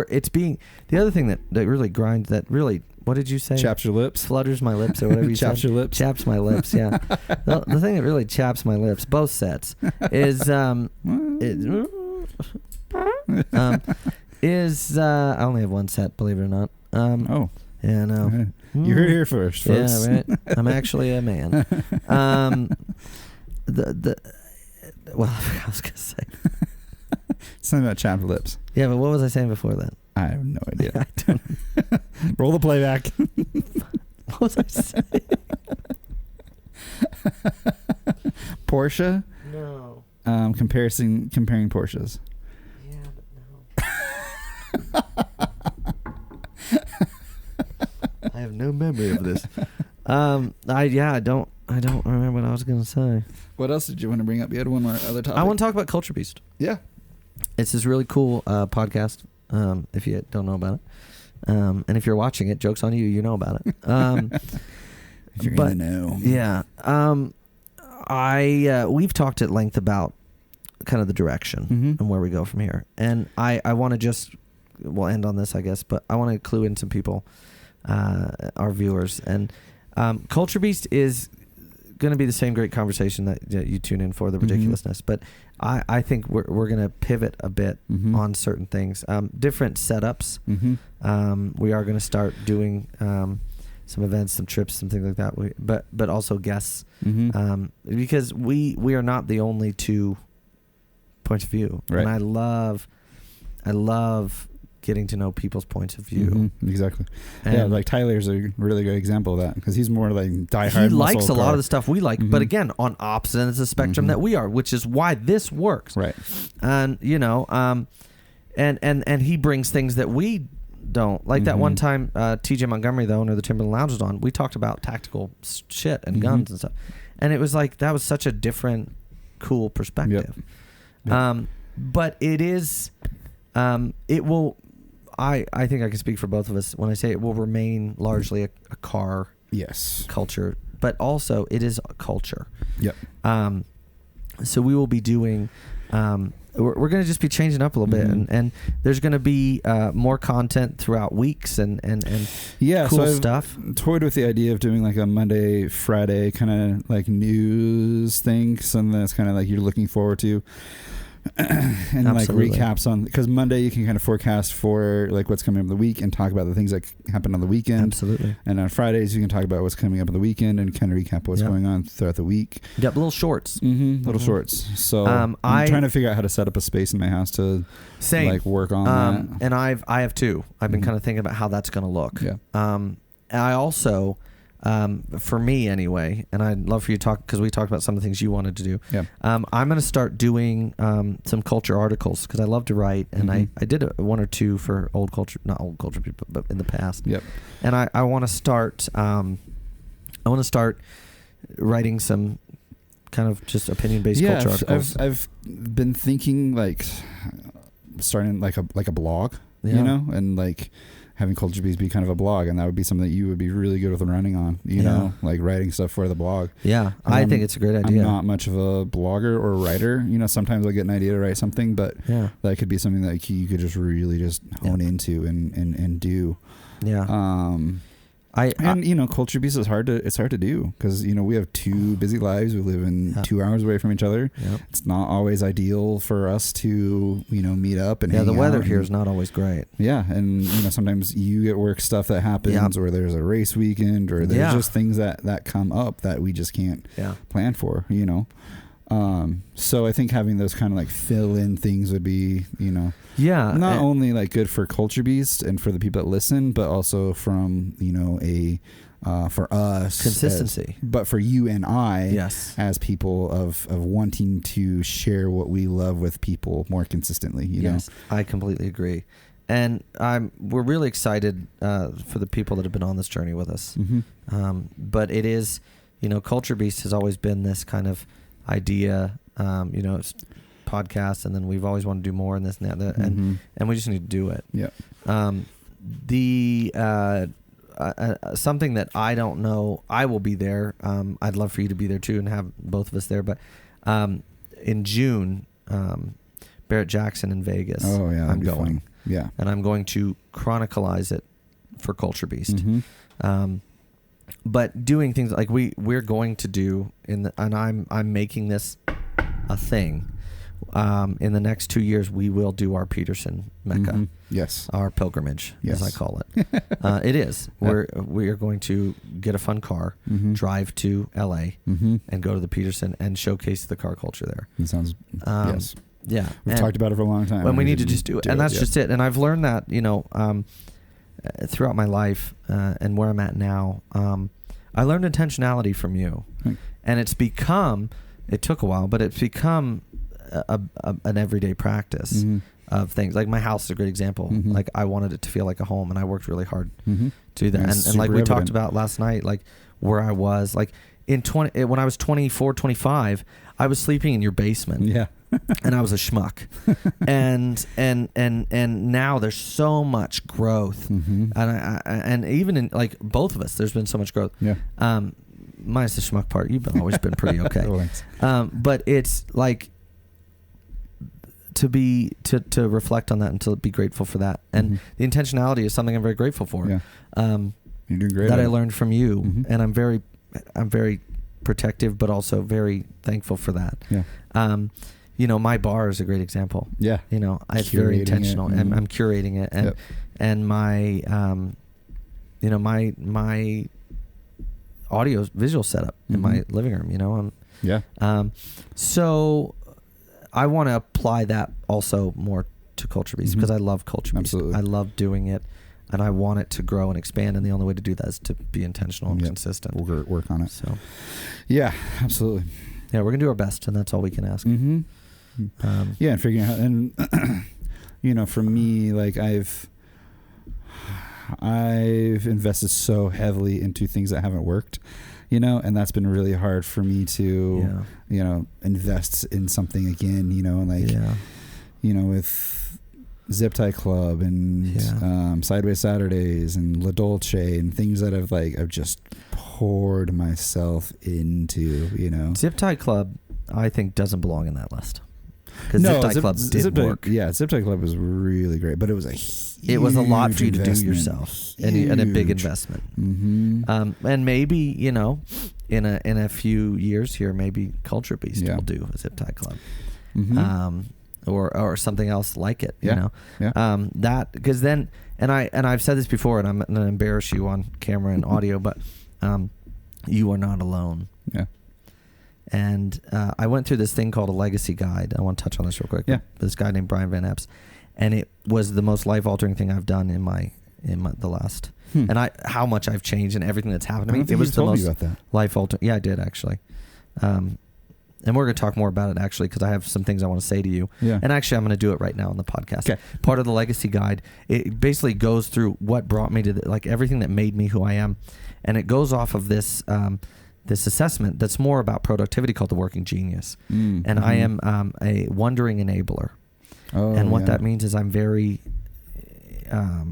it's being the other thing that really grinds, that really, what did you say? Chaps your lips. Flutters my lips, or whatever you said. Chaps your lips. Chaps my lips. Yeah. the thing that really chaps my lips, both sets, is I only have one set, believe it or not. Yeah, no. You heard it here first, folks. Yeah, right. I'm actually a man. Well, I was gonna say something about chapped lips. Yeah, but what was I saying before that? I have no idea. I don't. Roll the playback. What was I saying? Porsche? No. Comparing Porsches. Yeah, but no. no memory of this. I don't remember what I was gonna say. What else did you want to bring up? You had one more other topic. I want to talk about Culture Beast. Yeah. It's this really cool podcast. If you don't know about it, and if you're watching it, joke's on you. You know about it. If you're gonna know. Yeah. We've talked at length about kind of the direction and where we go from here, and I want to we'll end on this, I guess, but I want to clue in some people, our viewers, and Culture Beast is going to be the same great conversation that you tune in for, the ridiculousness, but I think we're going to pivot a bit on certain things, different setups. We are going to start doing some events, some trips, some things like that. But also guests, because we are not the only two points of view, right. And I love getting to know people's points of view. Exactly. And yeah, like Tyler's a really good example of that, because he's more like diehard. He likes a lot of the stuff we like, but again, on opposite ends of the spectrum that we are, which is why this works. Right. And and he brings things that we don't like. That one time TJ Montgomery, the owner of the Timberline Lounge, was on, we talked about tactical shit and guns and stuff, and it was like that was such a different cool perspective. But it is it will I think I can speak for both of us when I say it will remain largely a car culture, but also it is a culture. So we will be doing we're going to just be changing up a little bit, and there's going to be more content throughout weeks and cool stuff. Toyed with the idea of doing like a Monday, Friday kind of like news thing, something that's kind of like you're looking forward to. And Absolutely. like recaps on, because Monday you can kind of forecast for like what's coming up in the week and talk about the things that happened on the weekend. Absolutely. And on Fridays you can talk about what's coming up on the weekend and kind of recap what's going on throughout the week. Yep, little shorts. Little shorts. So I'm trying to figure out how to set up a space in my house to like work on that. And I have too. I've been kind of thinking about how that's going to look. Yeah. And I also, for me anyway, and I'd love for you to talk, because we talked about some of the things you wanted to do. Yeah. I'm going to start doing some culture articles, because I love to write, and I did one or two for not old culture people, but in the past. Yep. And I want to start. I want to start writing some kind of just opinion-based culture articles. I've been thinking like starting like a blog, you know, and like having Culture Beast be kind of a blog, and that would be something that you would be really good with running on, you know, like writing stuff for the blog. Yeah, I think it's a great idea. I'm not much of a blogger or writer. You know, sometimes I'll get an idea to write something, but that could be something that you could just really just hone into and do. Yeah. And you know, Culture Beast is hard to do, because you know we have two busy lives. We live in 2 hours away from each other. Yep. It's not always ideal for us to meet up and hang the weather out here is not always great. Yeah, and you know sometimes you get work stuff that happens, or there's a race weekend, or there's just things that come up that we just can't plan for. You know. So I think having those kind of like fill in things would be, not only like good for Culture Beast and for the people that listen, but also from, for us consistency, but for you and I, as people of wanting to share what we love with people more consistently, you know? I completely agree. And we're really excited, for the people that have been on this journey with us. But it is, Culture Beast has always been this kind of idea, it's podcasts, and then we've always wanted to do more and this and that, and we just need to do it. Yeah. Something that I don't know, I will be there. I'd love for you to be there too and have both of us there. But in June, Barrett Jackson in Vegas. Oh yeah, I'm going. Fun. Yeah. And I'm going to chronicleize it for Culture Beast. But doing things like we're going to do and I'm making this a thing. In the next 2 years, we will do our Peterson Mecca. Yes. Our pilgrimage, as I call it. It is. We are going to get a fun car, drive to LA, and go to the Peterson and showcase the car culture there. That sounds, yes. Yeah. We've talked about it for a long time. And we need to just do it. And that's just it. And I've learned that, throughout my life and where I'm at now, I learned intentionality from you. And it took a while, but it's become an everyday practice. of things. Like my house is a great example. Mm-hmm. Like I wanted it to feel like a home, and I worked really hard Mm-hmm. to do that. And like we talked about last night, like where I was, like when I was 24, 25, I was sleeping in your basement. Yeah. And I was a schmuck. and now there's so much growth. Mm-hmm. And even in like both of us, there's been so much growth. Yeah. Minus the schmuck part. You've always been pretty okay. But it's like to reflect on that and to be grateful for that. And Mm-hmm. the intentionality is something I'm very grateful for. Yeah. You're doing great. That I learned from you. Mm-hmm. And I'm very protective, but also very thankful for that. Yeah. My bar is a great example. Yeah. It's very intentional, and I'm curating it, and my, my audio visual setup in my living room. So I want to apply that also more to Culture Beast because I love Culture Beast. Absolutely. I love doing it, and I want it to grow and expand. And the only way to do that is to be intentional and consistent. We'll work on it. So, yeah, absolutely. Yeah, we're gonna do our best, and that's all we can ask. Mm-hmm. And figuring out, and for me, like I've invested so heavily into things that haven't worked, and that's been really hard for me to, invest in something again, and with Zip Tie Club and Sideways Saturdays and La Dolce and things that I've just poured myself into, Zip Tie Club, I think, doesn't belong in that list. Because Zip Tie Club did work. Yeah, Zip Tie Club was really great, but it was a lot for you to do yourself and a big investment. Mm-hmm. And maybe in a few years here, maybe Culture Beast will do a Zip Tie Club, or something else like it. That because then I've said this before, and I'm going to embarrass you on camera and audio, but you are not alone. Yeah. And I went through this thing called a legacy guide. I want to touch on this real quick. Yeah. This guy named Brian Van Epps, and it was the most life altering thing I've done in the last. And how much I've changed and everything that's happened to me. It was the most life altering. Yeah, I did actually. And we're going to talk more about it actually because I have some things I want to say to you. Yeah. And actually, I'm going to do it right now on the podcast. Okay. Part of the legacy guide, it basically goes through what brought me to everything that made me who I am, and it goes off of this. This assessment that's more about productivity called the working genius. And I am a wondering enabler. And what that means is I'm very, I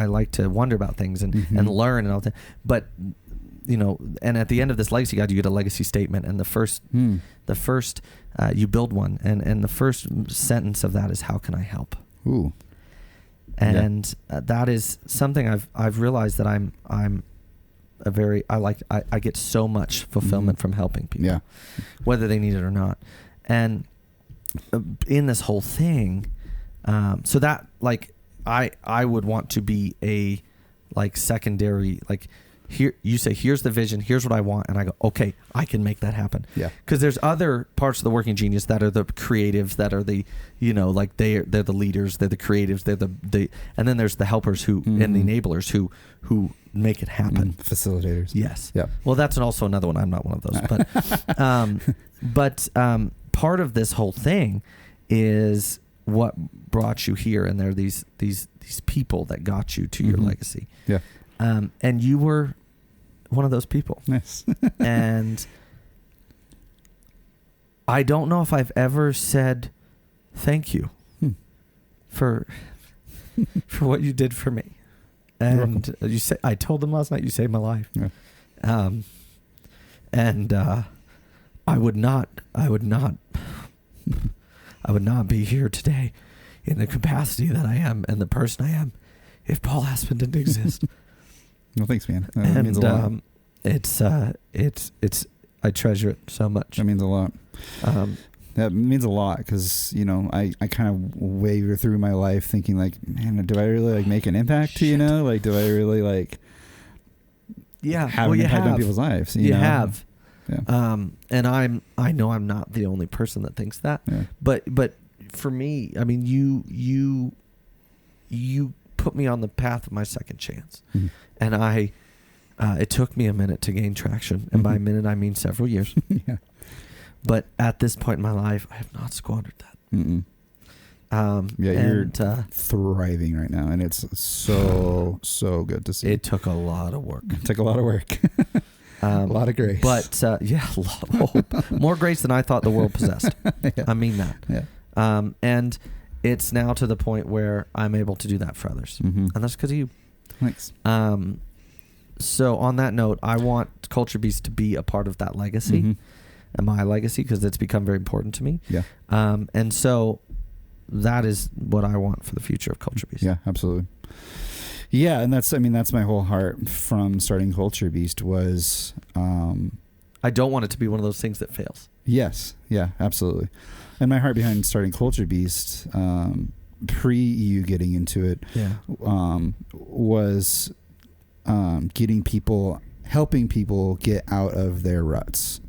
like to wonder about things and learn and all that. But, and at the end of this legacy guide, you get a legacy statement. And the first, you build one. And the first sentence of that is, how can I help? Ooh. And that is something I've realized that I'm I get so much fulfillment from helping people, whether they need it or not. And in this whole thing, so that I would want to be a secondary, here you say, here's the vision, here's what I want, and I go, okay, I can make that happen. Yeah. Because there's other parts of the working genius that are the creatives, that are the, they're the leaders, they're the creatives, they're the and then there's the helpers who and the enablers who make it happen. Facilitators. Yes. Yeah. Well, that's also another one. I'm not one of those, but part of this whole thing is what brought you here, and there are these people that got you to your legacy. Yeah. And you were one of those people. Nice. And I don't know if I've ever said thank you for what you did for me. And I told them last night, you saved my life. Yeah. And I would not be here today in the capacity that I am and the person I am if Paul Aspen didn't exist. Well, thanks, man. That means a lot. It's I treasure it so much. That means a lot. That means a lot because, I kind of waver through my life thinking man, do I really make an impact? Do I really have an impact on people's lives? You know? Have. Yeah. And I know I'm not the only person that thinks that, but for me, I mean, you put me on the path of my second chance, and it took me a minute to gain traction, and by a minute I mean several years. Yeah. But at this point in my life, I have not squandered that. Mm-mm. You're thriving right now, and it's so good to see. It took a lot of work. A lot of grace. But a lot of more grace than I thought the world possessed. Yeah. I mean that. Yeah. And it's now to the point where I'm able to do that for others. Mm-hmm. And that's because of you. Thanks. So on that note, I want Culture Beast to be a part of that legacy, Mm-hmm. and my legacy, because it's become very important to me. Yeah. And so that is what I want for the future of Culture Beast. Yeah, absolutely. Yeah, and that's my whole heart from starting Culture Beast was I don't want it to be one of those things that fails. Yes. Yeah, absolutely. And my heart behind starting Culture Beast, pre you getting into it, was helping people get out of their ruts,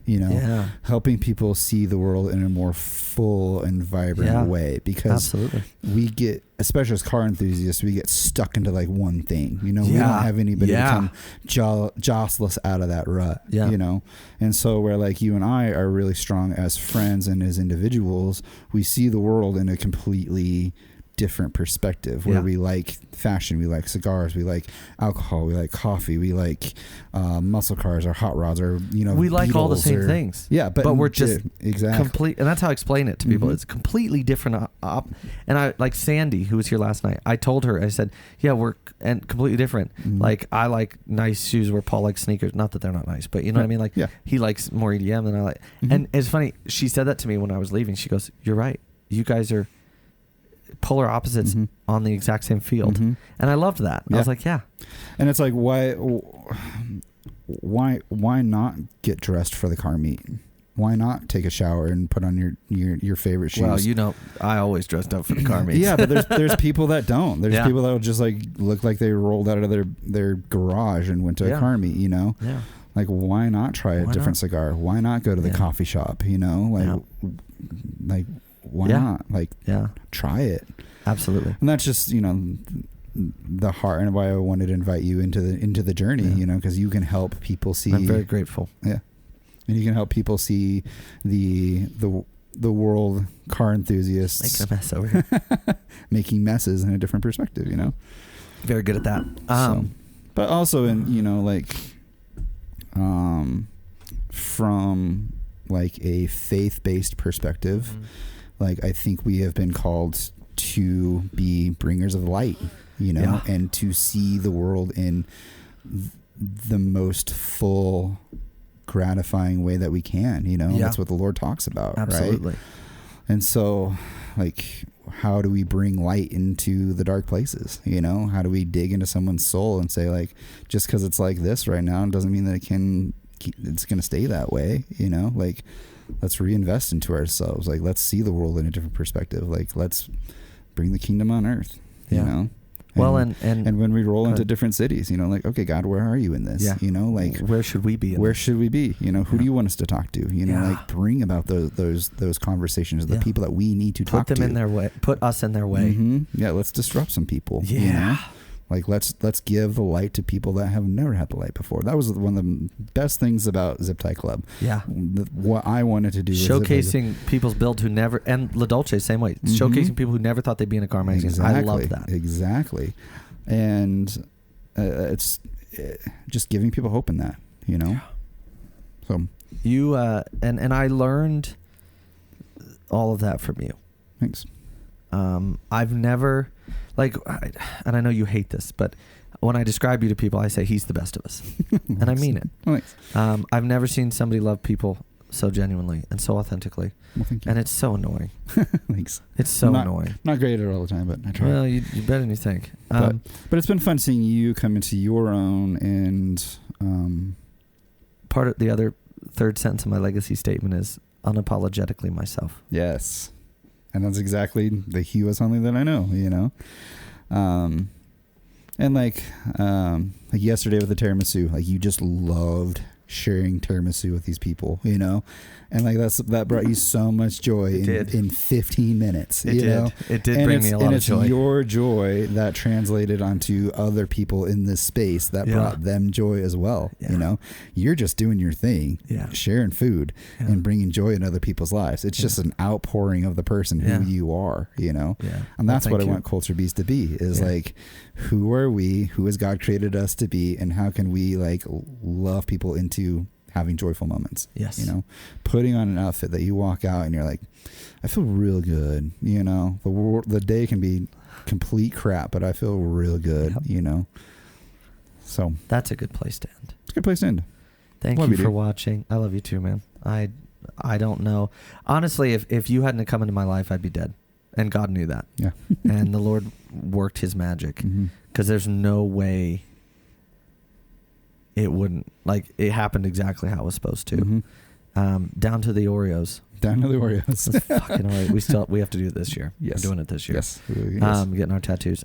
helping people see the world in a more full and vibrant way, because we get, especially as car enthusiasts, we get stuck into like one thing, we don't have anybody to come jostle us out of that rut, and so where like you and I are really strong as friends and as individuals, we see the world in a completely different perspective, where we like fashion, we like cigars, we like alcohol, we like coffee, we like muscle cars or hot rods, or we like all the same things. But we're just exactly complete, and that's how I explain it to people. It's completely different. And I like Sandy, who was here last night. I told her, I said, we're and completely different. Like I like nice shoes, where Paul likes sneakers. Not that they're not nice, but you know what I mean. Like he likes more EDM than I like. And it's funny. She said that to me when I was leaving. She goes, "You're right. You guys are polar opposites on the exact same field." And I loved that. I was like, and it's like, why not get dressed for the car meet? Why not take a shower and put on your favorite shoes? Well, I always dressed up for the car meet. But there's people that don't. There's people that will just like look like they rolled out of their garage and went to a car meet, like, why not try a different cigar? Why not go to the coffee shop? Like why not? Like, try it. Absolutely. And that's just, the heart, and why I wanted to invite you into the journey, because you can help people see. I'm very grateful. Yeah. And you can help people see the world, car enthusiasts making a mess over here. Making messes in a different perspective, Very good at that. But also in, from like a faith-based perspective, like I think we have been called to be bringers of light, and to see the world in the most full, gratifying way that we can, that's what the Lord talks about. Absolutely. Right? And so like, how do we bring light into the dark places? How do we dig into someone's soul and say, like, just because it's like this right now doesn't mean that it's going to stay that way, like, let's reinvest into ourselves. Like, let's see the world in a different perspective. Like, let's bring the kingdom on earth, And, and when we roll into different cities, like, okay, God, where are you in this? Like, where should we be? Where should we be? Who do you want us to talk to? Like, bring about those conversations, the people that we need to talk to. Put them in their way. Put us in their way. Yeah, let's disrupt some people. Yeah. Like, let's give the light to people that have never had the light before. That was one of the best things about Zip Tie Club. Yeah. What I wanted to do was showcasing people's build who never, and La Dolce, same way. Showcasing people who never thought they'd be in a car magazine. Exactly. I love that. Exactly. And it's just giving people hope in that, So. You, and I learned all of that from you. Thanks. I've never, and I know you hate this, but when I describe you to people, I say he's the best of us. And I mean it. Thanks. I've never seen somebody love people so genuinely and so authentically. Well, thank you. And it's so annoying. Thanks. It's so annoying. Not great at it all the time, but I try. Well, you better than you think. But it's been fun seeing you come into your own, and part of the other third sentence of my legacy statement is unapologetically myself. Yes. And that's exactly the he was something that I know, and like yesterday with the tiramisu, like, you just loved sharing tiramisu with these people, And like that brought you so much joy in 15 minutes. It did. It did bring me a lot of joy. And it's your joy that translated onto other people in this space that brought them joy as well. Yeah. You know, you're just doing your thing, sharing food and bringing joy in other people's lives. It's just an outpouring of the person who you are, you know? Yeah. And that's what I want Culture Beast to be, is like, who are we? Who has God created us to be? And how can we like love people into having joyful moments? Yes. You know, putting on an outfit that you walk out and you're like, I feel real good. You know, the day can be complete crap, but I feel real good, you know? So that's a good place to end. It's a good place to end. Thank you for watching. I love you too, man. I don't know. Honestly, if you hadn't come into my life, I'd be dead. And God knew that. Yeah. And the Lord worked his magic. Because there's no way it wouldn't. Like, it happened exactly how it was supposed to. Down to the Oreos. Down to the Oreos. That's fucking right. We have to do it this year. Yes. We're doing it this year. Yes. Getting our tattoos.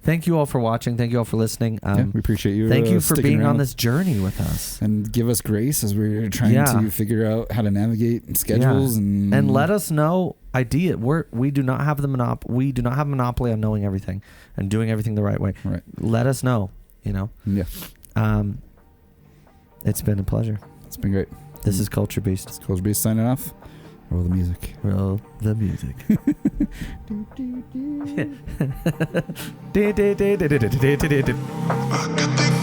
Thank you all for watching. Thank you all for listening. We appreciate you. Thank you for being on this journey with us. And give us grace as we're trying to figure out how to navigate schedules and let us know idea. We do not have we do not have monopoly on knowing everything and doing everything the right way. Right. Let us know, you know. Yeah. It's been a pleasure. It's been great. This is Culture Beast. It's Culture Beast signing off. Roll the music. Roll the music. I could think